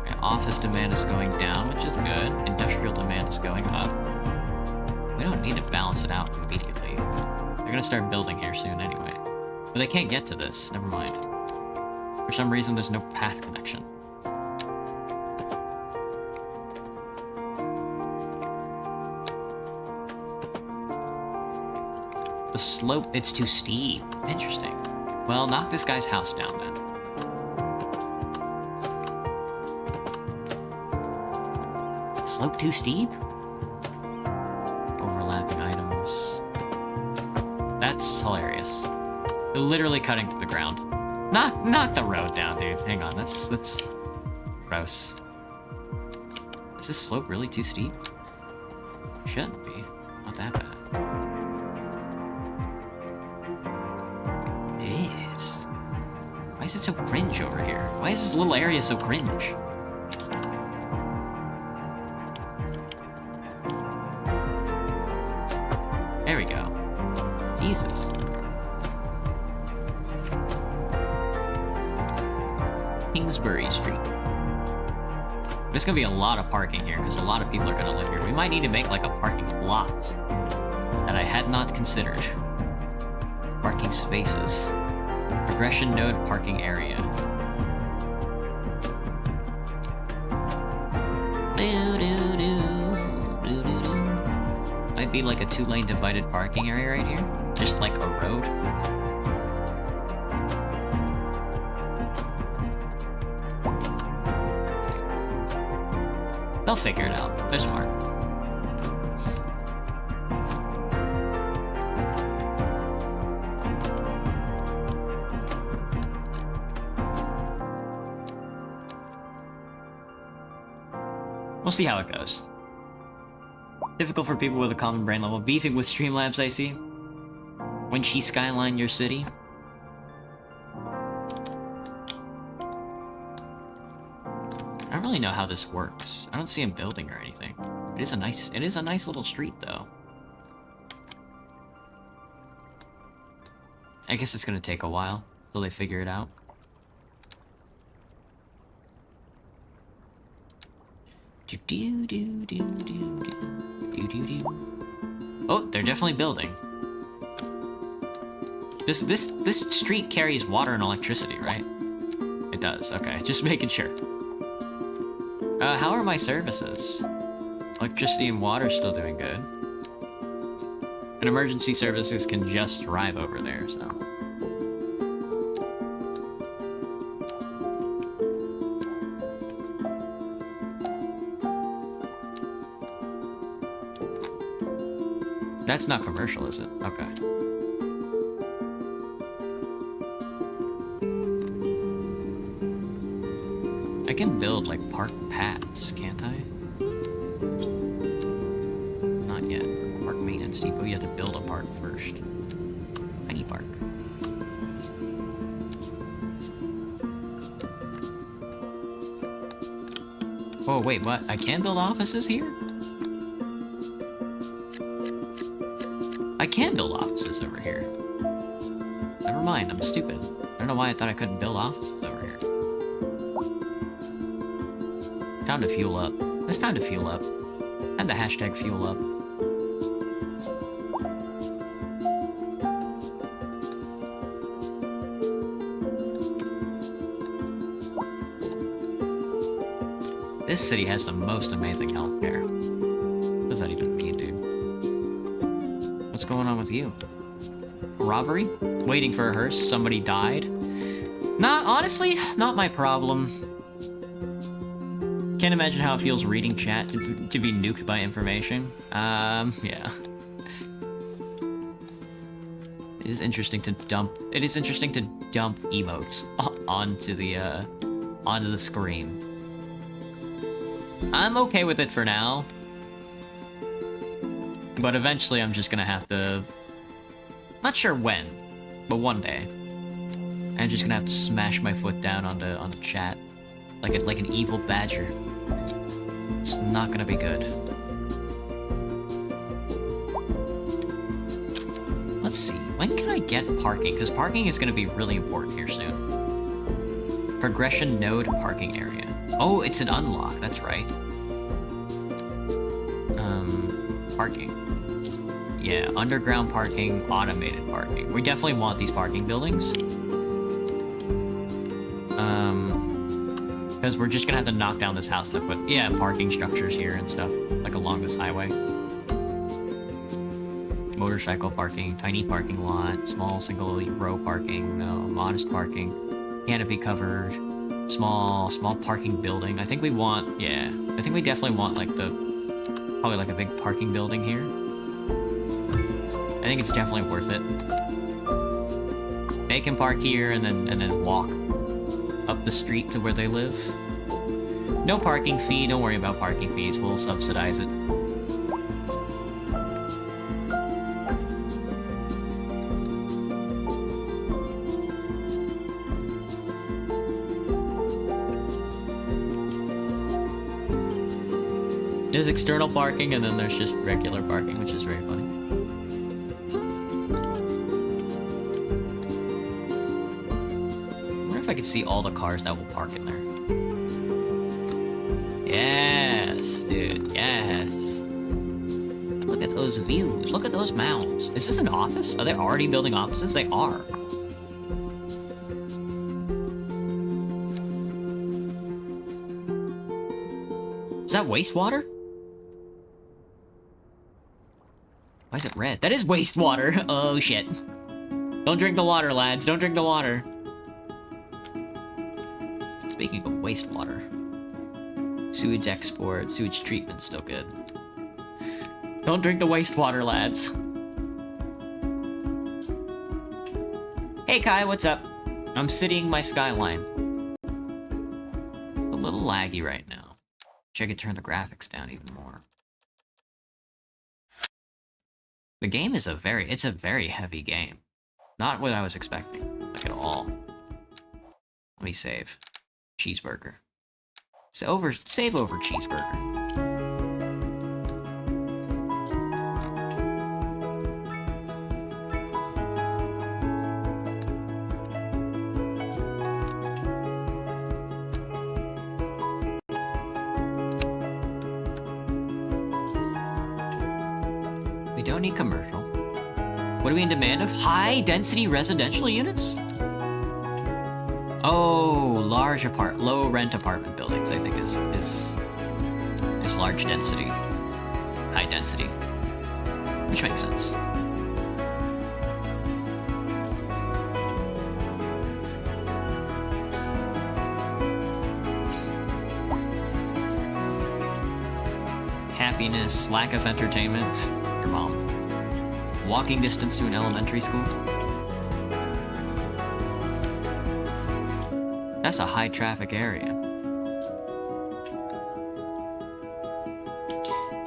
Okay, office demand is going down, which is good. Industrial demand is going up. We don't need to balance it out immediately. They're gonna start building here soon anyway. But they can't get to this, never mind. For some reason, there's no path connection. The slope, it's too steep. Interesting. Well, knock this guy's house down then. Slope too steep? Overlapping items. That's hilarious. They're literally cutting to the ground. Knock the road down, dude. Hang on, that's gross. Is this slope really too steep? Shouldn't be. Not that bad. It is. Why is it so cringe over here? Why is this little area so cringe? There we go. Jesus. Kingsbury Street. There's gonna be a lot of parking here because a lot of people are gonna live here. We might need to make like a parking lot that I had not considered. Parking spaces. Progression node parking area. Might be like a 2-lane divided parking area right here. Just like a road. They'll figure it out. They're smart. We'll see how it goes. Difficult for people with a common brain level. Beefing with Streamlabs, I see. When she skyline your city. I don't really know how this works. I don't see him building or anything. It is a nice little street though. I guess it's gonna take a while till they figure it out. Oh, they're definitely building. This street carries water and electricity, right? It does. Okay, just making sure. How are my services? Electricity and water still doing good. And emergency services can just drive over there, so. That's not commercial, is it? Okay. I can build, like, park paths, can't I? Not yet. Park maintenance depot, you have to build a park first. Tiny park. Oh, wait, what? I can build offices here? I can build offices over here. Never mind, I'm stupid. I don't know why I thought I couldn't build offices over here. Time to fuel up. It's time to fuel up. And the hashtag fuel up. This city has the most amazing healthcare. What does that even mean, dude? What's going on with you? Robbery? Waiting for a hearse? Somebody died? Honestly, not my problem. Can't imagine how it feels reading chat to be nuked by information. Yeah. It is interesting to dump emotes onto the screen. I'm okay with it for now. But eventually I'm just gonna have to... Not sure when, but one day. I'm just gonna have to smash my foot down on the chat. Like an evil badger. It's not gonna be good. Let's see, when can I get parking? Because parking is gonna be really important here soon. Progression node parking area. Oh, it's an unlock, that's right. Parking. Yeah, underground parking, automated parking. We definitely want these parking buildings. Because we're just gonna have to knock down this house to put, yeah, parking structures here and stuff, like along this highway. Motorcycle parking, tiny parking lot, small single row parking, modest parking, canopy covered, small parking building. I think we want, yeah, I think we definitely want like probably like a big parking building here. I think it's definitely worth it. They can park here and then walk up the street to where they live. No parking fee, don't worry about parking fees, we'll subsidize it. There's external parking and then there's just regular parking, which is very funny. I could see all the cars that will park in there. Yes, dude, yes. Look at those views. Look at those mounds. Is this an office? Are they already building offices? They are. that wastewater? Why is it red? That is wastewater. Oh, shit. Don't drink the water, lads. Don't drink the water. Speaking of wastewater. Sewage export, sewage treatment, still good. Don't drink the wastewater, lads. Hey, Kai, what's up? I'm citying my skyline. A little laggy right now. Wish I could turn the graphics down even more. The game is it's a very heavy game. Not what I was expecting, like at all. Let me save. Cheeseburger. Save over cheeseburger. We don't need commercial. What are we in demand of? High density residential units? Oh, low rent apartment buildings, I think is large density. High density. Which makes sense. Happiness, lack of entertainment. Your mom. Walking distance to an elementary school. That's a high traffic area.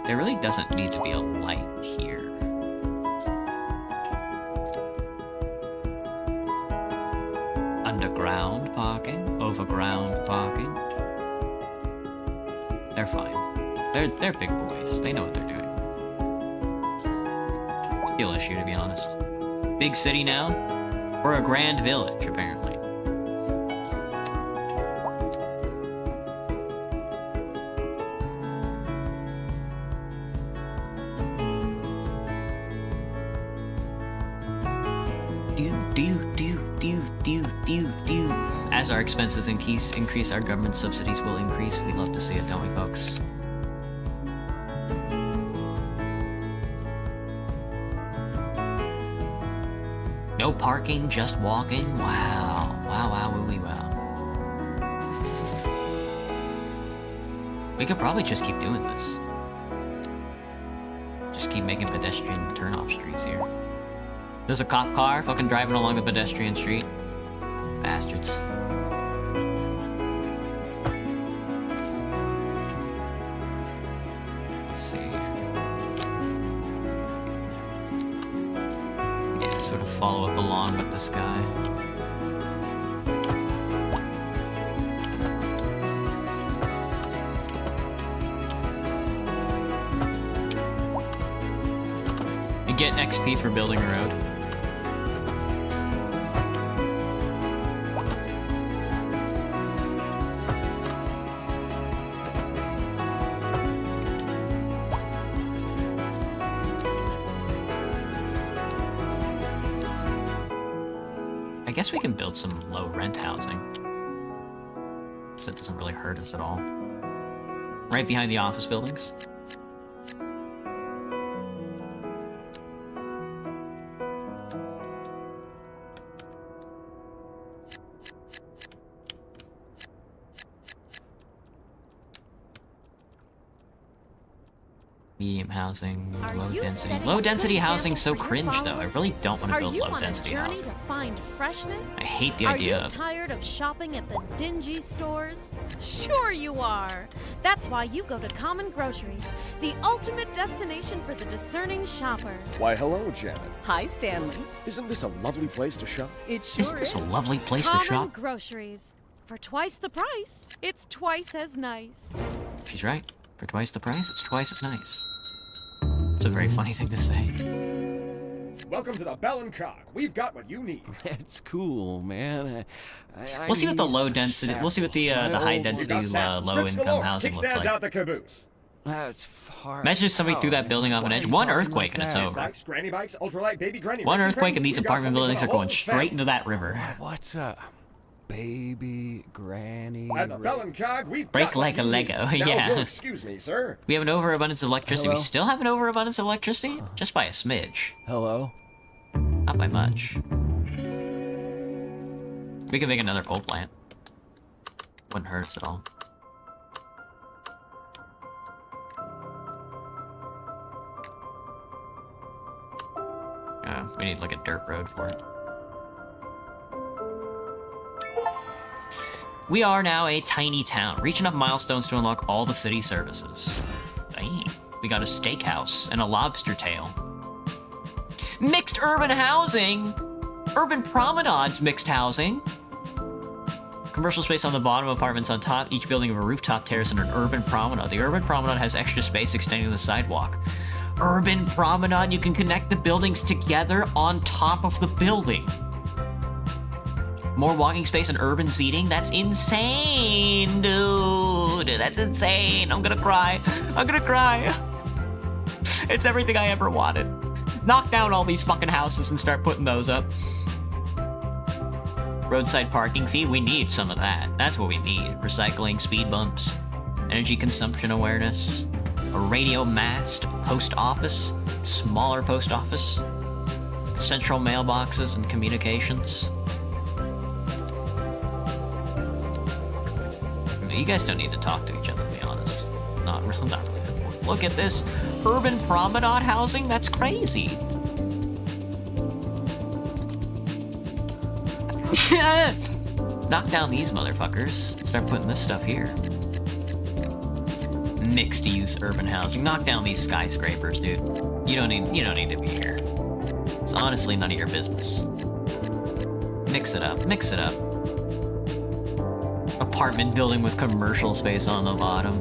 There really doesn't need to be a light here. Underground parking, overground parking. They're fine. They're big boys. They know what they're doing. Skill issue, to be honest. Big city now? Or a grand village, apparently. As our expenses increase, our government subsidies will increase. We'd love to see it, don't we, folks? No parking, just walking? Wow. Wow, wow. We could probably just keep doing this. Just keep making pedestrian turn-off streets here. There's a cop car fucking driving along the pedestrian street. Bastards. Let's see. Yeah, sort of follow up along with this guy. You get XP for building a road. I guess we can build some low rent housing. So it doesn't really hurt us at all. Right behind the office buildings. Medium housing, low density. Low density housing's so cringe though. I really don't want to build low density housing. Are you on a journey to find freshness? I hate the idea. Are you tired of shopping at the dingy stores? Sure you are. That's why you go to Common Groceries, the ultimate destination for the discerning shopper. Why, hello, Janet. Hi, Stanley. Isn't this a lovely place to shop? It sure Isn't this a lovely place to Common shop? Groceries. For twice the price, it's twice as nice. She's right. For twice the price, it's twice as nice. It's a very funny thing to say. Welcome to the Bell and Cog. We've got what you need. That's cool, man. We'll see what the low density. We'll see what the high density, low income housing looks like. Out the caboose. That's far. Imagine if somebody threw that building off an edge. One earthquake and it's over. Bikes, granny bikes, ultralight baby granny. One racing earthquake frames. and these We've got apartment something buildings for are the going whole straight into that river. What's up? baby granny. At the Bell and Cog, we've Break got like a what you Lego, need. Now, yeah. if you'll excuse me, sir. We have an overabundance of electricity. We Hello? still have an overabundance of electricity? Just by a smidge. Hello? Not by much. We could make another coal plant. Wouldn't hurt us at all. We need like a dirt road for it. We are now a tiny town. Reach enough milestones to unlock all the city services. Dang. We got a steakhouse and a lobster tail. Mixed urban housing! Urban promenades mixed housing. Commercial space on the bottom, apartments on top, each building of a rooftop terrace and an urban promenade. The urban promenade has extra space extending to the sidewalk. Urban promenade, you can connect the buildings together on top of the building. More walking space and urban seating? That's insane, dude. That's insane. I'm gonna cry. I'm gonna cry. It's everything I ever wanted. Knock down all these fucking houses and start putting those up. Roadside parking fee? We need some of that. That's what we need. Recycling, speed bumps, energy consumption awareness, a radio mast, post office, smaller post office, central mailboxes and communications. You guys don't need to talk to each other, to be honest. Not really. Look at this urban promenade housing. That's crazy. Knock down these motherfuckers. Start putting this stuff here. Mixed-use urban housing. Knock down these skyscrapers, dude. You don't need to be here. It's honestly none of your business. Mix it up. Mix it up. Apartment building with commercial space on the bottom.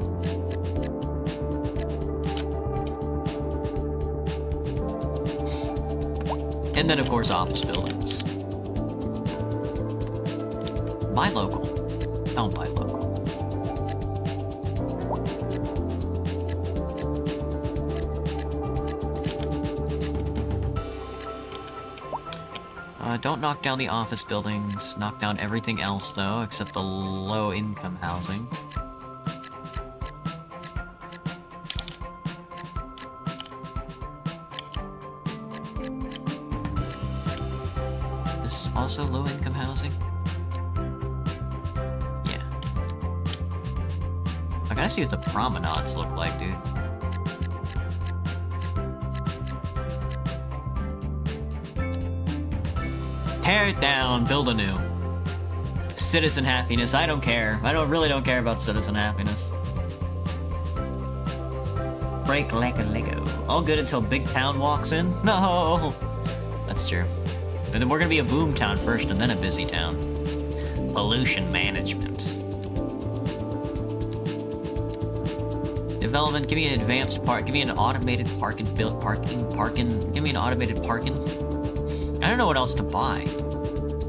And then, of course, office buildings. Buy local. Don't buy local. Don't knock down the office buildings. Knock down everything else, though, except the low-income housing. Is this also low-income housing? Yeah. I gotta see what the promenades look like, dude. Tear it down, build anew. Citizen happiness, I don't care. I really don't care about citizen happiness. Break like a Lego. All good until big town walks in? No! That's true. But then we're gonna be a boom town first and then a busy town. Pollution management. Development, give me an advanced park, give me an automated parking, give me an automated parking. I don't know what else to buy.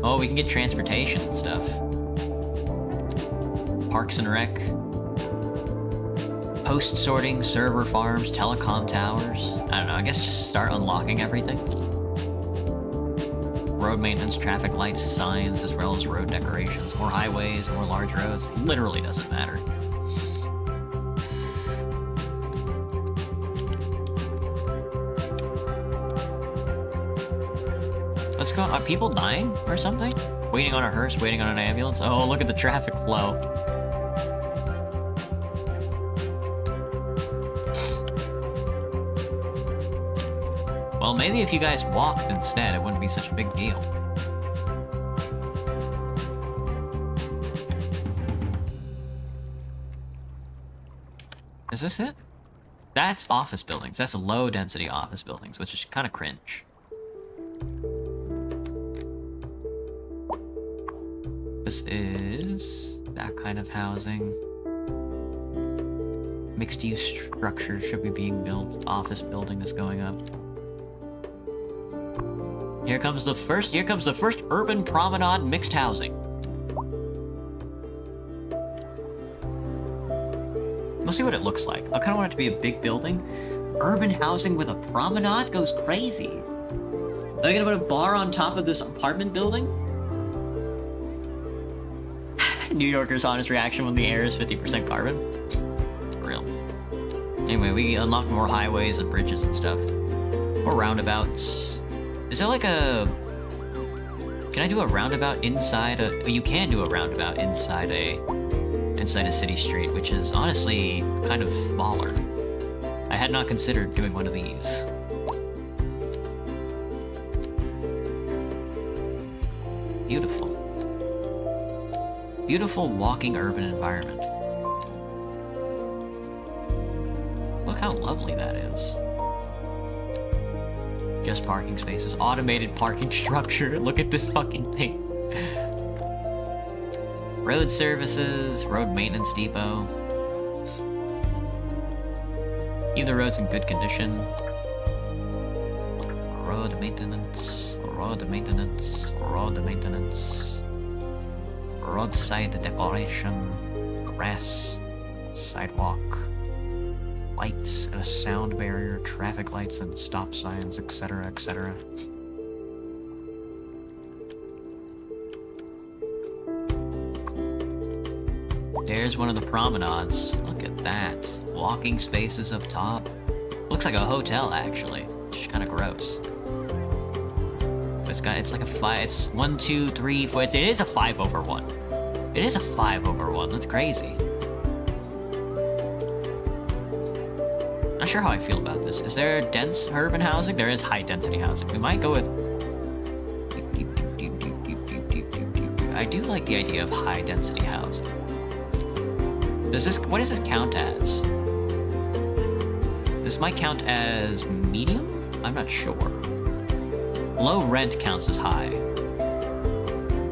Oh, we can get transportation and stuff. Parks and Rec. Post sorting, server farms, telecom towers. I don't know, I guess just start unlocking everything. Road maintenance, traffic lights, signs, as well as road decorations. More highways, more large roads. Literally doesn't matter. What's going on? Are people dying or something? Waiting on a hearse, waiting on an ambulance? Oh, look at the traffic flow. Well, maybe if you guys walked instead, it wouldn't be such a big deal. Is this it? That's office buildings. That's low-density office buildings, which is kind of cringe. This is that kind of housing. Mixed-use structures should be being built. Office building is going up. Here comes the first urban promenade mixed housing. We'll see what it looks like. I kind of want it to be a big building. Urban housing with a promenade goes crazy. Are they gonna put a bar on top of this apartment building? New Yorker's honest reaction when the air is 50% carbon. For real. Anyway, we unlock more highways and bridges and stuff. Or roundabouts. Is there like a... Can I do a roundabout inside a... You can do a roundabout inside a city street, which is honestly kind of smaller. I had not considered doing one of these. Beautiful. Beautiful walking urban environment. Look how lovely that is. Just parking spaces. Automated parking structure. Look at this fucking thing. Road services. Road maintenance depot. Keep the roads in good condition. Road maintenance. Road maintenance. Road maintenance. Roadside decoration. Grass. Sidewalk. Lights and a sound barrier, traffic lights and stop signs, etc., etc. There's one of the promenades. Look at that. Walking spaces up top. Looks like a hotel, actually. Which is kind of gross. But it's like a 5. It's 1, 2, 3, 4. It is a 5/1. It is a 5/1. That's crazy. Not sure how I feel about this. Is there dense urban housing? There is high density housing. We might go with... I do like the idea of high density housing. What does this count as? This might count as medium? I'm not sure. Low rent counts as high.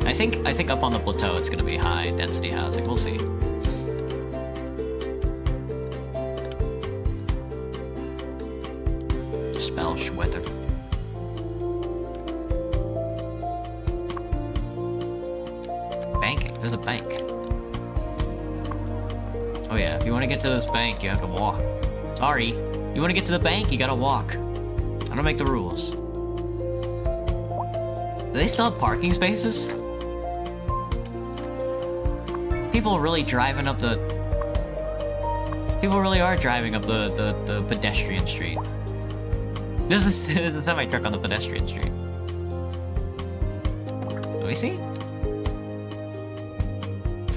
I think up on the plateau it's gonna be high density housing. We'll see. Weather. Banking. There's a bank. Oh yeah, if you want to get to this bank, you have to walk. Sorry. You want to get to the bank, you gotta walk. I don't make the rules. Do they still have parking spaces? People really driving up the... People really are driving up the pedestrian street. There's a semi-truck on the pedestrian street. Let me see.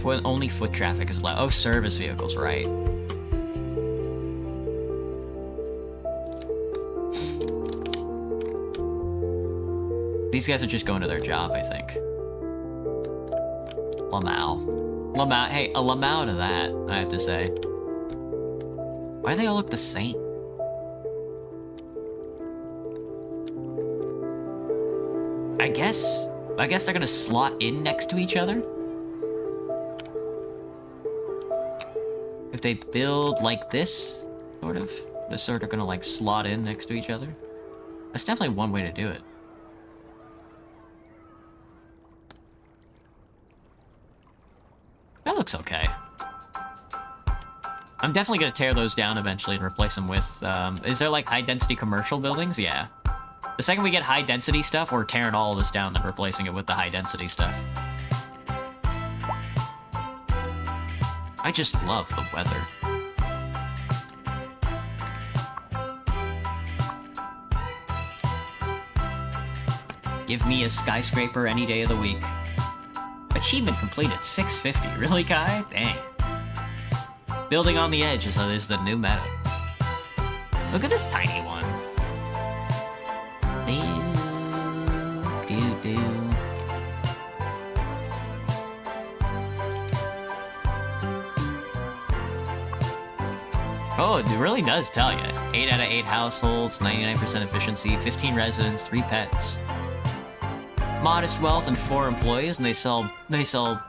Only foot traffic is allowed. Oh, service vehicles, right. These guys are just going to their job, I think. Lamau. Hey, a Lamau to that, I have to say. Why do they all look the same? I guess they're gonna slot in next to each other. If they build like this, they're sort of gonna like slot in next to each other. That's definitely one way to do it. That looks okay. I'm definitely gonna tear those down eventually and replace them with, is there like high density commercial buildings? Yeah. The second we get high density stuff, we're tearing all of this down and replacing it with the high density stuff. I just love the weather. Give me a skyscraper any day of the week. Achievement completed, 650. Really, Kai? Dang. Building on the edge is the new meta. Look at this tiny one. Oh, it really does tell you. 8 out of 8 households, 99% efficiency, 15 residents, 3 pets. Modest wealth and 4 employees, and they sell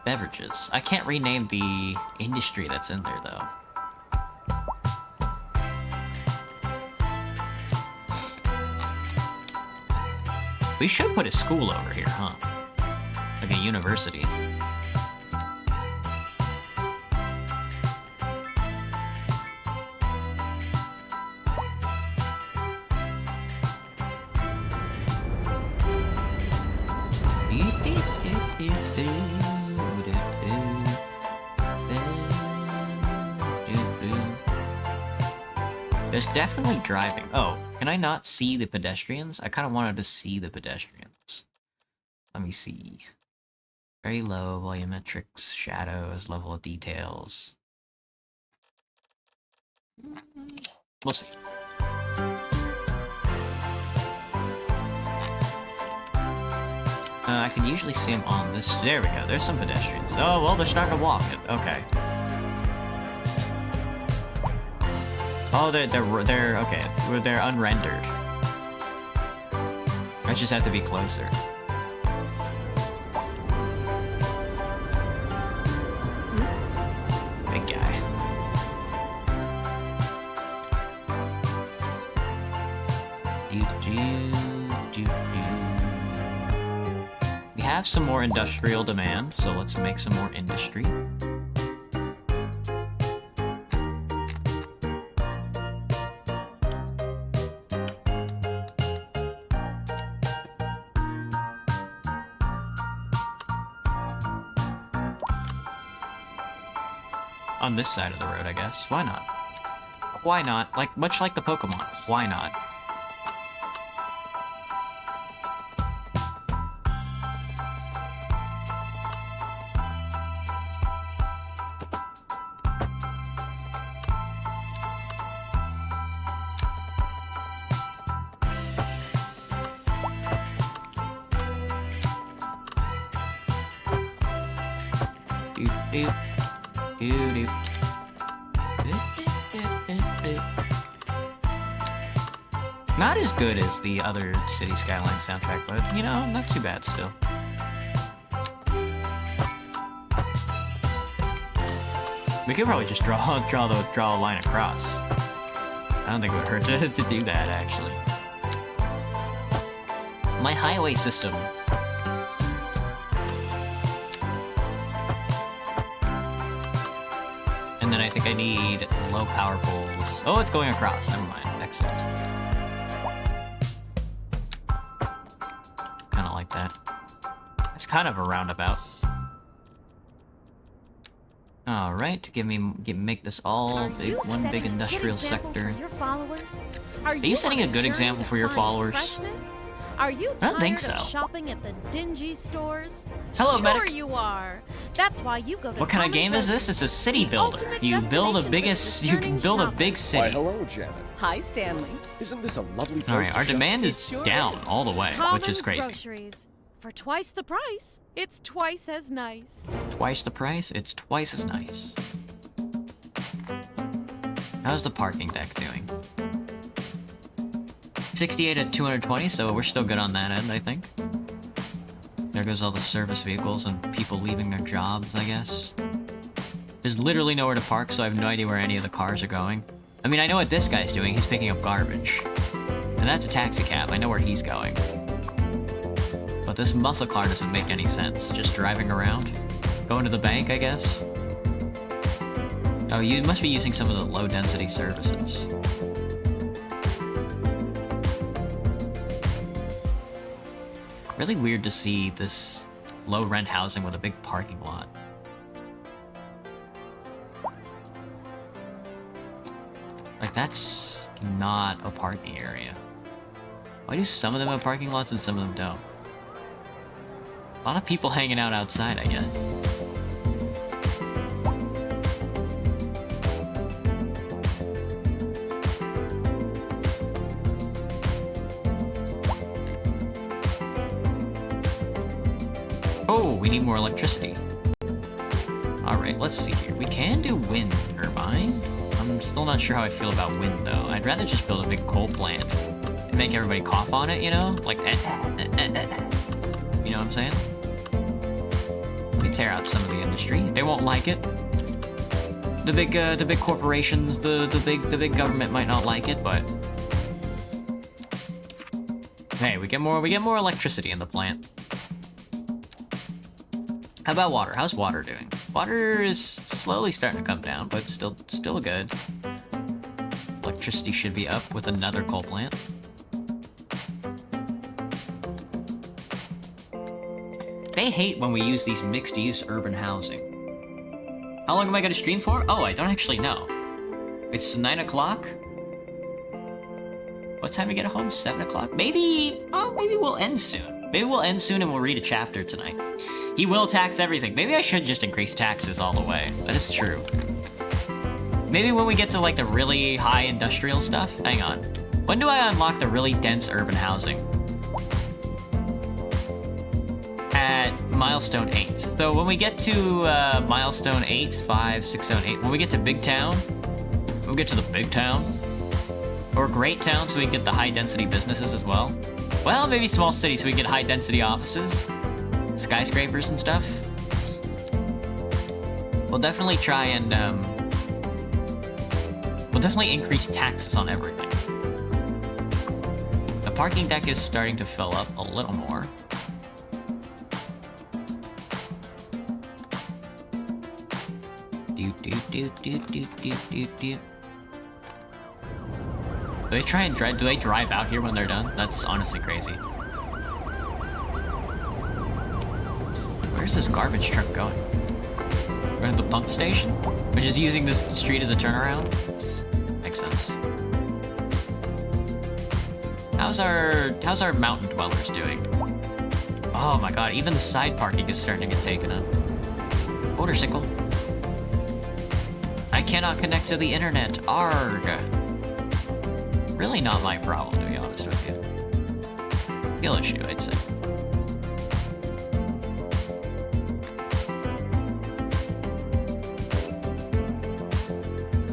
beverages. I can't rename the industry that's in there though. We should put a school over here, huh? Like a university. There's definitely driving. Oh, can I not see the pedestrians? I kind of wanted to see the pedestrians. Let me see. Very low, volumetrics, shadows, level of details. We'll see. I can usually see them on this. There we go. There's some pedestrians. Oh, well, they're starting to walk it. Okay. Oh, they're okay. They're unrendered. I just have to be closer. Big guy. We have some more industrial demand, so let's make some more industry. On this side of the road, I guess. Why not? Why not? Like, much like the Pokemon. Why not? Not as good as the other City Skylines soundtrack, but, you know, not too bad still. We could probably just draw a line across. I don't think it would hurt to do that, actually. My highway system. And then I think I need low power poles. Oh, it's going across. Never mind. Excellent. Kind of like that. It's kind of a roundabout. All right, make this all one big industrial sector. Are you setting a good example for your followers? Are you I don't think so. of shopping at the dingy stores? Hello, sure medic. you are. That's why you go to What kind of game is this? It's a city builder. You build a big city. Why, city. hello, Janet. Hi, Stanley. Isn't this a lovely place All right, to our shop? demand is sure down is. all the way, which is crazy. Groceries. For twice the price, it's twice as nice. Twice the price, it's twice as nice. How's the parking deck doing? 68 at 220, so we're still good on that end, I think. There goes all the service vehicles and people leaving their jobs, I guess. There's literally nowhere to park, so I have no idea where any of the cars are going. I mean, I know what this guy's doing. He's picking up garbage. And that's a taxi cab. I know where he's going. But this muscle car doesn't make any sense. Just driving around. Going to the bank, I guess. Oh, you must be using some of the low-density services. Really weird to see this low-rent housing with a big parking lot. Like, that's not a parking area. Why do some of them have parking lots and some of them don't? A lot of people hanging out outside, I guess. Oh, we need more electricity. Alright, let's see here. We can do wind turbine. I'm still not sure how I feel about wind, though. I'd rather just build a big coal plant and make everybody cough on it, you know? Like, You know what I'm saying? We tear out some of the industry. They won't like it. The big corporations, the big government might not like it, but hey, we get more electricity in the plant. How about water? How's water doing? Water is slowly starting to come down, but still good. Electricity should be up with another coal plant. They hate when we use these mixed-use urban housing. How long am I gonna stream for? Oh, I don't actually know. It's 9 o'clock? What time we get home? 7 o'clock? Maybe... Oh, maybe we'll end soon. Maybe we'll end soon and we'll read a chapter tonight. He will tax everything. Maybe I should just increase taxes all the way. That is true. Maybe when we get to, like, the really high industrial stuff? Hang on. When do I unlock the really dense urban housing? At milestone 8. So when we get to milestone 8, 5, 6, 7, 8, when we get to big town, we'll get to the big town, or great town so we can get the high density businesses as well. Well, maybe small city so we get high density offices, skyscrapers and stuff. We'll definitely try and, we'll definitely increase taxes on everything. The parking deck is starting to fill up a little more. Do they try and drive? Do they drive out here when they're done? That's honestly crazy. Where's this garbage truck going? Going to the pump station? Which is using this street as a turnaround? Makes sense. How's our mountain dwellers doing? Oh my god, even the side parking is starting to get taken up. Motorcycle. I cannot connect to the internet. Arg. Really not my problem, to be honest with you. Skill issue, I'd say.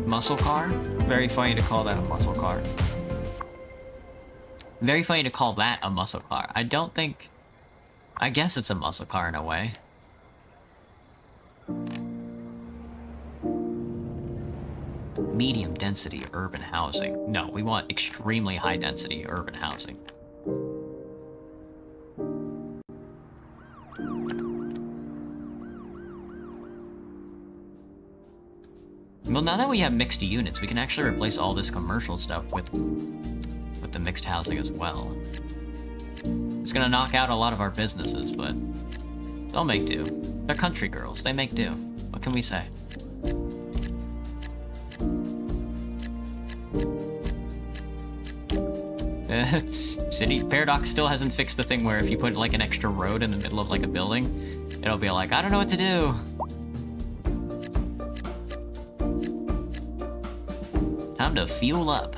Muscle car? Very funny to call that a muscle car. Very funny to call that a muscle car. I don't think... I guess it's a muscle car in a way. Medium density urban housing. No, we want extremely high density urban housing. Well, now that we have mixed units, we can actually replace all this commercial stuff with the mixed housing as well. It's gonna knock out a lot of our businesses, but they'll make do. They're country girls. They make do. What can we say? City Paradox still hasn't fixed the thing where if you put like an extra road in the middle of like a building, it'll be like, I don't know what to do. Time to fuel up.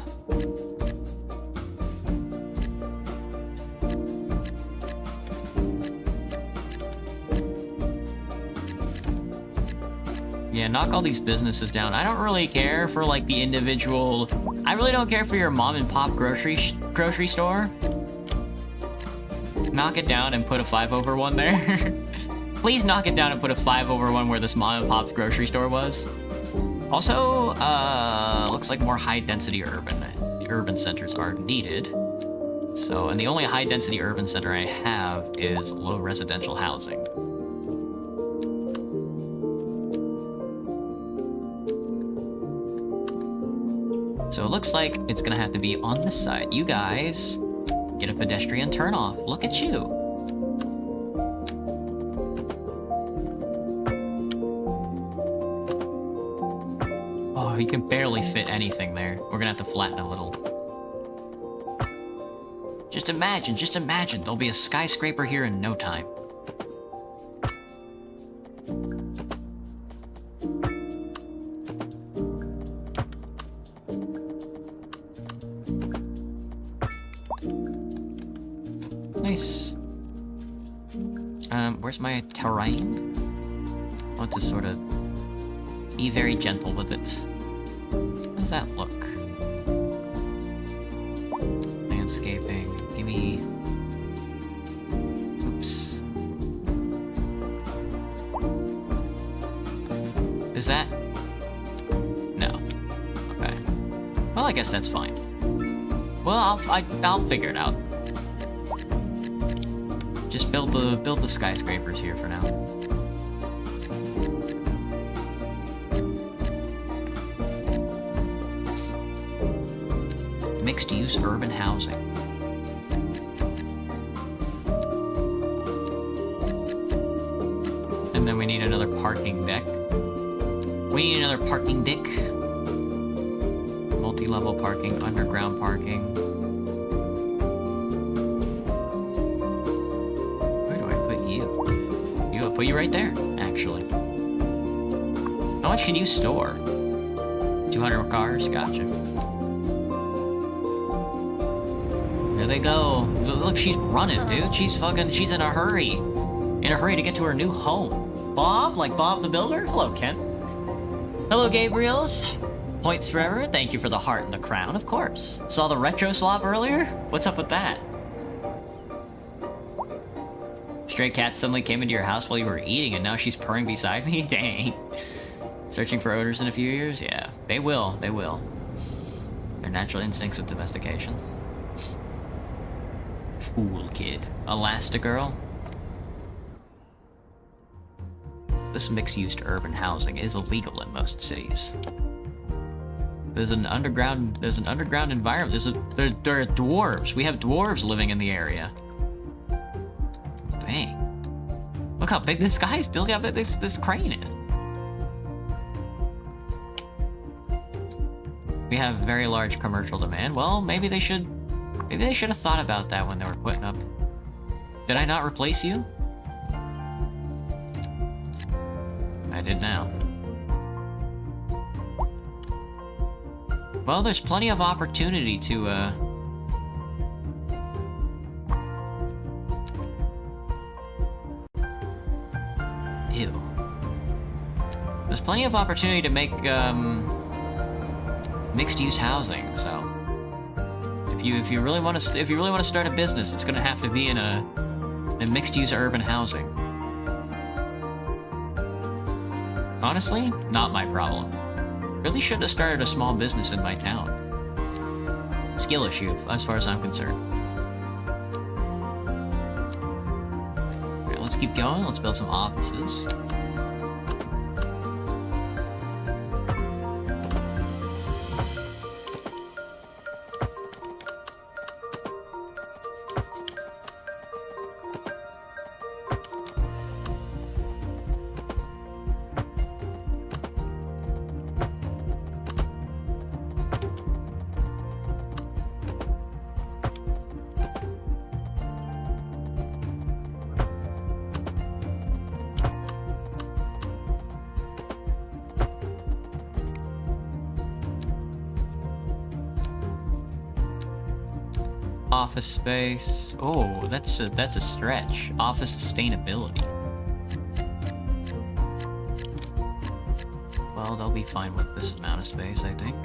Yeah, knock all these businesses down. I don't really care for like the individual... I really don't care for your mom and pop grocery store. Knock it down and put a 5/1 there. Please knock it down and put a 5/1 where this mom and pop's grocery store was. Also, looks like more high-density urban centers are needed. So, and the only high-density urban center I have is low residential housing. So it looks like it's gonna have to be on this side. You guys get a pedestrian turnoff. Look at you. Oh, you can barely fit anything there. We're gonna have to flatten a little. Just imagine, there'll be a skyscraper here in no time. Nice. Where's my terrain? I want to sort of be very gentle with it. How does that look? Landscaping. Give me... Oops. Is that... No. Okay. Well, I guess that's fine. Well, I'll figure it out. Just build the skyscrapers here for now. Mixed-use urban housing. And then we need another parking deck. We need another parking deck. Multi-level parking, underground parking. put you right there, actually. How much can you store? 200 cars? Gotcha. There they go. Look, she's running, dude. She's in a hurry. In a hurry to get to her new home. Bob? Like Bob the Builder? Hello, Ken. Hello, Gabriels. Points forever. Thank you for the heart and the crown, of course. Saw the retro slop earlier? What's up with that? Stray cat suddenly came into your house while you were eating and now she's purring beside me? Dang. Searching for odors in a few years? Yeah, they will. They will. Their natural instincts with domestication. Fool kid. Elastigirl? This mixed-use urban housing is illegal in most cities. There's an underground environment. There are dwarves. We have dwarves living in the area. Dang. Look how big this guy is. Still got big this crane is. We have very large commercial demand. Well, maybe they should have thought about that when they were putting up. Did I not replace you? I did now. Well, there's plenty of opportunity to, Ew. There's plenty of opportunity to make, mixed-use housing, so... If you really want to start a business, it's gonna have to be in a mixed-use urban housing. Honestly, not my problem. Really should have started a small business in my town. Skill issue, as far as I'm concerned. Alright, let's keep going. Let's build some offices. Office space. Oh, that's a stretch. Office sustainability. Well, they'll be fine with this amount of space, I think.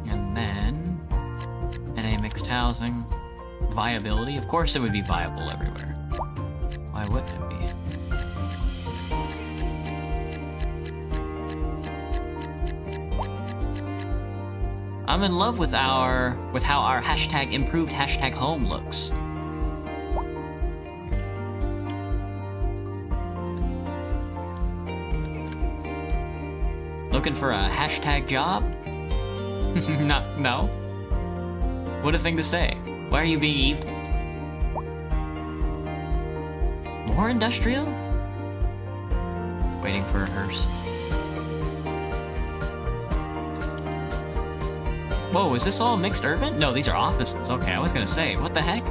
And then NA mixed housing. Viability. Of course it would be viable everywhere. Why wouldn't it be? I'm in love with how our improved #home looks. Looking for a #job? No. What a thing to say. Why are you being evil? More industrial? Waiting for a hearse. Whoa, is this all mixed urban? No, these are offices. Okay, I was gonna say, what the heck?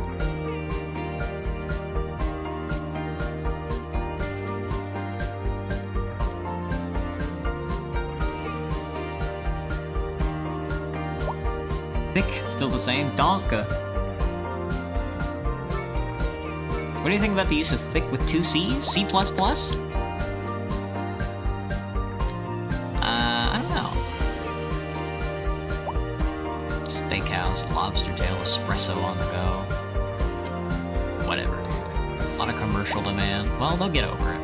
Thick, still the same. Donka. What do you think about the use of thick with 2 C's? C++? I don't know. Steakhouse, lobster tail, espresso on the go. Whatever. A lot of commercial demand. Well, they'll get over it.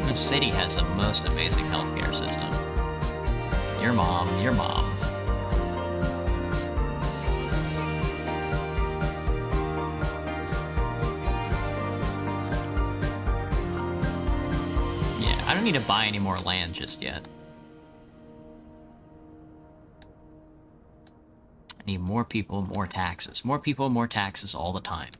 The city has the most amazing healthcare system. Your mom. I don't need to buy any more land just yet. I need more people, more taxes. More people, more taxes all the time.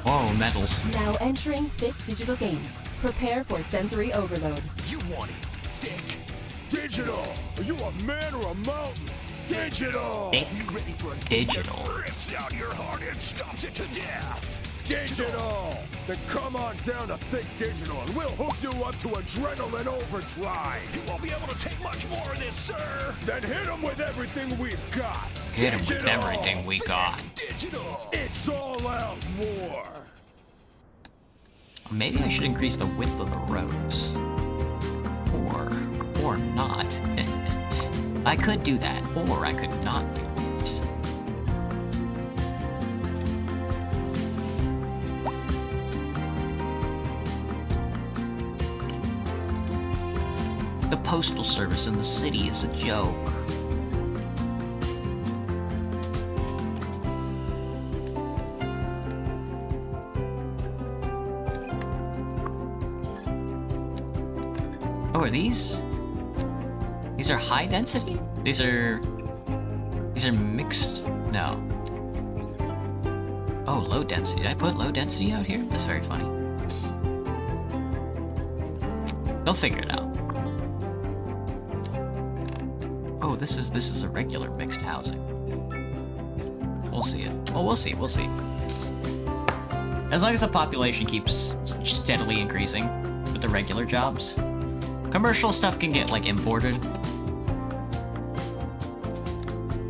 Whoa, metals. Now entering thick digital games. Prepare for sensory overload. You want it thick. Digital! Are you a man or a mountain? Digital! Thick digital. Rips out your heart and stops it to death! Digital! Then come on down to Thick Digital and we'll hook you up to adrenaline overdrive! You won't be able to take much more of this, sir! Then hit him with everything we've got! Hit him with everything we got. Digital! It's all out war! Maybe I should increase the width of the roads. Or not. I could do that, or I could not do it. The postal service in the city is a joke. Oh, are these? These are high density? These are mixed? No. Oh, low density. Did I put low density out here? That's very funny. They'll figure it out. Oh, this is a regular mixed housing. We'll see it. Oh, we'll see. As long as the population keeps steadily increasing with the regular jobs. Commercial stuff can get, like, imported.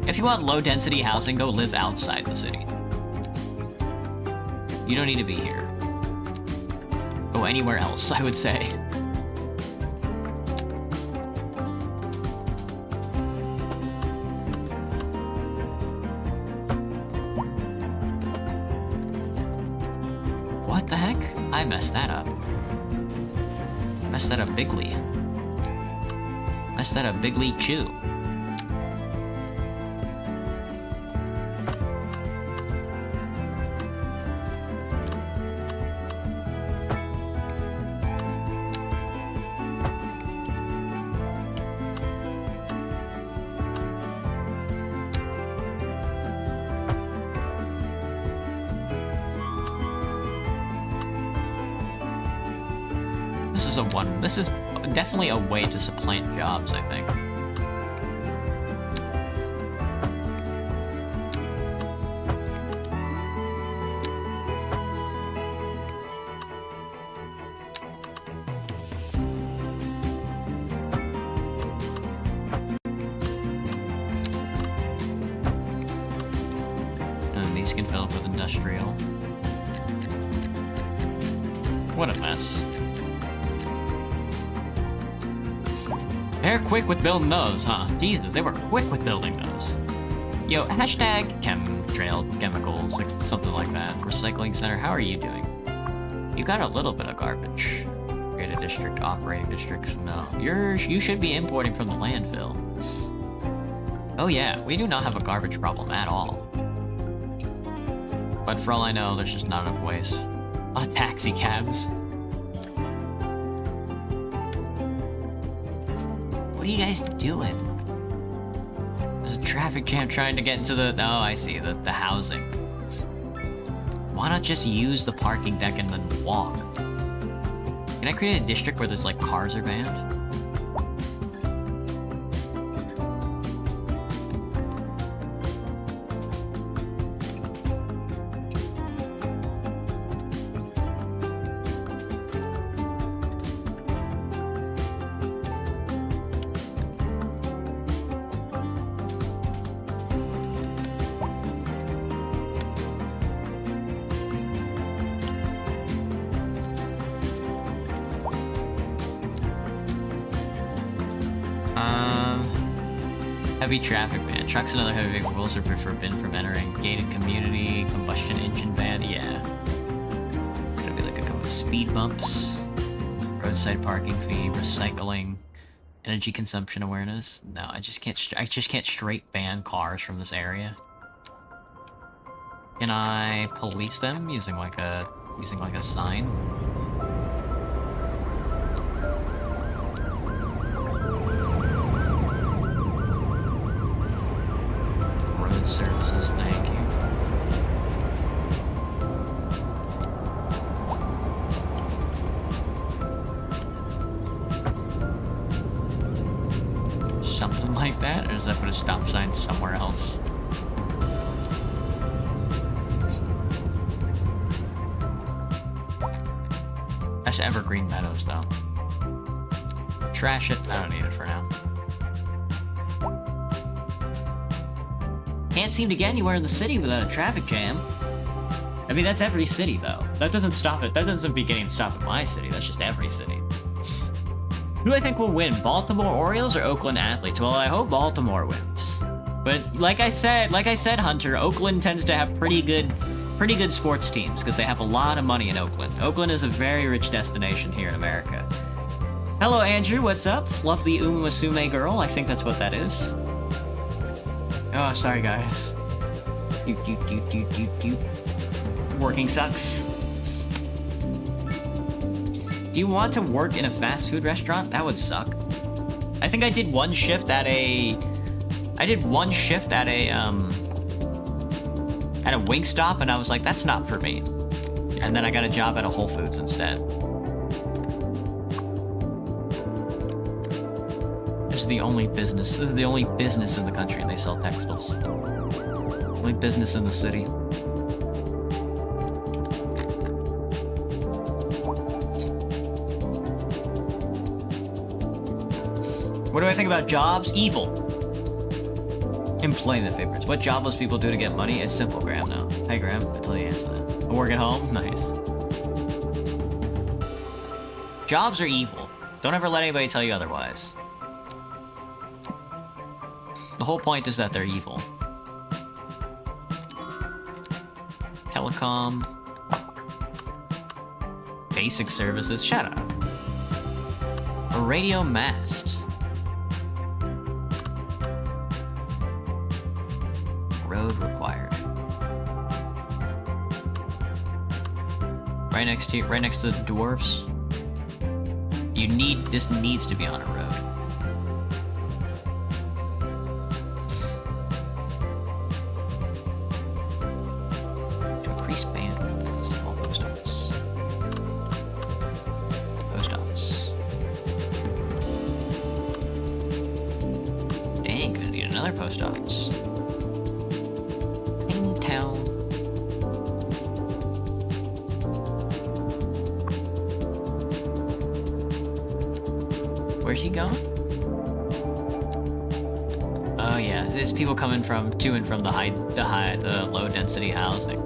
If you want low-density housing, go live outside the city. You don't need to be here. Go anywhere else, I would say. What the heck? I messed that up. Messed that up bigly. Messed that up bigly chew. This is definitely a way to supplant jobs, I think. And these can fill up with industrial. What a mess. They're quick with building those, huh? Jesus, they were quick with building those. Yo, hashtag chemtrail chemicals, like something like that. Recycling center, how are you doing? You got a little bit of garbage. Create a district, operating districts. No, you should be importing from the landfill. Oh yeah, we do not have a garbage problem at all. But for all I know, there's just not enough waste. Taxi cabs. What are you guys doing? There's a traffic jam trying to get into the... Oh, I see. The housing. Why not just use the parking deck and then walk? Can I create a district where there's, like, cars are banned? Heavy traffic ban. Trucks and other heavy vehicles are forbidden from entering. Gated community, combustion engine ban, yeah. It's gonna be like a couple of speed bumps, roadside parking fee, recycling, energy consumption awareness. No, I just can't straight ban cars from this area. Can I police them using like a sign? Services, thank you. Something like like that, or does that put a stop sign somewhere else? That's Evergreen Meadows, though. Trash it. I don't need it for now. Can't seem to get anywhere in the city without a traffic jam. I mean, that's every city, though. That doesn't stop it. That doesn't begin to stop at my city. That's just every city. Who do I think will win? Baltimore Orioles or Oakland Athletes? Well, I hope Baltimore wins. But like I said, Hunter, Oakland tends to have pretty good sports teams because they have a lot of money in Oakland. Oakland is a very rich destination here in America. Hello, Andrew. What's up? Lovely Umasume girl. I think that's what that is. Oh, sorry, guys. Working sucks. Do you want to work in a fast food restaurant? That would suck. I think I did one shift at a Wingstop, and I was like, that's not for me. And then I got a job at a Whole Foods instead. This is the only business in the country, and they sell textiles. Only business in the city. What do I think about jobs? Evil. Employment papers. What jobless people do to get money? It's simple, Graham, now. Hi, Graham. I told you to answer that. I work at home? Nice. Jobs are evil. Don't ever let anybody tell you otherwise. The whole point is that they're evil. Telecom. Basic services. Shut up. A radio mast. Road required. Right next to the dwarves. This needs to be on a road. To increase bandwidth, small post office. Post office. Dang, gonna need another post office. Where's he going? Oh yeah, there's people coming to and from the low density housing.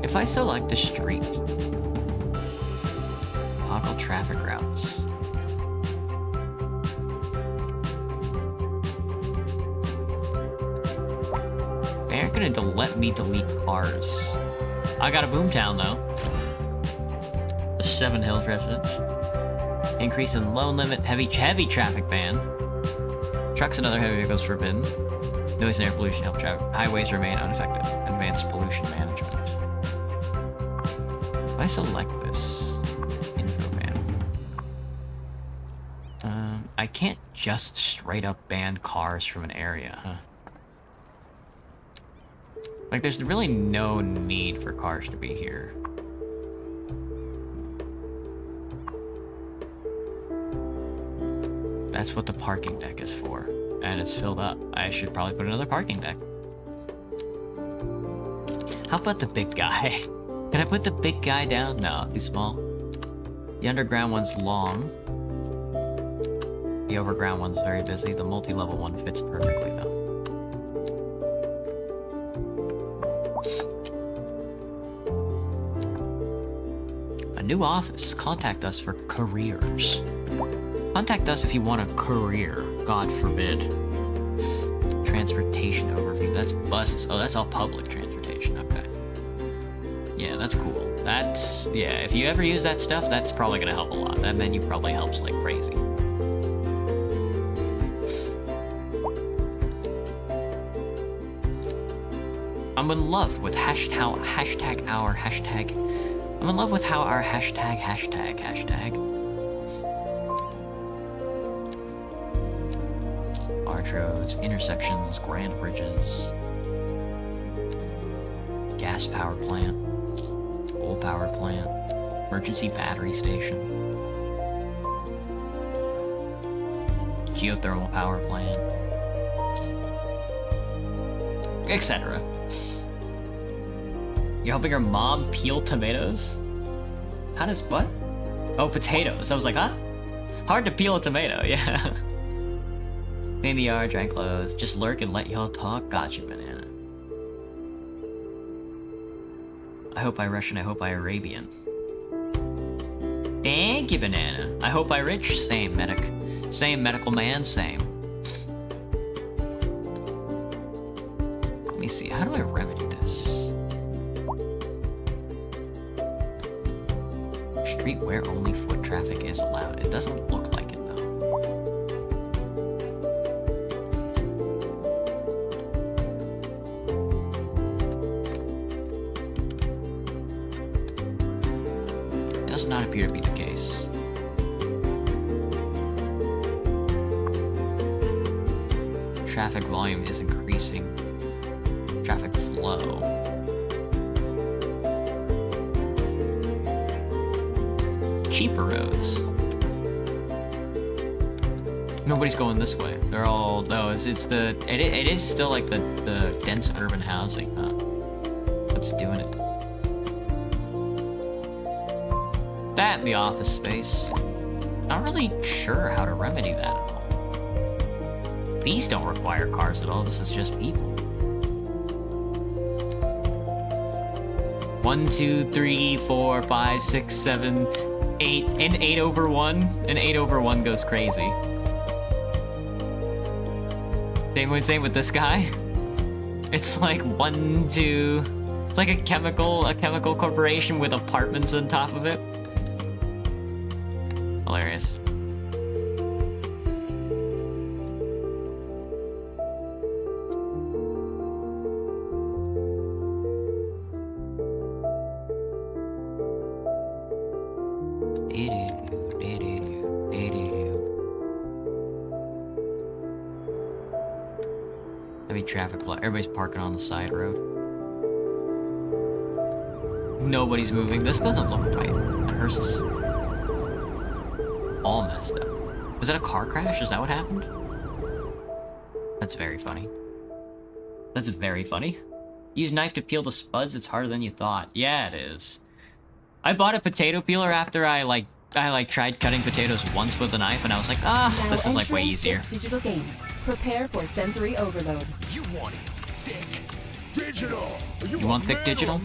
If I select a street, toggle traffic routes. They aren't gonna let me delete cars. I got a boomtown though. The 7 Hills residents. Increase in loan limit, heavy traffic ban. Trucks and other heavy vehicles forbidden. Noise and air pollution help traffic. Highways remain unaffected. Advanced pollution management. If I select this info ban, I can't just straight up ban cars from an area, huh? Like, there's really no need for cars to be here. That's what the parking deck is for. And it's filled up. I should probably put another parking deck. How about the big guy? Can I put the big guy down? No, too small. The underground one's long. The overground one's very busy. The multi-level one fits perfectly, though. New office. Contact us for careers. Contact us if you want a career. God forbid. Transportation overview. That's buses. Oh, that's all public transportation. Okay. Yeah, that's cool. Yeah, if you ever use that stuff, that's probably gonna help a lot. That menu probably helps like crazy. I'm in love with I'm in love with how our hashtag. Large roads, intersections, grand bridges, gas power plant, coal power plant, Emergency battery station. Geothermal power plant. Etc. You're helping your mom peel tomatoes? How does what? Oh, potatoes. I was like, huh? Hard to peel a tomato, yeah. Clean the yard, dry clothes. Just lurk and let y'all talk. Gotcha, banana. I hope I Russian, I hope I Arabian. Thank you, banana. I hope I rich. Same, medic. Same, medical man, same. Let me see, how do I remedy this? Street where only foot traffic is allowed. It doesn't look like it, though. Does not appear to be the case. Traffic volume is increasing. Traffic flow. Cheaper roads. Nobody's going this way. They're all it is still like the dense urban housing, huh? What's doing it? That in the office space. Not really sure how to remedy that at all. These don't require cars at all. This is just people. 1, 2, 3, 4, 5, 6, 7, 8, and 8 over 1. And 8 over 1 goes crazy. Same with this guy. It's like 1, 2. It's like a chemical corporation with apartments on top of it. Hilarious. Heavy traffic light. Everybody's parking on the side road. Nobody's moving. This doesn't look right. That hearse is all messed up. Was that a car crash? Is that what happened? That's very funny. That's very funny. Use knife to peel the spuds. It's harder than you thought. Yeah, it is. I bought a potato peeler after I tried cutting potatoes once with a knife, and I was like, this is like way easier. Digital games. Prepare for sensory overload. You want it thick. Digital. You want thick digital?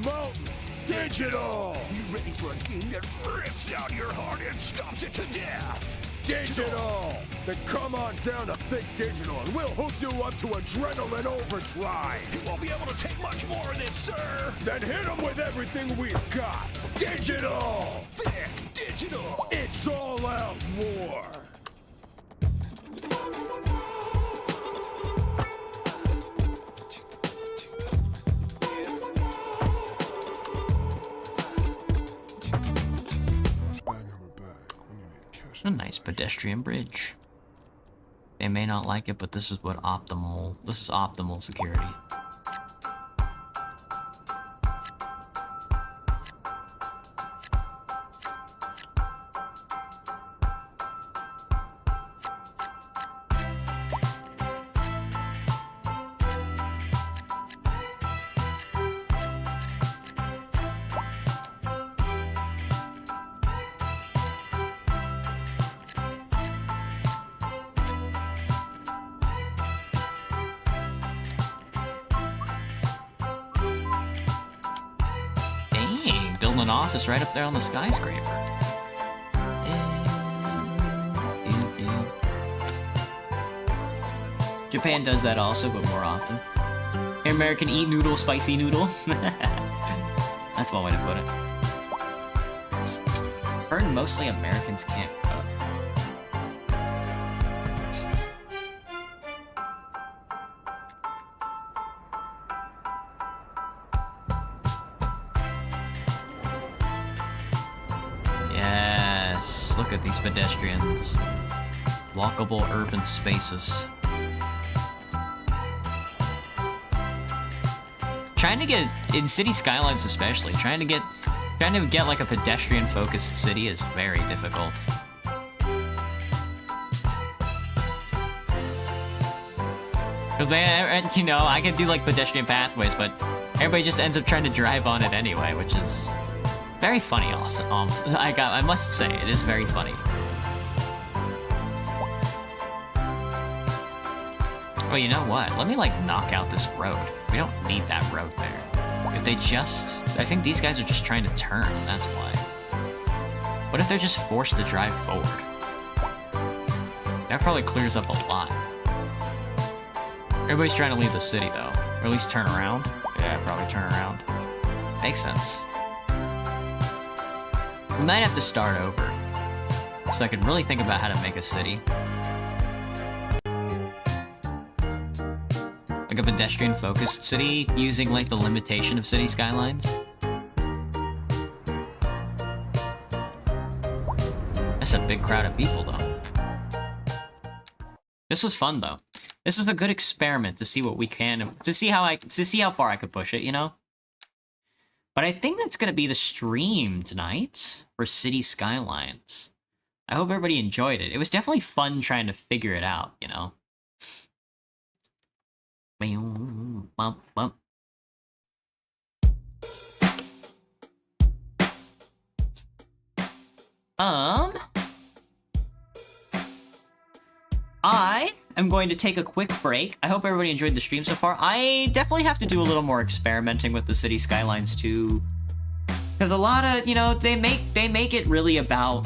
Digital. You ready for a game that rips out your heart and stops it to death? Digital. Then come on down to Thick Digital, and we'll hook you up to adrenaline overdrive. You won't be able to take much more of this, sir. Then hit them with everything we've got. Digital. Thick Digital. It's all out war. A nice pedestrian bridge. They may not like it, but this is optimal security. An office right up there on the skyscraper. Japan does that also, but more often. American eat noodle, spicy noodle. That's one way to put it. Heard mostly Americans can't cook. Look at these pedestrians. Walkable urban spaces. Trying to get, in city skylines especially, trying to get Trying to get like a pedestrian-focused city is very difficult. Because you know, I could do like pedestrian pathways, but everybody just ends up trying to drive on it anyway, which is very funny. Also, I must say, it is very funny. Oh, you know what? Let me like knock out this road. We don't need that road there. If they just, I think these guys are just trying to turn. That's why. What if they're just forced to drive forward? That probably clears up a lot. Everybody's trying to leave the city, though. Or at least turn around. Yeah, probably turn around. Makes sense. We might have to start over. So I can really think about how to make a city. Like a pedestrian-focused city, using, like, the limitation of city skylines. That's a big crowd of people, though. This was fun, though. This is a good experiment to see what we can, to see how far I could push it, you know? But I think that's gonna be the stream tonight for City Skylines. I hope everybody enjoyed it. It was definitely fun trying to figure it out, you know? I am going to take a quick break. I hope everybody enjoyed the stream so far. I definitely have to do a little more experimenting with the City Skylines too, because a lot of, you know, they make it really about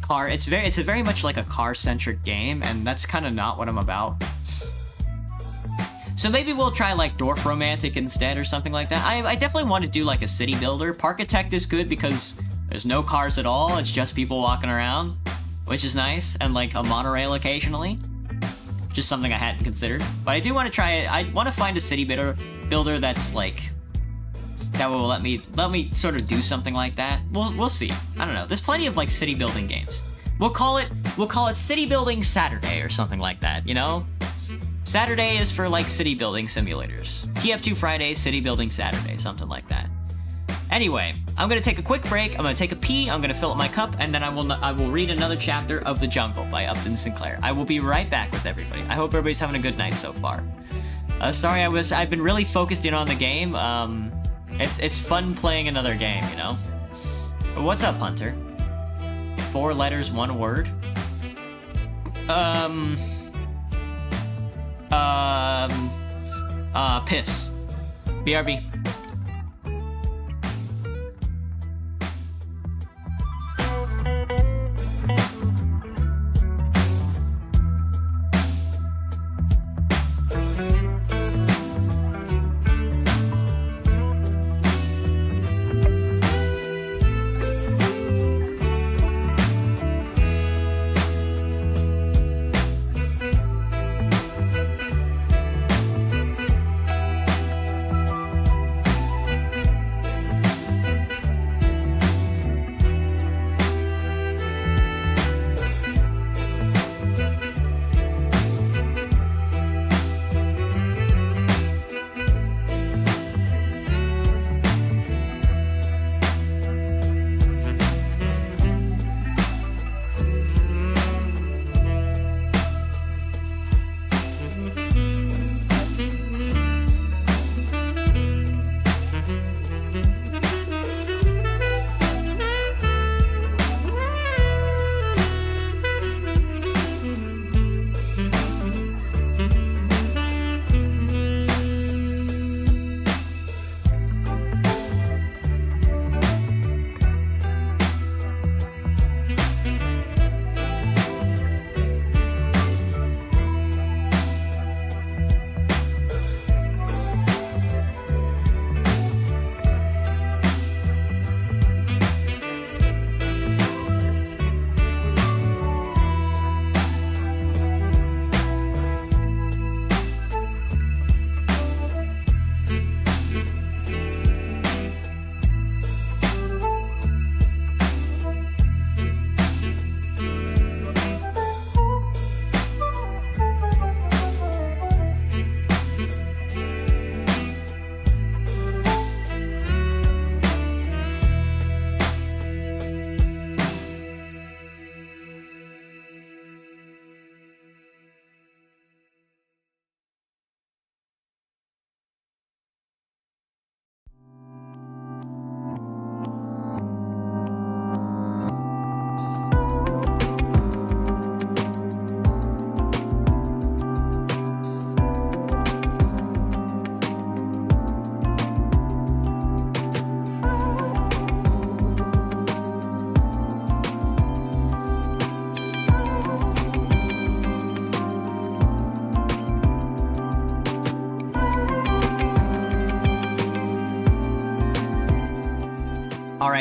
car. It's very much like a car-centric game, and that's kind of not what I'm about. So maybe we'll try like Dwarf Romantic instead or something like that. I definitely want to do like a city builder. Parkitect is good because there's no cars at all. It's just people walking around, which is nice, and like a monorail occasionally. Just something I hadn't considered. But I do want to try it. I want to find a city builder that's like, that will let me sort of do something like that. We'll see. I don't know. There's plenty of like city building games. We'll call it City Building Saturday or something like that, you know? Saturday is for like city building simulators. TF2 Friday, City Building Saturday, something like that. Anyway, I'm gonna take a quick break. I'm gonna take a pee. I'm gonna fill up my cup, and then I will read another chapter of The Jungle by Upton Sinclair. I will be right back with everybody. I hope everybody's having a good night so far. Sorry, I've been really focused in on the game. It's fun playing another game, you know. What's up, Hunter? 4 letters, 1 word. Piss. BRB.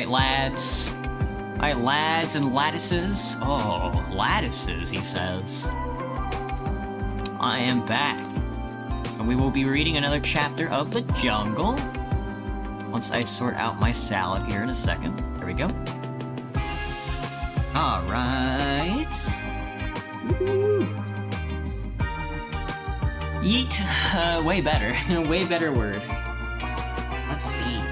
Alright, lads. Alright, lads and lattices. Oh, lattices, he says. I am back. And we will be reading another chapter of The Jungle. Once I sort out my salad here in a second. There we go. Alright. Yeet. Way better. Way better word. Let's see.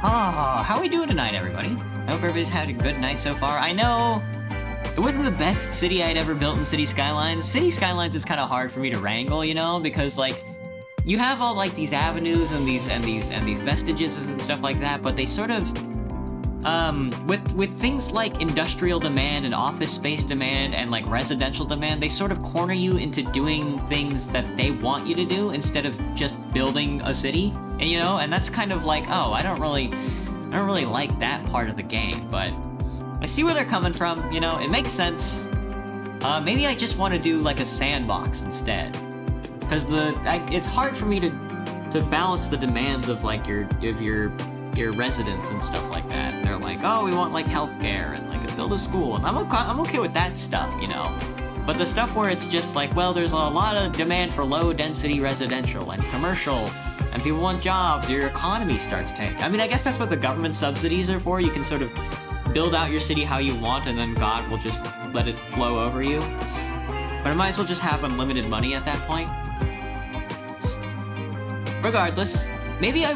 Oh, how are we doing tonight, everybody? I hope everybody's had a good night so far. I know it wasn't the best city I'd ever built in City Skylines. City Skylines is kind of hard for me to wrangle, you know, because like you have all like these avenues and these vestiges and stuff like that, but they sort of with things like industrial demand and office space demand and like residential demand, they sort of corner you into doing things that they want you to do instead of just building a city. And you know, and that's kind of like, oh, I don't really like that part of the game, but I see where they're coming from, you know, it makes sense. Maybe I just want to do like a sandbox instead. Because it's hard for me to balance the demands of like your residents and stuff like that. And they're like, oh, we want like healthcare and like build a school, and I'm okay with that stuff, you know. But the stuff where it's just like, well, there's a lot of demand for low density residential and commercial, and people want jobs, your economy starts tanking. I mean, I guess that's what the government subsidies are for. You can sort of build out your city how you want, and then God will just let it flow over you. But I might as well just have unlimited money at that point. Regardless, maybe I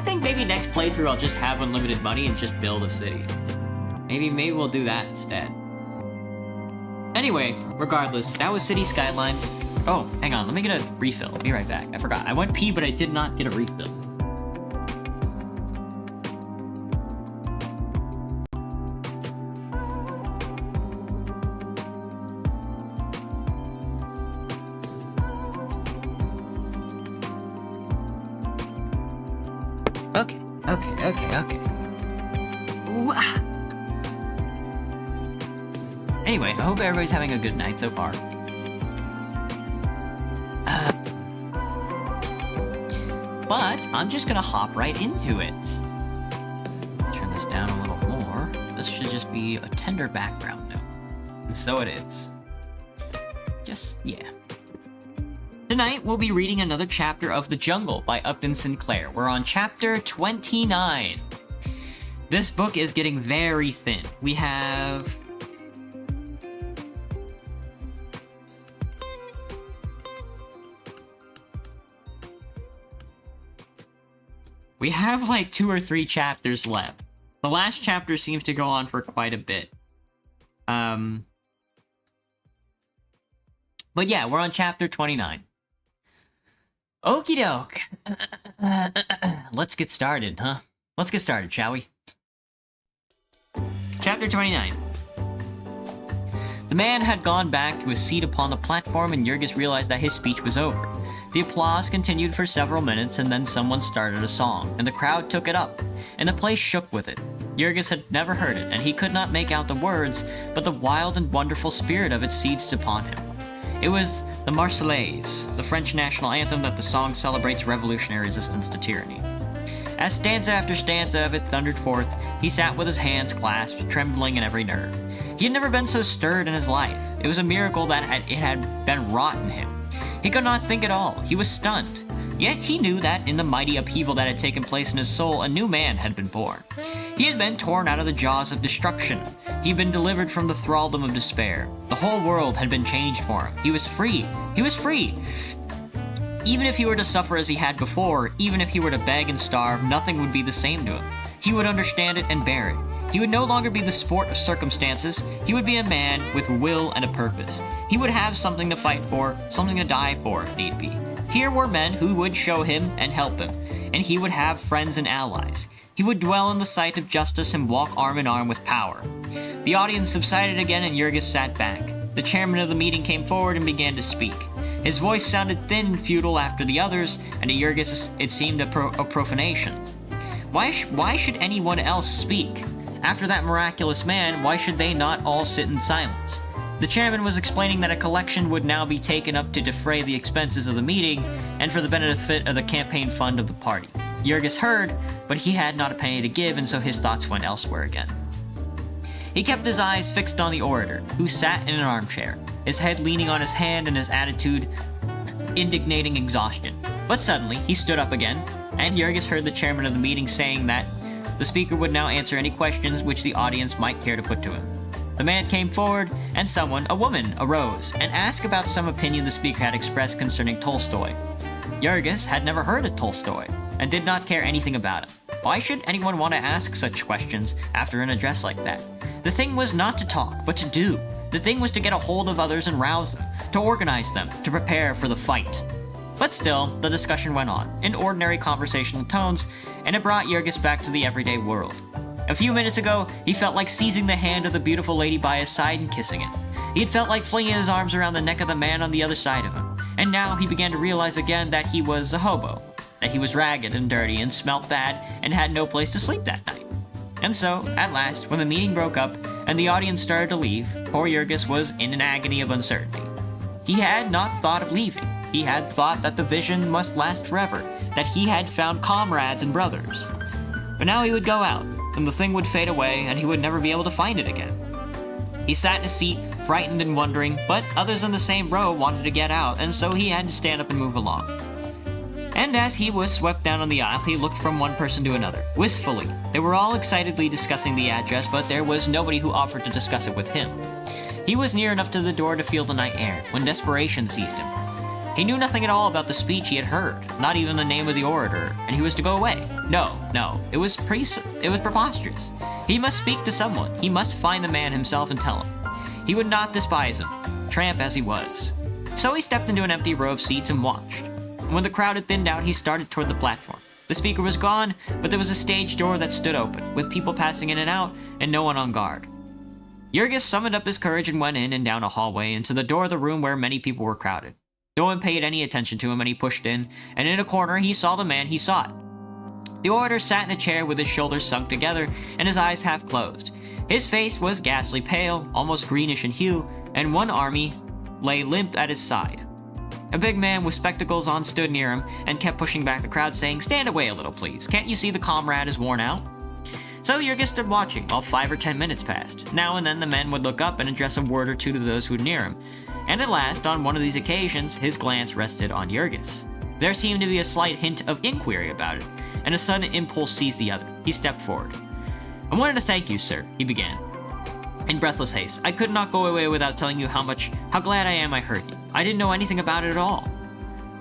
think maybe next playthrough I'll just have unlimited money and just build a city. Maybe we'll do that instead. Anyway, regardless, that was City Skylines. Oh, hang on, let me get a refill. I'll be right back. I forgot. I went pee, but I did not get a refill. Okay. Anyway, I hope everybody's having a good night so far. But I'm just gonna hop right into it. Turn this down a little more. This should just be a tender background note. And so it is. Yeah. Tonight, we'll be reading another chapter of The Jungle by Upton Sinclair. We're on chapter 29. This book is getting very thin. We have like 2 or 3 chapters left. The last chapter seems to go on for quite a bit. But yeah, we're on chapter 29. Okie doke. Let's get started, huh? Let's get started, shall we? Chapter 29. The man had gone back to his seat upon the platform, and Jurgis realized that his speech was over. The applause continued for several minutes, and then someone started a song, and the crowd took it up, and the place shook with it. Jurgis had never heard it, and he could not make out the words, but the wild and wonderful spirit of it seized upon him. It was the Marseillaise, the French national anthem that the song celebrates revolutionary resistance to tyranny. As stanza after stanza of it thundered forth, he sat with his hands clasped, trembling in every nerve. He had never been so stirred in his life. It was a miracle that it had been wrought in him. He could not think at all. He was stunned. Yet he knew that in the mighty upheaval that had taken place in his soul, a new man had been born. He had been torn out of the jaws of destruction. He had been delivered from the thraldom of despair. The whole world had been changed for him. He was free. He was free. Even if he were to suffer as he had before, even if he were to beg and starve, nothing would be the same to him. He would understand it and bear it. He would no longer be the sport of circumstances. He would be a man with will and a purpose. He would have something to fight for, something to die for, if need be. Here were men who would show him and help him, and he would have friends and allies. He would dwell in the sight of justice and walk arm in arm with power. The audience subsided again, and Jurgis sat back. The chairman of the meeting came forward and began to speak. His voice sounded thin and futile after the others, and to Jurgis it seemed a profanation. Why should anyone else speak? After that miraculous man, why should they not all sit in silence? The chairman was explaining that a collection would now be taken up to defray the expenses of the meeting and for the benefit of the campaign fund of the party. Jurgis heard, but he had not a penny to give, and so his thoughts went elsewhere again. He kept his eyes fixed on the orator, who sat in an armchair, his head leaning on his hand and his attitude indignating exhaustion. But suddenly, he stood up again, and Jurgis heard the chairman of the meeting saying that the speaker would now answer any questions which the audience might care to put to him. The man came forward, and someone, a woman, arose and asked about some opinion the speaker had expressed concerning Tolstoy. Jurgis had never heard of Tolstoy, and did not care anything about him. Why should anyone want to ask such questions after an address like that? The thing was not to talk, but to do. The thing was to get a hold of others and rouse them, to organize them, to prepare for the fight. But still, the discussion went on, in ordinary conversational tones, and it brought Jurgis back to the everyday world. A few minutes ago, he felt like seizing the hand of the beautiful lady by his side and kissing it. He had felt like flinging his arms around the neck of the man on the other side of him. And now he began to realize again that he was a hobo, that he was ragged and dirty and smelt bad and had no place to sleep that night. And so, at last, when the meeting broke up and the audience started to leave, poor Jurgis was in an agony of uncertainty. He had not thought of leaving. He had thought that the vision must last forever, that he had found comrades and brothers. But now he would go out, and the thing would fade away, and he would never be able to find it again. He sat in his seat, frightened and wondering, but others in the same row wanted to get out, and so he had to stand up and move along. And as he was swept down on the aisle, he looked from one person to another, wistfully. They were all excitedly discussing the address, but there was nobody who offered to discuss it with him. He was near enough to the door to feel the night air, when desperation seized him. He knew nothing at all about the speech he had heard, not even the name of the orator, and he was to go away. No, it was preposterous. He must speak to someone. He must find the man himself and tell him. He would not despise him, tramp as he was. So he stepped into an empty row of seats and watched. When the crowd had thinned out, he started toward the platform. The speaker was gone, but there was a stage door that stood open, with people passing in and out, and no one on guard. Jurgis summoned up his courage and went in and down a hallway and to the door of the room where many people were crowded. No one paid any attention to him, and he pushed in, and in a corner he saw the man he sought. The orator sat in a chair with his shoulders sunk together and his eyes half closed. His face was ghastly pale, almost greenish in hue, and one arm lay limp at his side. A big man with spectacles on stood near him and kept pushing back the crowd, saying, "Stand away a little, please. Can't you see the comrade is worn out?" So Jurgis stood watching while 5 or 10 minutes passed. Now and then the men would look up and address a word or two to those who were near him. And at last, on one of these occasions, his glance rested on Jurgis. There seemed to be a slight hint of inquiry about it, and a sudden impulse seized the other. He stepped forward. "I wanted to thank you, sir," he began. In breathless haste, "I could not go away without telling you how glad I am I heard you. I didn't know anything about it at all."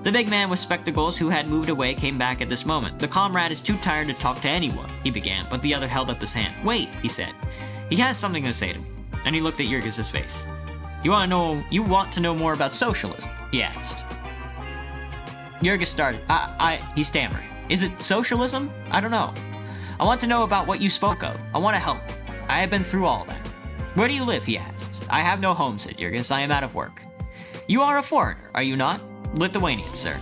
The big man with spectacles who had moved away came back at this moment. "The comrade is too tired to talk to anyone," he began, but the other held up his hand. "Wait," he said. "He has something to say to me." And he looked at Jurgis' face. You want to know more about socialism?" he asked. Jurgis started. He stammered. "Is it socialism? I don't know. I want to know about what you spoke of. I want to help. I have been through all that." "Where do you live?" he asked. "I have no home," said Jurgis. "I am out of work." "You are a foreigner, are you not?" "Lithuanian, sir."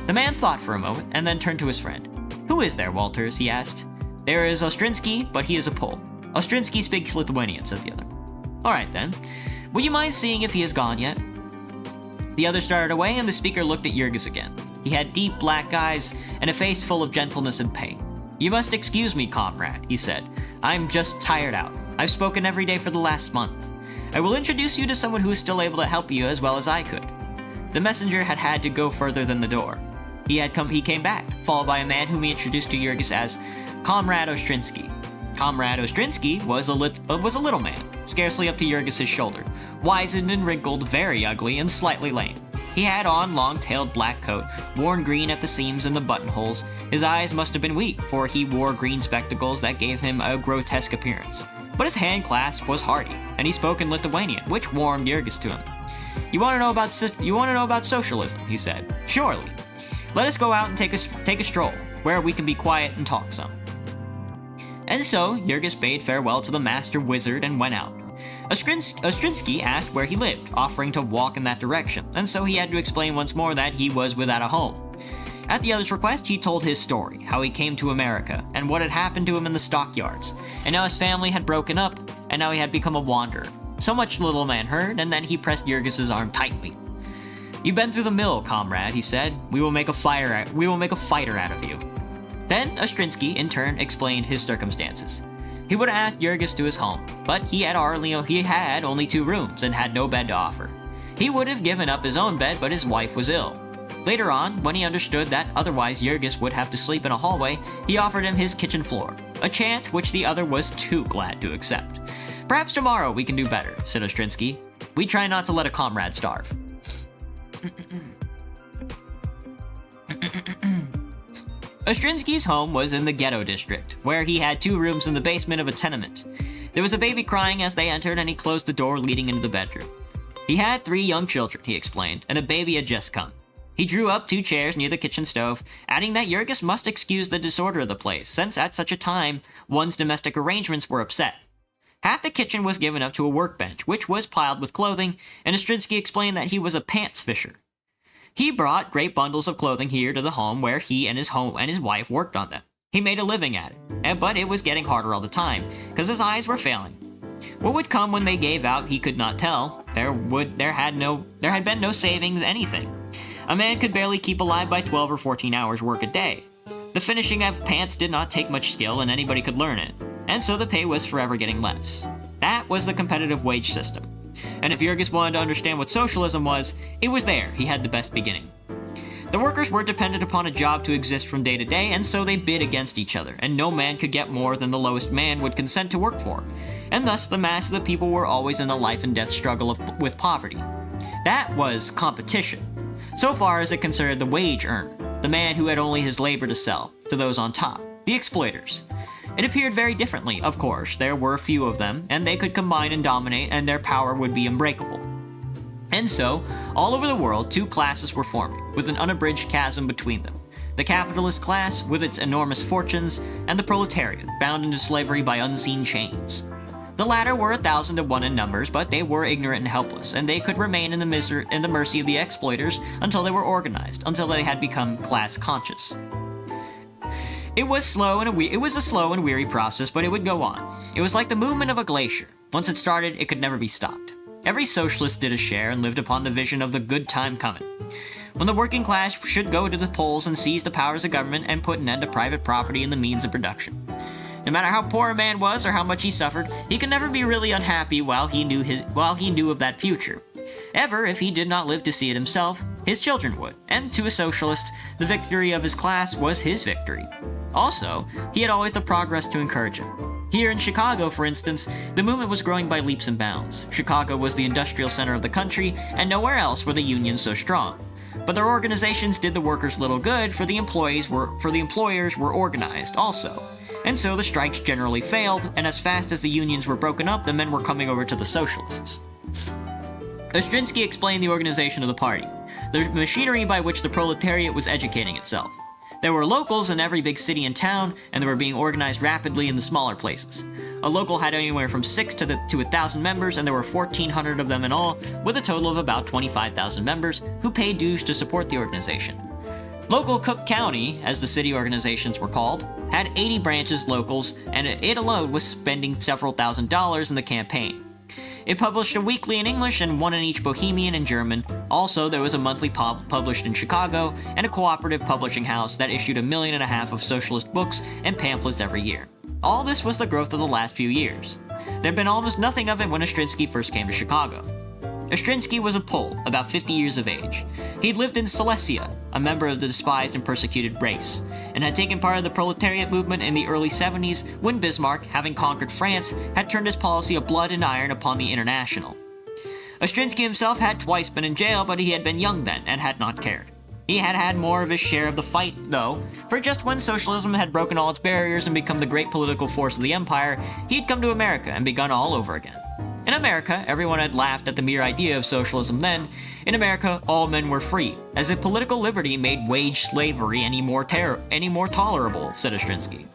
The man thought for a moment, and then turned to his friend. "Who is there, Walters?" he asked. "There is Ostrinsky, but he is a Pole." "Ostrinsky speaks Lithuanian," said the other. "All right, then. Would you mind seeing if he has gone yet?" The other started away, and the speaker looked at Jurgis again. He had deep black eyes and a face full of gentleness and pain. "You must excuse me, comrade," he said. "I'm just tired out. I've spoken every day for the last month. I will introduce you to someone who is still able to help you as well as I could." The messenger had to go further than the door. He came back, followed by a man whom he introduced to Jurgis as Comrade Ostrinsky. Comrade Ostrinsky was a little man, scarcely up to Jurgis' shoulder, wizened and wrinkled, very ugly, and slightly lame. He had on long-tailed black coat, worn green at the seams and the buttonholes. His eyes must have been weak, for he wore green spectacles that gave him a grotesque appearance. But his hand clasp was hearty, and he spoke in Lithuanian, which warmed Jurgis to him. You want to know about socialism?" he said. "Surely. Let us go out and take a stroll, where we can be quiet and talk some." And so Jurgis bade farewell to the master wizard and went out. Ostrinsky asked where he lived, offering to walk in that direction, and so he had to explain once more that he was without a home. At the other's request, he told his story, how he came to America, and what had happened to him in the stockyards, and how his family had broken up, and how he had become a wanderer. So much the little man heard, and then he pressed Jurgis' arm tightly. "You've been through the mill, comrade," he said. We will make a fighter out of you." Then Ostrinsky, in turn, explained his circumstances. He would have asked Jurgis to his home, but he had only 2 rooms and had no bed to offer. He would have given up his own bed, but his wife was ill. Later on, when he understood that otherwise Jurgis would have to sleep in a hallway, he offered him his kitchen floor, a chance which the other was too glad to accept. "Perhaps tomorrow we can do better," said Ostrinsky. "We try not to let a comrade starve." Ostrinsky's home was in the ghetto district, where he had 2 rooms in the basement of a tenement. There was a baby crying as they entered, and he closed the door leading into the bedroom. He had 3 young children, he explained, and a baby had just come. He drew up 2 chairs near the kitchen stove, adding that Jurgis must excuse the disorder of the place, since at such a time one's domestic arrangements were upset. Half the kitchen was given up to a workbench, which was piled with clothing, and Ostrinsky explained that he was a pants fisher. He brought great bundles of clothing here to the home where he and his wife worked on them. He made a living at it, but it was getting harder all the time, because his eyes were failing. What would come when they gave out he could not tell. There had been no savings, anything. A man could barely keep alive by 12 or 14 hours work a day. The finishing of pants did not take much skill, and anybody could learn it, and so the pay was forever getting less. That was the competitive wage system. And if Jurgis wanted to understand what socialism was, it was there he had the best beginning. The workers were dependent upon a job to exist from day to day, and so they bid against each other, and no man could get more than the lowest man would consent to work for, and thus the mass of the people were always in a life and death struggle with poverty. That was competition, so far as it concerned the wage earner, the man who had only his labor to sell, to those on top, the exploiters. It appeared very differently, of course. There were a few of them, and they could combine and dominate, and their power would be unbreakable. And so, all over the world, 2 classes were forming, with an unabridged chasm between them. The capitalist class, with its enormous fortunes, and the proletariat, bound into slavery by unseen chains. The latter were 1,000 to 1 in numbers, but they were ignorant and helpless, and they could remain in the mercy of the exploiters until they were organized, until they had become class-conscious. It was a slow and weary process, but it would go on. It was like the movement of a glacier. Once it started, it could never be stopped. Every socialist did a share and lived upon the vision of the good time coming, when the working class should go to the polls and seize the powers of government and put an end to private property and the means of production. No matter how poor a man was or how much he suffered, he could never be really unhappy while he knew of that future. Ever, if he did not live to see it himself, his children would, and to a socialist, the victory of his class was his victory. Also, he had always the progress to encourage him. Here in Chicago, for instance, the movement was growing by leaps and bounds. Chicago was the industrial center of the country, and nowhere else were the unions so strong. But their organizations did the workers little good, for the employers were organized also. And so the strikes generally failed, and as fast as the unions were broken up, the men were coming over to the socialists. Ostrinsky explained the organization of the party, the machinery by which the proletariat was educating itself. There were locals in every big city and town, and they were being organized rapidly in the smaller places. A local had anywhere from 6 to 1,000 members, and there were 1,400 of them in all, with a total of about 25,000 members who paid dues to support the organization. Local Cook County, as the city organizations were called, had 80 branches locals, and it alone was spending several $1,000s in the campaign. It published a weekly in English and one in each Bohemian and German. Also, there was a monthly published in Chicago, and a cooperative publishing house that issued 1.5 million of socialist books and pamphlets every year. All this was the growth of the last few years. There had been almost nothing of it when Ostrinsky first came to Chicago. Ostrinsky was a Pole, about 50 years of age. He'd lived in Silesia, a member of the despised and persecuted race, and had taken part of the proletariat movement in the early 70s when Bismarck, having conquered France, had turned his policy of blood and iron upon the International. Ostrinsky himself had twice been in jail, but he had been young then and had not cared. He had had more of his share of the fight, though, for just when socialism had broken all its barriers and become the great political force of the empire, he'd come to America and begun all over again. In America, everyone had laughed at the mere idea of socialism then. In America, all men were free, as if political liberty made wage slavery any more tolerable, said Ostrinsky.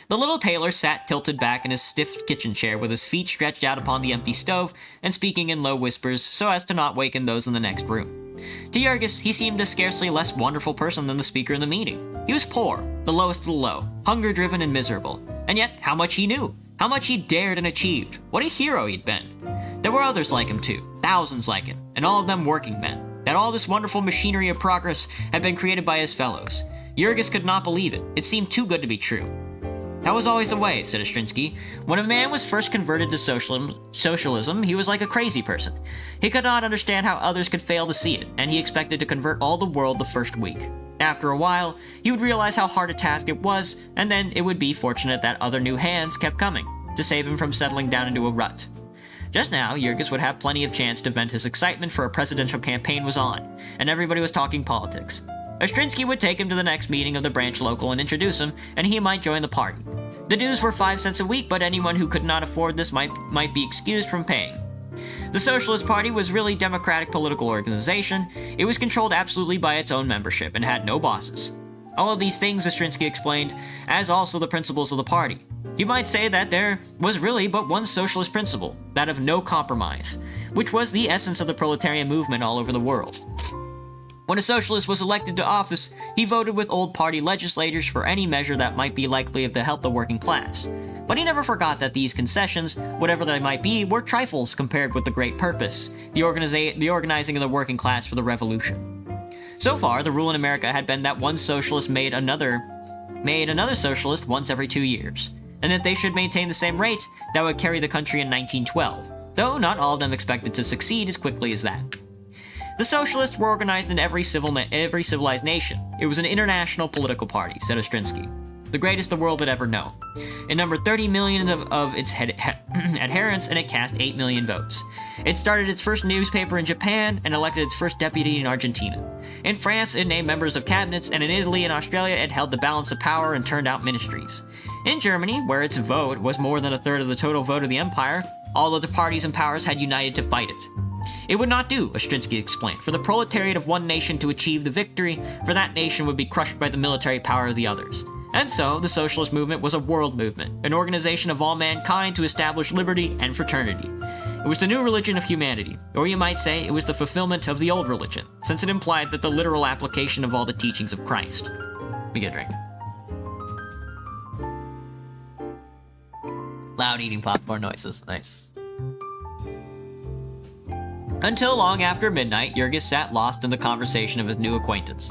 The little tailor sat tilted back in his stiff kitchen chair with his feet stretched out upon the empty stove and speaking in low whispers so as to not waken those in the next room. To Jurgis, he seemed a scarcely less wonderful person than the speaker in the meeting. He was poor, the lowest of the low, hunger-driven and miserable. And yet, how much he knew! How much he'd dared and achieved! What a hero he'd been! There were others like him too, thousands like him, and all of them working men. That all this wonderful machinery of progress had been created by his fellows. Jurgis could not believe it. It seemed too good to be true. That was always the way, said Ostrinsky. When a man was first converted to socialism, he was like a crazy person. He could not understand how others could fail to see it, and he expected to convert all the world the first week. After a while, he would realize how hard a task it was, and then it would be fortunate that other new hands kept coming, to save him from settling down into a rut. Just now, Jurgis would have plenty of chance to vent his excitement for a presidential campaign was on, and everybody was talking politics. Ostrinsky would take him to the next meeting of the branch local and introduce him, and he might join the party. The dues were 5 cents a week, but anyone who could not afford this might be excused from paying. The Socialist Party was really a democratic political organization. It was controlled absolutely by its own membership and had no bosses. All of these things Ostrinsky explained, as also the principles of the party. You might say that there was really but one socialist principle, that of no compromise, which was the essence of the proletarian movement all over the world. When a socialist was elected to office, he voted with old party legislators for any measure that might be likely to help the working class. But he never forgot that these concessions, whatever they might be, were trifles compared with the great purpose, the organizing of the working class for the revolution. So far, the rule in America had been that one socialist made another socialist once every 2 years, and that they should maintain the same rate that would carry the country in 1912, though not all of them expected to succeed as quickly as that. The socialists were organized in every civilized nation. It was an international political party, said Ostrinsky, the greatest the world had ever known. It numbered 30 million of its adherents, and it cast 8 million votes. It started its first newspaper in Japan and elected its first deputy in Argentina. In France, it named members of cabinets, and in Italy and Australia, it held the balance of power and turned out ministries. In Germany, where its vote was more than a third of the total vote of the empire, all of the parties and powers had united to fight it. It would not do, Ostrinsky explained, for the proletariat of one nation to achieve the victory, for that nation would be crushed by the military power of the others. And so, the socialist movement was a world movement, an organization of all mankind to establish liberty and fraternity. It was the new religion of humanity, or you might say it was the fulfillment of the old religion, since it implied that the literal application of all the teachings of Christ. Let me get a drink. Loud eating popcorn noises. Nice. Until long after midnight, Jurgis sat lost in the conversation of his new acquaintance.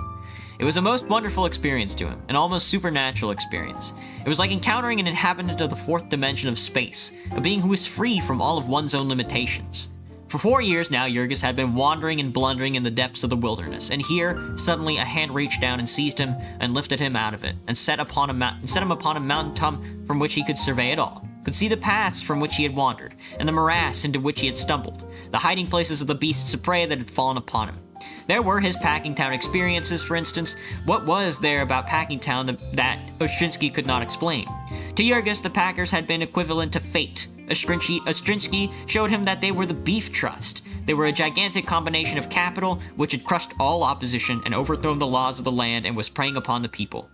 It was a most wonderful experience to him, an almost supernatural experience. It was like encountering an inhabitant of the fourth dimension of space, a being who was free from all of one's own limitations. For 4 years now, Jurgis had been wandering and blundering in the depths of the wilderness, and here, suddenly, a hand reached down and seized him and lifted him out of it, and set him upon a mountain top from which he could survey it all, could see the paths from which he had wandered, and the morass into which he had stumbled, the hiding places of the beasts of prey that had fallen upon him. There were his Packingtown experiences, for instance. What was there about Packingtown that Ostrinsky could not explain? To Jurgis, the Packers had been equivalent to fate. Ostrinsky showed him that they were the Beef Trust. They were a gigantic combination of capital, which had crushed all opposition and overthrown the laws of the land and was preying upon the people.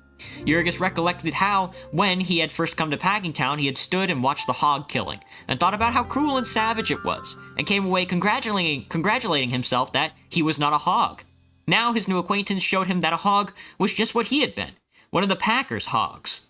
Jurgis recollected how, when he had first come to Packingtown, he had stood and watched the hog killing, and thought about how cruel and savage it was, and came away congratulating himself that he was not a hog. Now his new acquaintance showed him that a hog was just what he had been, one of the Packers' hogs.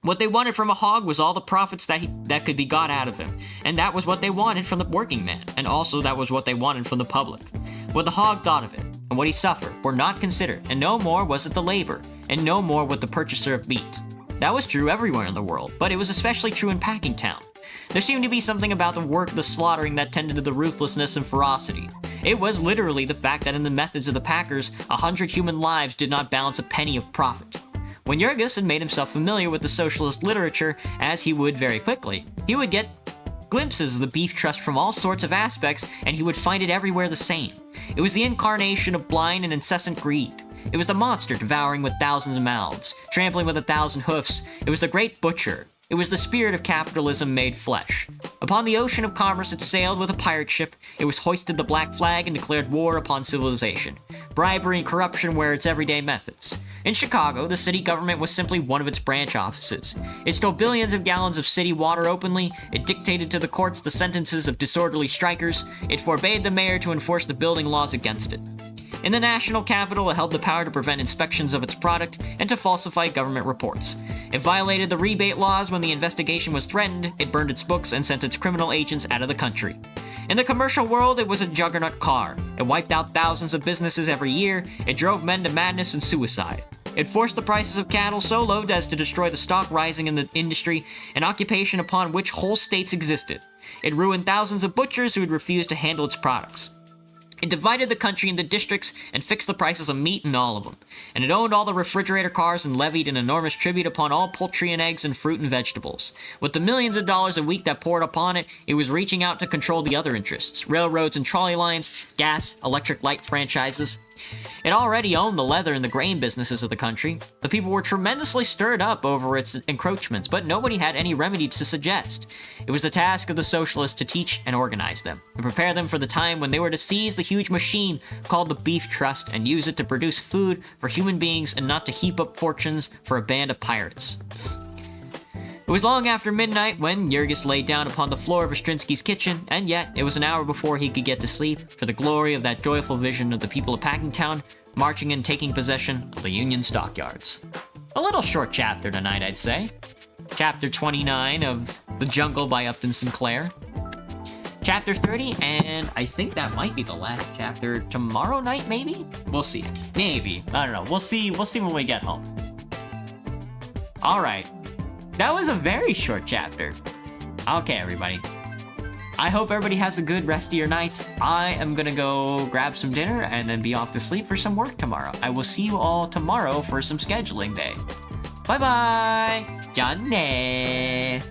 What they wanted from a hog was all the profits that could be got out of him, and that was what they wanted from the working man, and also that was what they wanted from the public. What the hog thought of it, and what he suffered, were not considered, and no more was it the labor, and no more was the purchaser of meat. That was true everywhere in the world, but it was especially true in Packingtown. There seemed to be something about the work of the slaughtering that tended to the ruthlessness and ferocity. It was literally the fact that in the methods of the Packers, 100 human lives did not balance a penny of profit. When Jurgis had made himself familiar with the socialist literature, as he would very quickly, he would get glimpses of the Beef Trust from all sorts of aspects, and he would find it everywhere the same. It was the incarnation of blind and incessant greed. It was the monster devouring with thousands of mouths, trampling with 1,000 hoofs. It was the great butcher. It was the spirit of capitalism made flesh. Upon the ocean of commerce it sailed with a pirate ship. It was hoisted the black flag and declared war upon civilization. Bribery and corruption were its everyday methods. In Chicago, the city government was simply one of its branch offices. It stole billions of gallons of city water openly. It dictated to the courts the sentences of disorderly strikers. It forbade the mayor to enforce the building laws against it. In the national capital, it held the power to prevent inspections of its product and to falsify government reports. It violated the rebate laws when the investigation was threatened. It burned its books and sent its criminal agents out of the country. In the commercial world, it was a juggernaut car. It wiped out thousands of businesses every year. It drove men to madness and suicide. It forced the prices of cattle so low as to destroy the stock rising in the industry, an occupation upon which whole states existed. It ruined thousands of butchers who had refused to handle its products. It divided the country into districts and fixed the prices of meat in all of them. And it owned all the refrigerator cars and levied an enormous tribute upon all poultry and eggs and fruit and vegetables. With the millions of dollars a week that poured upon it, it was reaching out to control the other interests: railroads and trolley lines, gas, electric light franchises. It already owned the leather and the grain businesses of the country. The people were tremendously stirred up over its encroachments, but nobody had any remedy to suggest. It was the task of the socialists to teach and organize them, and prepare them for the time when they were to seize the huge machine called the Beef Trust and use it to produce food for human beings and not to heap up fortunes for a band of pirates. It was long after midnight when Jurgis lay down upon the floor of Ostrinsky's kitchen, and yet it was an hour before he could get to sleep, for the glory of that joyful vision of the people of Packingtown marching and taking possession of the Union stockyards. A little short chapter tonight, I'd say. Chapter 29 of The Jungle by Upton Sinclair. Chapter 30, and I think that might be the last chapter tomorrow night, maybe? We'll see. Maybe. I don't know. We'll see when we get home. Alright. That was a very short chapter. Okay, everybody. I hope everybody has a good rest of your nights. I am gonna go grab some dinner and then be off to sleep for some work tomorrow. I will see you all tomorrow for some scheduling day. Bye-bye! Johnny!